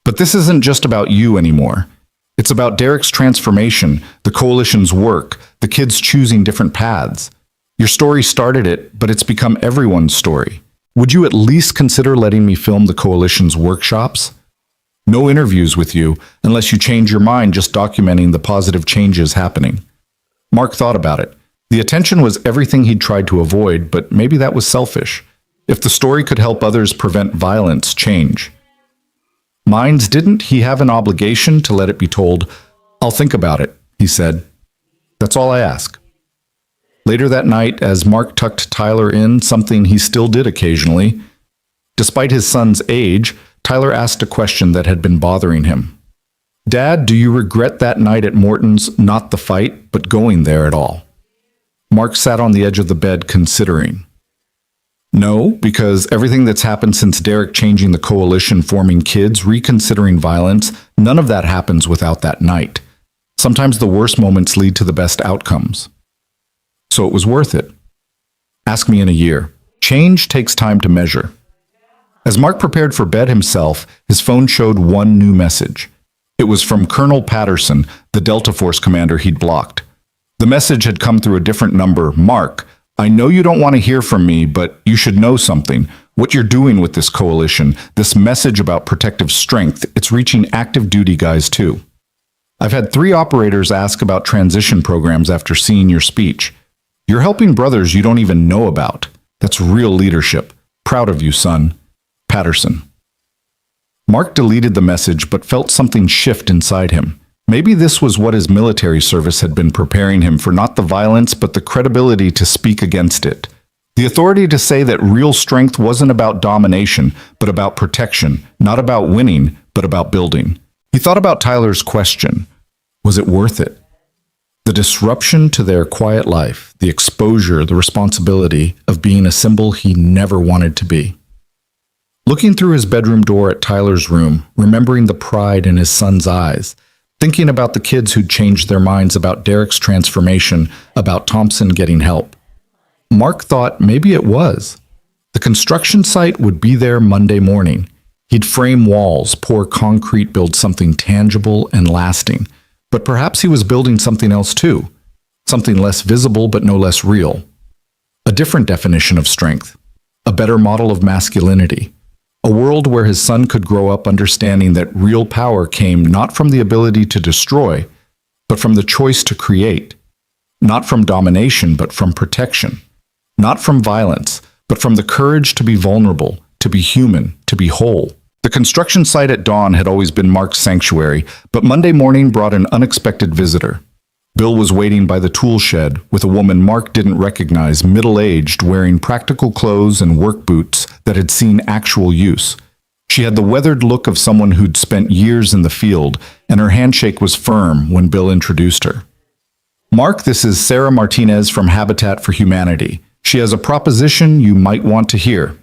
but this isn't just about you anymore. It's about Derek's transformation, the coalition's work, the kids choosing different paths. Your story started it, but it's become everyone's story. Would you at least consider letting me film the coalition's workshops? No interviews with you, unless you change your mind just documenting the positive changes happening. Mark thought about it. The attention was everything he'd tried to avoid, but maybe that was selfish. If the story could help others prevent violence, change. Minds didn't he have an obligation to let it be told, I'll think about it, he said. That's all I ask. Later that night, as Mark tucked Tyler in, something he still did occasionally, despite his son's age, Tyler asked a question that had been bothering him. Dad, do you regret that night at Morton's, not the fight, but going there at all? Mark sat on the edge of the bed, considering. No, because everything that's happened since Derek changing the coalition, forming kids, reconsidering violence, none of that happens without that night. Sometimes the worst moments lead to the best outcomes. So it was worth it. Ask me in a year. Change takes time to measure. As Mark prepared for bed himself, his phone showed one new message. It was from Colonel Patterson, the Delta Force commander he'd blocked. The message had come through a different number. Mark, I know you don't want to hear from me, but you should know something. What you're doing with this coalition, this message about protective strength, it's reaching active duty guys too. I've had 3 operators ask about transition programs after seeing your speech. You're helping brothers you don't even know about. That's real leadership. Proud of you, son. Patterson. Mark deleted the message but felt something shift inside him. Maybe this was what his military service had been preparing him for, not the violence but the credibility to speak against it. The authority to say that real strength wasn't about domination, but about protection, not about winning, but about building. He thought about Tyler's question. Was it worth it? The disruption to their quiet life, the exposure, the responsibility of being a symbol he never wanted to be. Looking through his bedroom door at Tyler's room, remembering the pride in his son's eyes, thinking about the kids who'd changed their minds about Derek's transformation, about Thompson getting help. Mark thought maybe it was. The construction site would be there Monday morning. He'd frame walls, pour concrete, build something tangible and lasting. But perhaps he was building something else too. Something less visible but no less real. A different definition of strength. A better model of masculinity. A world where his son could grow up understanding that real power came not from the ability to destroy, but from the choice to create. Not from domination, but from protection. Not from violence, but from the courage to be vulnerable, to be human, to be whole. The construction site at dawn had always been Mark's sanctuary, but Monday morning brought an unexpected visitor. Bill was waiting by the tool shed with a woman Mark didn't recognize, middle-aged, wearing practical clothes and work boots that had seen actual use. She had the weathered look of someone who'd spent years in the field, and her handshake was firm when Bill introduced her. Mark, this is Sarah Martinez from Habitat for Humanity. She has a proposition you might want to hear.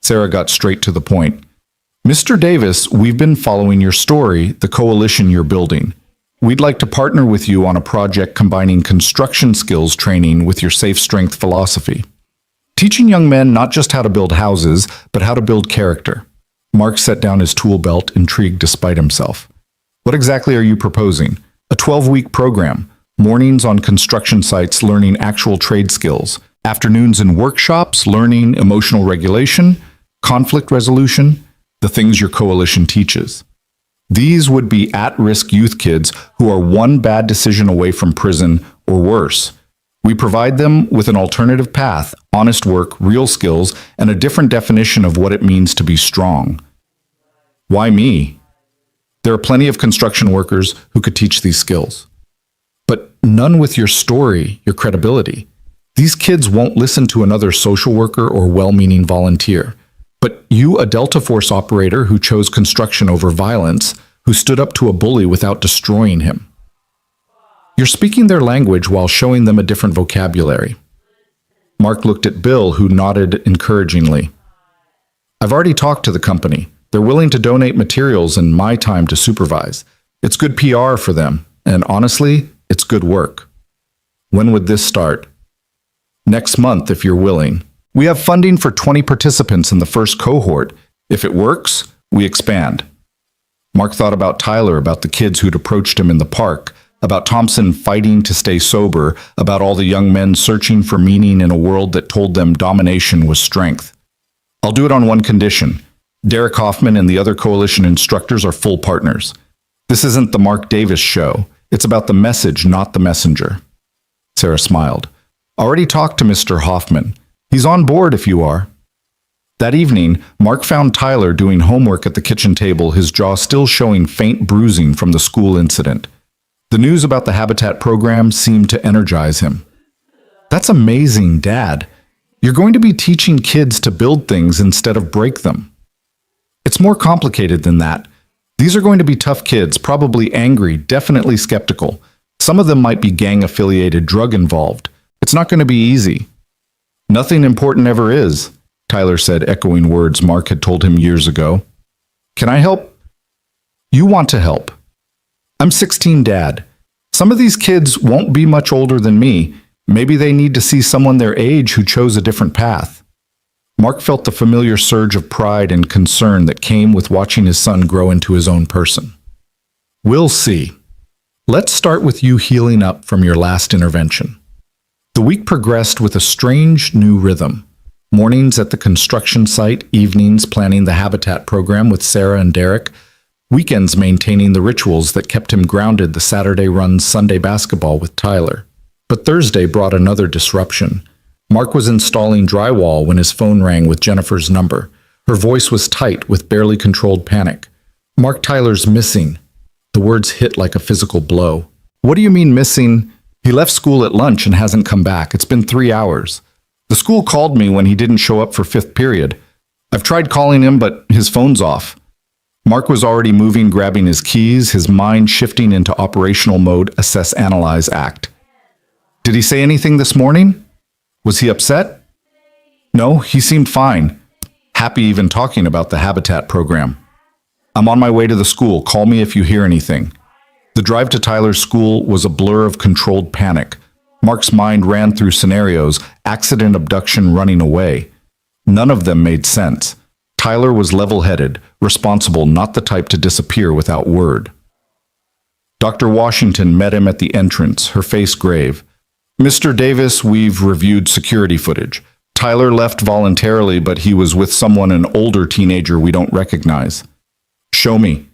Sarah got straight to the point. Mr. Davis, we've been following your story, the coalition you're building. We'd like to partner with you on a project combining construction skills training with your safe strength philosophy. Teaching young men not just how to build houses, but how to build character. Mark set down his tool belt, intrigued despite himself. What exactly are you proposing? A 12-week program. Mornings on construction sites learning actual trade skills. Afternoons in workshops learning emotional regulation, conflict resolution, the things your coalition teaches. These would be at-risk youth kids who are one bad decision away from prison or worse. We provide them with an alternative path, honest work, real skills, and a different definition of what it means to be strong. Why me? There are plenty of construction workers who could teach these skills. But none with your story, your credibility. These kids won't listen to another social worker or well-meaning volunteer. But you, a Delta Force operator who chose construction over violence, who stood up to a bully without destroying him. You're speaking their language while showing them a different vocabulary. Mark looked at Bill, who nodded encouragingly. I've already talked to the company. They're willing to donate materials and my time to supervise. It's good PR for them, and honestly, it's good work. When would this start? Next month, if you're willing. We have funding for 20 participants in the first cohort. If it works, we expand. Mark thought about Tyler, about the kids who'd approached him in the park, about Thompson fighting to stay sober, about all the young men searching for meaning in a world that told them domination was strength. I'll do it on one condition. Derek Hoffman and the other coalition instructors are full partners. This isn't the Mark Davis show. It's about the message, not the messenger. Sarah smiled. Already talked to Mr. Hoffman. He's on board if you are. That evening, Mark found Tyler doing homework at the kitchen table, his jaw still showing faint bruising from the school incident. The news about the Habitat program seemed to energize him. That's amazing, Dad. You're going to be teaching kids to build things instead of break them. It's more complicated than that. These are going to be tough kids, probably angry, definitely skeptical. Some of them might be gang-affiliated, drug-involved. It's not going to be easy. Nothing important ever is, Tyler said, echoing words Mark had told him years ago. Can I help? You want to help. I'm 16, Dad. Some of these kids won't be much older than me. Maybe they need to see someone their age who chose a different path. Mark felt the familiar surge of pride and concern that came with watching his son grow into his own person. We'll see. Let's start with you healing up from your last intervention. The week progressed with a strange new rhythm. Mornings at the construction site, evenings planning the Habitat program with Sarah and Derek, weekends maintaining the rituals that kept him grounded, the Saturday runs, Sunday basketball with Tyler. But Thursday brought another disruption. Mark was installing drywall when his phone rang with Jennifer's number. Her voice was tight with barely controlled panic. Mark, Tyler's missing. The words hit like a physical blow. What do you mean missing? He left school at lunch and hasn't come back. It's been 3 hours. The school called me when he didn't show up for fifth period. I've tried calling him, but his phone's off. Mark was already moving, grabbing his keys, his mind shifting into operational mode, assess, analyze, act. Did he say anything this morning? Was he upset? No, he seemed fine. Happy even talking about the Habitat program. I'm on my way to the school. Call me if you hear anything. The drive to Tyler's school was a blur of controlled panic. Mark's mind ran through scenarios, accident, abduction, running away. None of them made sense. Tyler was level-headed, responsible, not the type to disappear without word. Dr. Washington met him at the entrance, her face grave. Mr. Davis, we've reviewed security footage. Tyler left voluntarily, but he was with someone, an older teenager we don't recognize. Show me.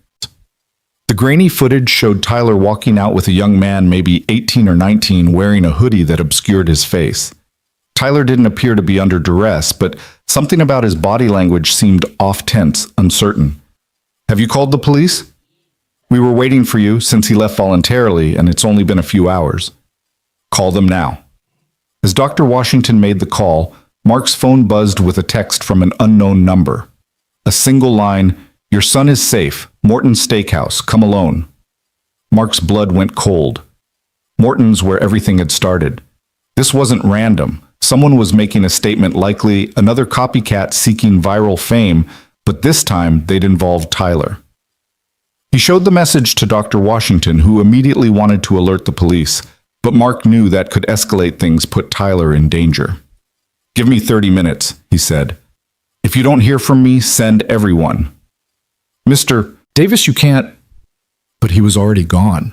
The grainy footage showed Tyler walking out with a young man, maybe 18 or 19, wearing a hoodie that obscured his face. Tyler didn't appear to be under duress, but something about his body language seemed off-tense, uncertain. Have you called the police? We were waiting for you since he left voluntarily, and it's only been a few hours. Call them now. As Dr. Washington made the call, Mark's phone buzzed with a text from an unknown number. A single line, "Your son is safe. Morton's Steakhouse. Come alone." Mark's blood went cold. Morton's, where everything had started. This wasn't random. Someone was making a statement, likely another copycat seeking viral fame, but this time they'd involved Tyler. He showed the message to Dr. Washington, who immediately wanted to alert the police, but Mark knew that could escalate things, put Tyler in danger. "Give me 30 minutes, he said. "If you don't hear from me, send everyone." "Mr. Davis, you can't..." But he was already gone.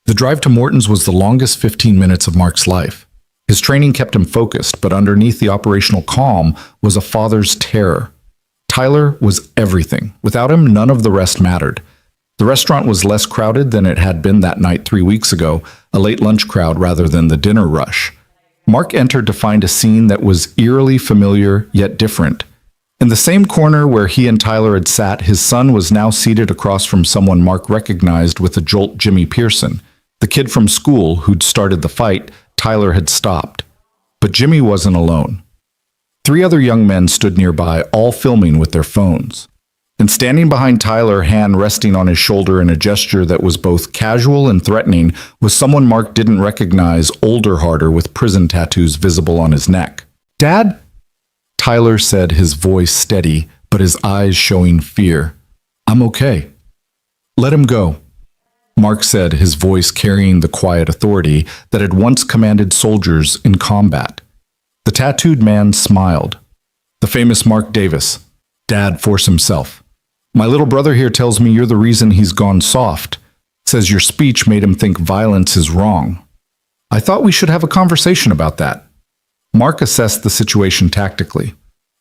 The drive to Morton's was the longest 15 minutes of Mark's life. His training kept him focused, but underneath the operational calm was a father's terror. Tyler was everything. Without him, none of the rest mattered. The restaurant was less crowded than it had been that night 3 weeks ago, a late lunch crowd rather than the dinner rush. Mark entered to find a scene that was eerily familiar, yet different. In the same corner where he and Tyler had sat, his son was now seated across from someone Mark recognized with a jolt, Jimmy Pearson. The kid from school who'd started the fight, Tyler had stopped. But Jimmy wasn't alone. 3 other young men stood nearby, all filming with their phones. And standing behind Tyler, hand resting on his shoulder in a gesture that was both casual and threatening, was someone Mark didn't recognize, older, harder, with prison tattoos visible on his neck. "Dad?" Tyler said, his voice steady, but his eyes showing fear. "I'm okay." "Let him go," Mark said, his voice carrying the quiet authority that had once commanded soldiers in combat. The tattooed man smiled. "The famous Mark Davis. Dad force himself. My little brother here tells me you're the reason he's gone soft. Says your speech made him think violence is wrong. I thought we should have a conversation about that." Mark assessed the situation tactically.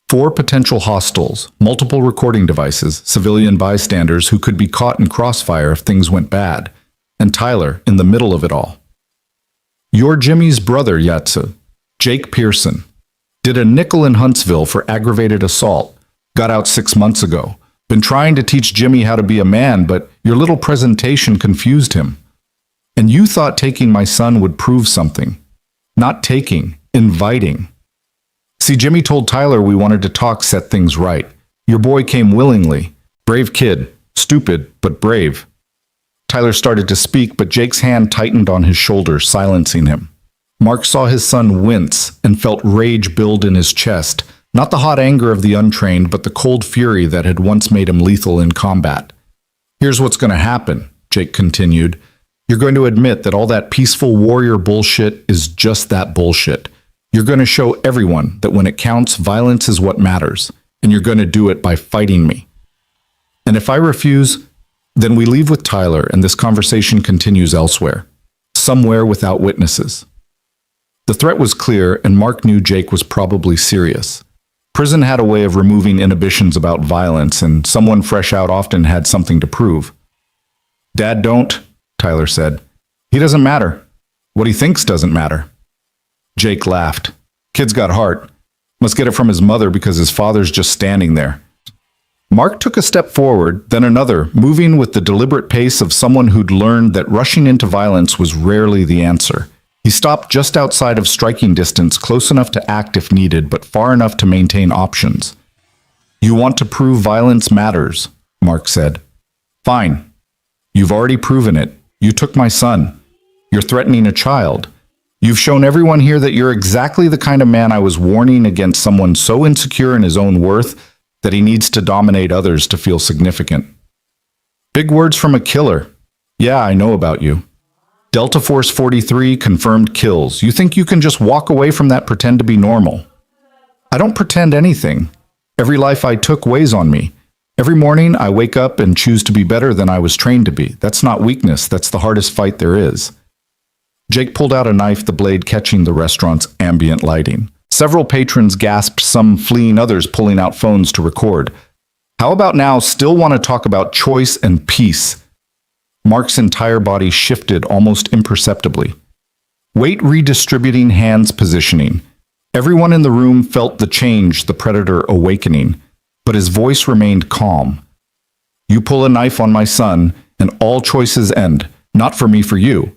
4 potential hostiles, multiple recording devices, civilian bystanders who could be caught in crossfire if things went bad, and Tyler in the middle of it all. "You're Jimmy's brother, Yatsu. Jake Pearson. Did a nickel in Huntsville for aggravated assault. Got out 6 months ago. Been trying to teach Jimmy how to be a man, but your little presentation confused him. And you thought taking my son would prove something. Not taking, inviting. See, Jimmy told Tyler we wanted to talk, set things right. Your boy came willingly. Brave kid. Stupid, but brave." Tyler started to speak, but Jake's hand tightened on his shoulder, silencing him. Mark saw his son wince and felt rage build in his chest, not the hot anger of the untrained, but the cold fury that had once made him lethal in combat. "Here's what's going to happen," Jake continued. "You're going to admit that all that peaceful warrior bullshit is just that bullshit. You're going to show everyone that when it counts, violence is what matters, and you're going to do it by fighting me. And if I refuse, then we leave with Tyler and this conversation continues elsewhere, somewhere without witnesses." The threat was clear, and Mark knew Jake was probably serious. Prison had a way of removing inhibitions about violence, and someone fresh out often had something to prove. "Dad, don't," Tyler said. "He doesn't matter. What he thinks doesn't matter." Jake laughed. "Kid's got heart. Must get it from his mother because his father's just standing there." Mark took a step forward, then another, moving with the deliberate pace of someone who'd learned that rushing into violence was rarely the answer. He stopped just outside of striking distance, close enough to act if needed, but far enough to maintain options. "You want to prove violence matters," Mark said. "Fine. You've already proven it. You took my son. You're threatening a child. You've shown everyone here that you're exactly the kind of man I was warning against, someone so insecure in his own worth that he needs to dominate others to feel significant. Big words from a killer. Yeah, I know about you. Delta Force 43 confirmed kills. You think you can just walk away from that, pretend to be normal? I don't pretend anything. Every life I took weighs on me. Every morning I wake up and choose to be better than I was trained to be. That's not weakness. That's the hardest fight there is." Jake pulled out a knife, the blade catching the restaurant's ambient lighting. Several patrons gasped, some fleeing, others pulling out phones to record. "How about now still want to talk about choice and peace?" Mark's entire body shifted almost imperceptibly. Weight redistributing, hands positioning. Everyone in the room felt the change, the predator awakening, but his voice remained calm. "You pull a knife on my son, and all choices end. Not for me, for you.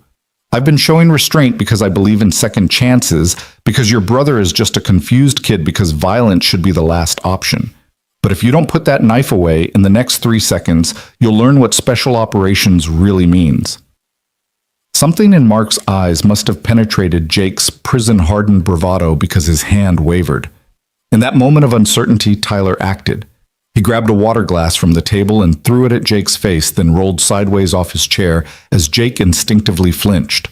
I've been showing restraint because I believe in second chances, because your brother is just a confused kid, because violence should be the last option. But if you don't put that knife away in the next 3 seconds, you'll learn what special operations really means." Something in Mark's eyes must have penetrated Jake's prison-hardened bravado because his hand wavered. In that moment of uncertainty, Tyler acted. He grabbed a water glass from the table and threw it at Jake's face, then rolled sideways off his chair as Jake instinctively flinched.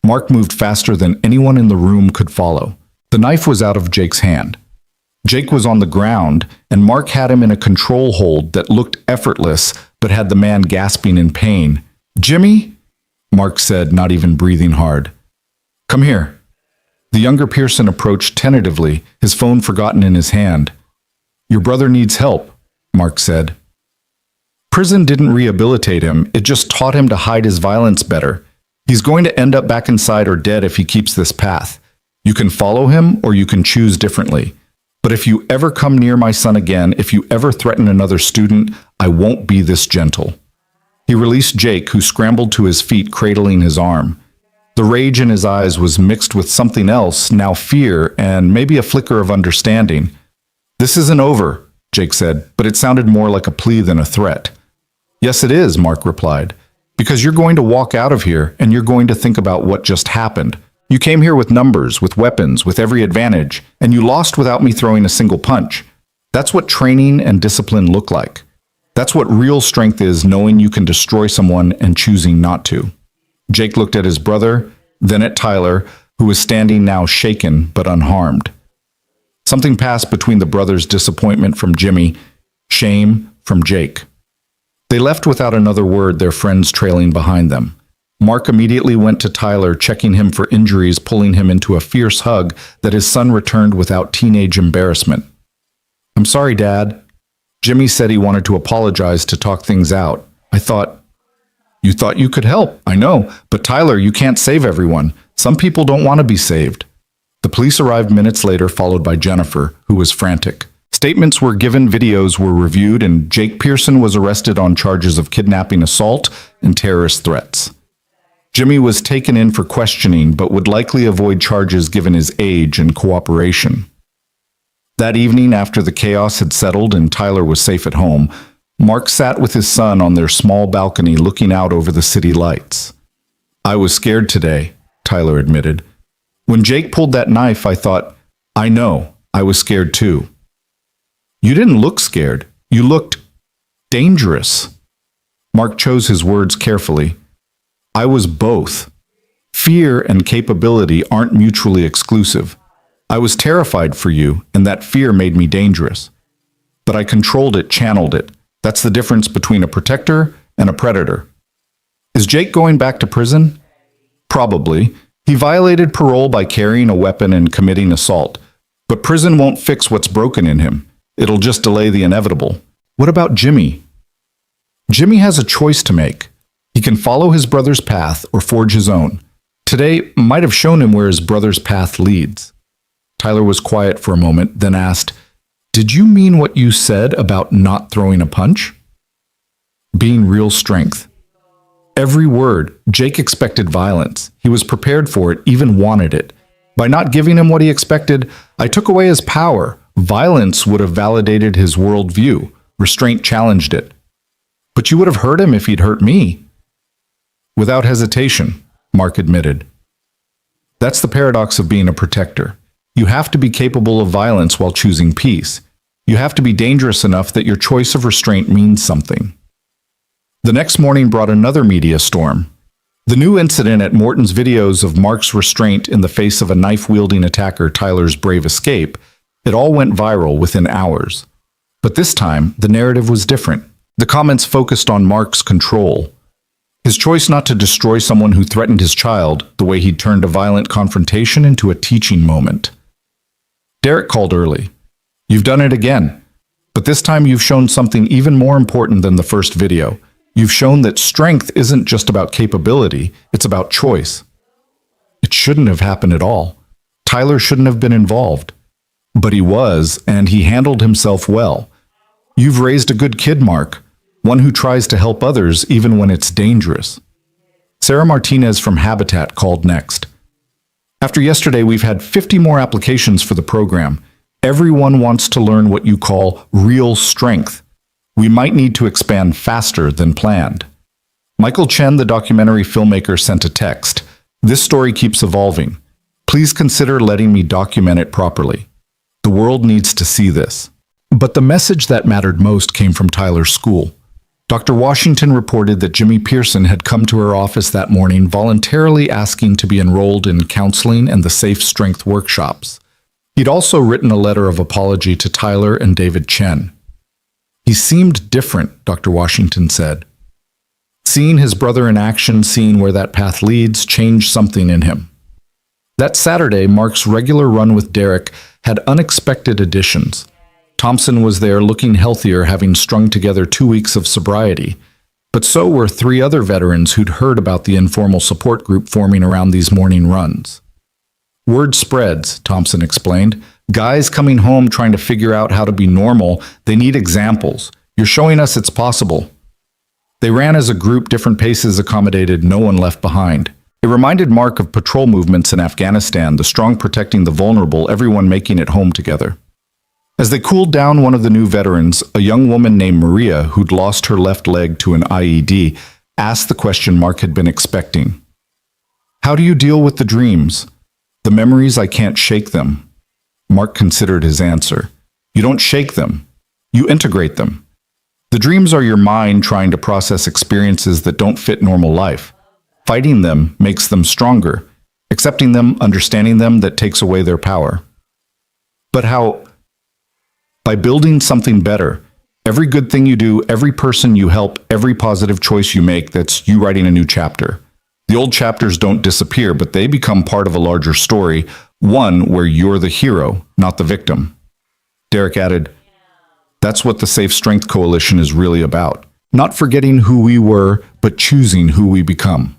Mark moved faster than anyone in the room could follow. The knife was out of Jake's hand. Jake was on the ground, and Mark had him in a control hold that looked effortless, but had the man gasping in pain. "Jimmy?" Mark said, not even breathing hard. "Come here." The younger Pearson approached tentatively, his phone forgotten in his hand. "Your brother needs help," Mark said. Prison didn't rehabilitate him, it just taught him to hide his violence better. He's going to end up back inside or dead if he keeps this path. You can follow him or you can choose differently. But if you ever come near my son again, if you ever threaten another student, I won't be this gentle. He released Jake, who scrambled to his feet, cradling his arm. The rage in his eyes was mixed with something else, now fear and maybe a flicker of understanding. "This isn't over," Jake said, but it sounded more like a plea than a threat. "Yes, it is," Mark replied, "because you're going to walk out of here and you're going to think about what just happened. You came here with numbers, with weapons, with every advantage, and you lost without me throwing a single punch. That's what training and discipline look like. That's what real strength is, knowing you can destroy someone and choosing not to." Jake looked at his brother, then at Tyler, who was standing now shaken but unharmed. Something passed between the brothers' disappointment from Jimmy, shame from Jake. They left without another word, their friends trailing behind them. Mark immediately went to Tyler, checking him for injuries, pulling him into a fierce hug that his son returned without teenage embarrassment. "I'm sorry, Dad." Jimmy said he wanted to apologize to talk things out. You thought you could help, I know, but Tyler, you can't save everyone. Some people don't want to be saved." The police arrived minutes later, followed by Jennifer, who was frantic. Statements were given, videos were reviewed, and Jake Pearson was arrested on charges of kidnapping, assault, and terrorist threats. Jimmy was taken in for questioning, but would likely avoid charges given his age and cooperation. That evening, after the chaos had settled and Tyler was safe at home, Mark sat with his son on their small balcony looking out over the city lights. "I was scared today," Tyler admitted. "When Jake pulled that knife, I thought, I know, I was scared too." "You didn't look scared. You looked dangerous." Mark chose his words carefully. "I was both. Fear and capability aren't mutually exclusive. I was terrified for you, and that fear made me dangerous. But I controlled it, channeled it. That's the difference between a protector and a predator." "Is Jake going back to prison?" "Probably. He violated parole by carrying a weapon and committing assault. But prison won't fix what's broken in him. It'll just delay the inevitable." "What about Jimmy?" "Jimmy has a choice to make. He can follow his brother's path or forge his own. Today might have shown him where his brother's path leads." Tyler was quiet for a moment, then asked, "Did you mean what you said about not throwing a punch?" "Being real strength." Every word. Jake expected violence. He was prepared for it, even wanted it. By not giving him what he expected, I took away his power. Violence would have validated his worldview. Restraint challenged it. "But you would have hurt him if he'd hurt me." "Without hesitation," Mark admitted. That's the paradox of being a protector. You have to be capable of violence while choosing peace. You have to be dangerous enough that your choice of restraint means something. The next morning brought another media storm. The new incident at Morton's, videos of Mark's restraint in the face of a knife-wielding attacker, Tyler's brave escape, it all went viral within hours. But this time, the narrative was different. The comments focused on Mark's control. His choice not to destroy someone who threatened his child, the way he'd turned a violent confrontation into a teaching moment. Derek called early. "You've done it again. But this time you've shown something even more important than the first video. You've shown that strength isn't just about capability, it's about choice." It shouldn't have happened at all. Tyler shouldn't have been involved. But he was, and he handled himself well. "You've raised a good kid, Mark. One who tries to help others even when it's dangerous." Sarah Martinez from Habitat called next. "After yesterday, we've had 50 more applications for the program. Everyone wants to learn what you call real strength. We might need to expand faster than planned." Michael Chen, the documentary filmmaker, sent a text. "This story keeps evolving. Please consider letting me document it properly. The world needs to see this." But the message that mattered most came from Tyler's school. Dr. Washington reported that Jimmy Pearson had come to her office that morning voluntarily asking to be enrolled in counseling and the safe strength workshops. He'd also written a letter of apology to Tyler and David Chen. "He seemed different," Dr. Washington said. Seeing his brother in action, seeing where that path leads, changed something in him. That Saturday, Mark's regular run with Derek had unexpected additions. Thompson was there, looking healthier, having strung together 2 weeks of sobriety. But so were 3 other veterans who'd heard about the informal support group forming around these morning runs. "Word spreads," Thompson explained. "Guys coming home trying to figure out how to be normal, they need examples. You're showing us it's possible." They ran as a group, different paces accommodated, no one left behind. It reminded Mark of patrol movements in Afghanistan, the strong protecting the vulnerable, everyone making it home together. As they cooled down, one of the new veterans, a young woman named Maria, who'd lost her left leg to an IED, asked the question Mark had been expecting. How do you deal with the dreams? The memories, I can't shake them. Mark considered his answer. You don't shake them. You integrate them. The dreams are your mind trying to process experiences that don't fit normal life. Fighting them makes them stronger. Accepting them, understanding them, that takes away their power. But how? By building something better. Every good thing you do, every person you help, every positive choice you make, that's you writing a new chapter. The old chapters don't disappear, but they become part of a larger story, one where you're the hero, not the victim. Derek added, that's what the Safe Strength Coalition is really about. Not forgetting who we were, but choosing who we become.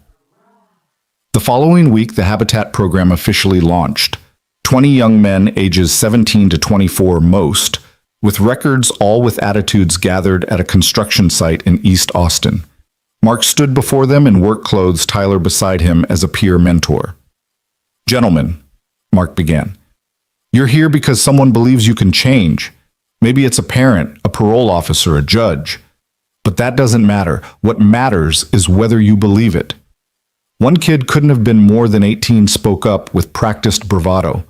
The following week, the Habitat program officially launched. 20 young men ages 17 to 24 most, with records all with attitudes gathered at a construction site in East Austin. Mark stood before them in work clothes, Tyler beside him as a peer mentor. Gentlemen, Mark began, you're here because someone believes you can change. Maybe it's a parent, a parole officer, a judge. But that doesn't matter. What matters is whether you believe it. One kid couldn't have been more than 18 spoke up with practiced bravado.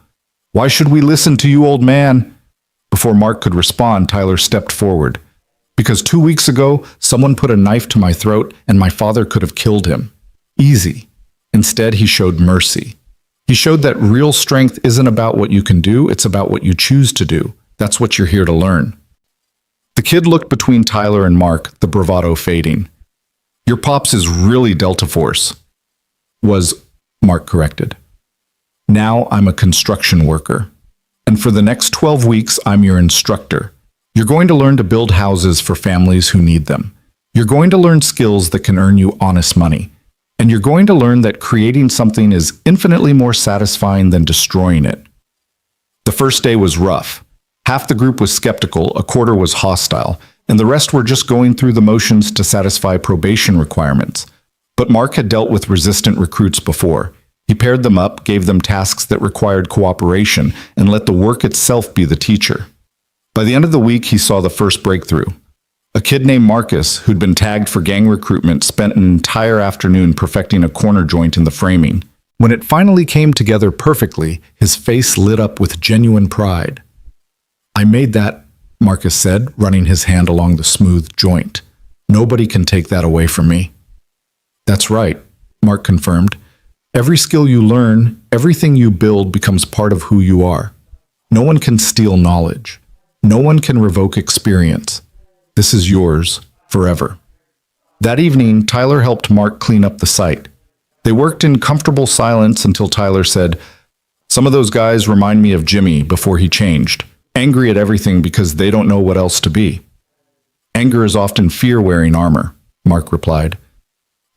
Why should we listen to you, old man? Before Mark could respond, Tyler stepped forward. Because 2 weeks ago, someone put a knife to my throat and my father could have killed him. Easy. Instead, he showed mercy. He showed that real strength isn't about what you can do, it's about what you choose to do. That's what you're here to learn. The kid looked between Tyler and Mark, the bravado fading. Your pops is really Delta Force. Was, Mark corrected. Now I'm a construction worker. And for the next 12 weeks, I'm your instructor. You're going to learn to build houses for families who need them. You're going to learn skills that can earn you honest money. And you're going to learn that creating something is infinitely more satisfying than destroying it. The first day was rough. Half the group was skeptical, a quarter was hostile, and the rest were just going through the motions to satisfy probation requirements. But Mark had dealt with resistant recruits before. He paired them up, gave them tasks that required cooperation, and let the work itself be the teacher. By the end of the week, he saw the first breakthrough. A kid named Marcus, who'd been tagged for gang recruitment, spent an entire afternoon perfecting a corner joint in the framing. When it finally came together perfectly, his face lit up with genuine pride. I made that, Marcus said, running his hand along the smooth joint. Nobody can take that away from me. That's right, Mark confirmed. Every skill you learn, everything you build becomes part of who you are. No one can steal knowledge. No one can revoke experience. This is yours forever. That evening, Tyler helped Mark clean up the site. They worked in comfortable silence until Tyler said, some of those guys remind me of Jimmy before he changed, angry at everything because they don't know what else to be. Anger is often fear wearing armor, Mark replied.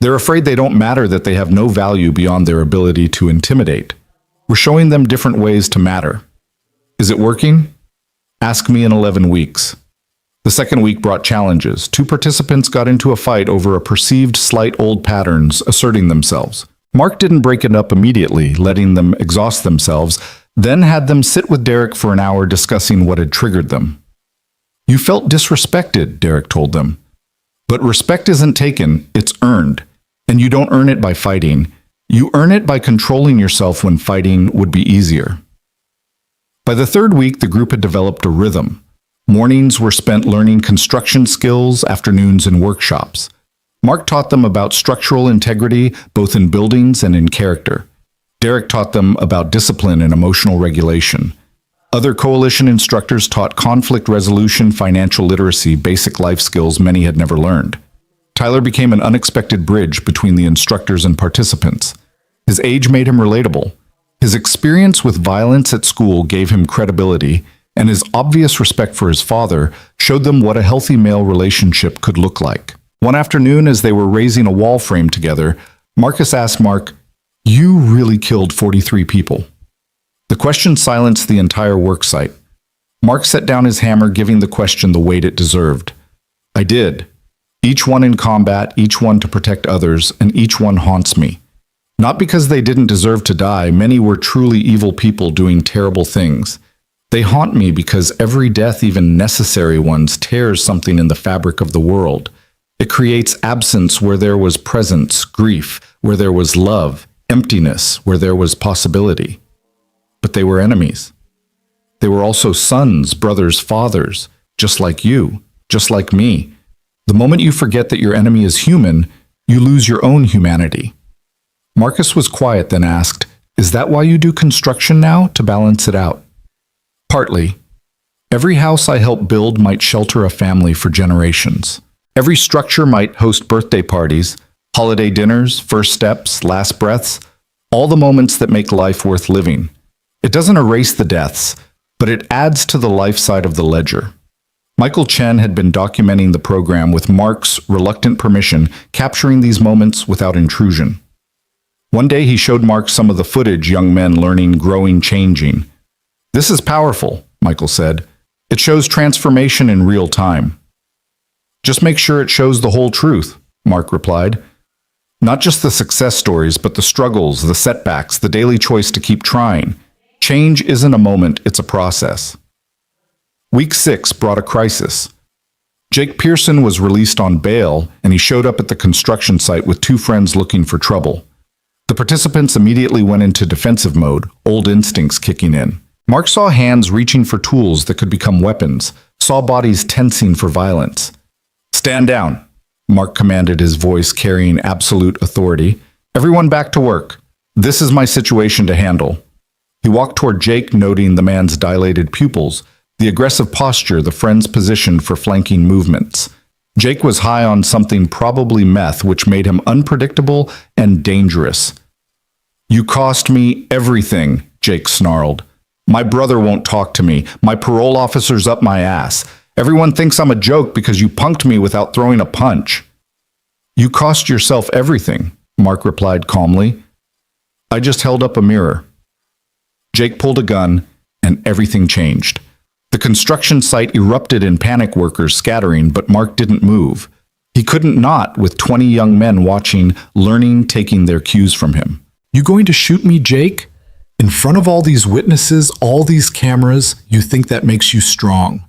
They're afraid they don't matter, that they have no value beyond their ability to intimidate. We're showing them different ways to matter. Is it working? Ask me in 11 weeks. The second week brought challenges. 2 participants got into a fight over a perceived slight old patterns asserting themselves. Mark didn't break it up immediately, letting them exhaust themselves, then had them sit with Derek for an hour discussing what had triggered them. You felt disrespected, Derek told them. But respect isn't taken, it's earned. And you don't earn it by fighting. You earn it by controlling yourself when fighting would be easier. By the third week, the group had developed a rhythm. Mornings were spent learning construction skills, afternoons in workshops. Mark taught them about structural integrity, both in buildings and in character. Derek taught them about discipline and emotional regulation. Other coalition instructors taught conflict resolution, financial literacy, basic life skills many had never learned. Tyler became an unexpected bridge between the instructors and participants. His age made him relatable. His experience with violence at school gave him credibility, and his obvious respect for his father showed them what a healthy male relationship could look like. One afternoon, as they were raising a wall frame together, Marcus asked Mark, "You really killed 43 people?" The question silenced the entire worksite. Mark set down his hammer, giving the question the weight it deserved. "I did. Each one in combat, each one to protect others, and each one haunts me. Not because they didn't deserve to die, many were truly evil people doing terrible things. They haunt me because every death, even necessary ones, tears something in the fabric of the world. It creates absence where there was presence, grief where there was love, emptiness where there was possibility. But they were enemies. They were also sons, brothers, fathers, just like you, just like me. The moment you forget that your enemy is human, you lose your own humanity. Marcus was quiet, then asked, "Is that why you do construction now, to balance it out?" "Partly. Every house I help build might shelter a family for generations. Every structure might host birthday parties, holiday dinners, first steps, last breaths, all the moments that make life worth living. It doesn't erase the deaths, but it adds to the life side of the ledger." Michael Chen had been documenting the program with Mark's reluctant permission, capturing these moments without intrusion. One day he showed Mark some of the footage young men learning, growing, changing. "This is powerful," Michael said. "It shows transformation in real time." "Just make sure it shows the whole truth," Mark replied. "Not just the success stories, but the struggles, the setbacks, the daily choice to keep trying. Change isn't a moment, it's a process." Week 6 brought a crisis. Jake Pearson was released on bail, and he showed up at the construction site with 2 friends looking for trouble. The participants immediately went into defensive mode, old instincts kicking in. Mark saw hands reaching for tools that could become weapons, saw bodies tensing for violence. "Stand down," Mark commanded, his voice carrying absolute authority. "Everyone back to work. This is my situation to handle." He walked toward Jake, noting the man's dilated pupils, the aggressive posture the friends positioned for flanking movements. Jake was high on something, probably meth, which made him unpredictable and dangerous. "You cost me everything," Jake snarled. "My brother won't talk to me. My parole officer's up my ass. Everyone thinks I'm a joke because you punked me without throwing a punch." "You cost yourself everything," Mark replied calmly. "I just held up a mirror." Jake pulled a gun, and everything changed. The construction site erupted in panic, workers scattering, but Mark didn't move. He couldn't not, with 20 young men watching, learning, taking their cues from him. "You going to shoot me, Jake? In front of all these witnesses, all these cameras, you think that makes you strong?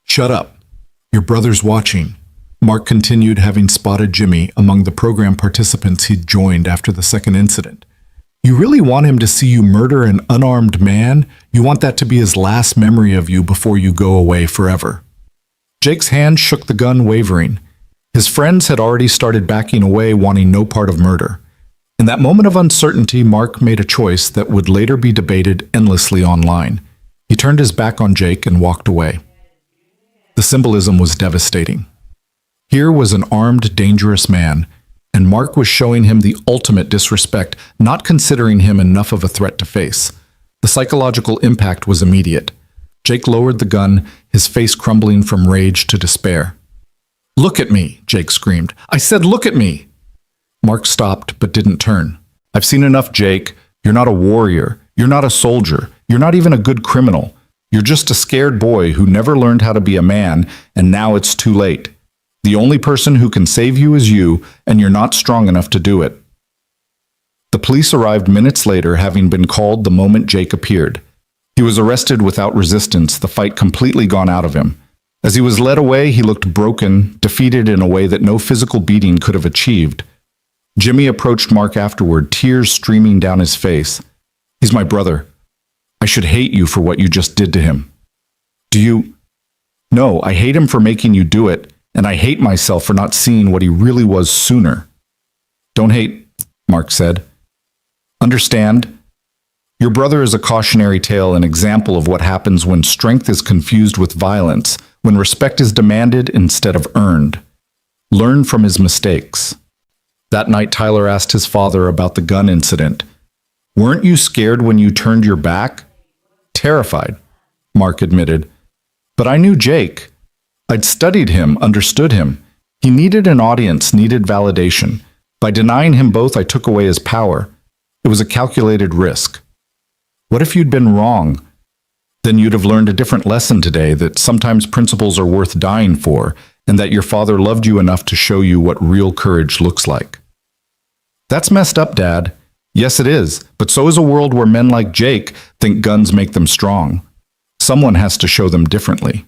Shut up. Your brother's watching." Mark continued, having spotted Jimmy among the program participants he'd joined after the second incident. "You really want him to see you murder an unarmed man? You want that to be his last memory of you before you go away forever?" Jake's hand shook the gun, wavering. His friends had already started backing away, wanting no part of murder. In that moment of uncertainty, Mark made a choice that would later be debated endlessly online. He turned his back on Jake and walked away. The symbolism was devastating. Here was an armed, dangerous man, and Mark was showing him the ultimate disrespect, not considering him enough of a threat to face. The psychological impact was immediate. Jake lowered the gun, his face crumbling from rage to despair. "Look at me," Jake screamed. "I said look at me!" Mark stopped but didn't turn. "I've seen enough, Jake. You're not a warrior. You're not a soldier. You're not even a good criminal. You're just a scared boy who never learned how to be a man, and now it's too late. The only person who can save you is you, and you're not strong enough to do it." The police arrived minutes later, having been called the moment Jake appeared. He was arrested without resistance, the fight completely gone out of him. As he was led away, he looked broken, defeated in a way that no physical beating could have achieved. Jimmy approached Mark afterward, tears streaming down his face. "He's my brother. I should hate you for what you just did to him." "Do you?" "No, I hate him for making you do it, and I hate myself for not seeing what he really was sooner." "Don't hate," Mark said. "Understand? Your brother is a cautionary tale, an example of what happens when strength is confused with violence, when respect is demanded instead of earned. Learn from his mistakes." That night, Tyler asked his father about the gun incident. "Weren't you scared when you turned your back?" "Terrified," Mark admitted. "But I knew Jake. I'd studied him, understood him. He needed an audience, needed validation. By denying him both, I took away his power. It was a calculated risk. What if you'd been wrong? Then you'd have learned a different lesson today, that sometimes principles are worth dying for, and that your father loved you enough to show you what real courage looks like." "That's messed up, Dad. Yes, it is, but so is a world where men like Jake think guns make them strong. Someone has to show them differently.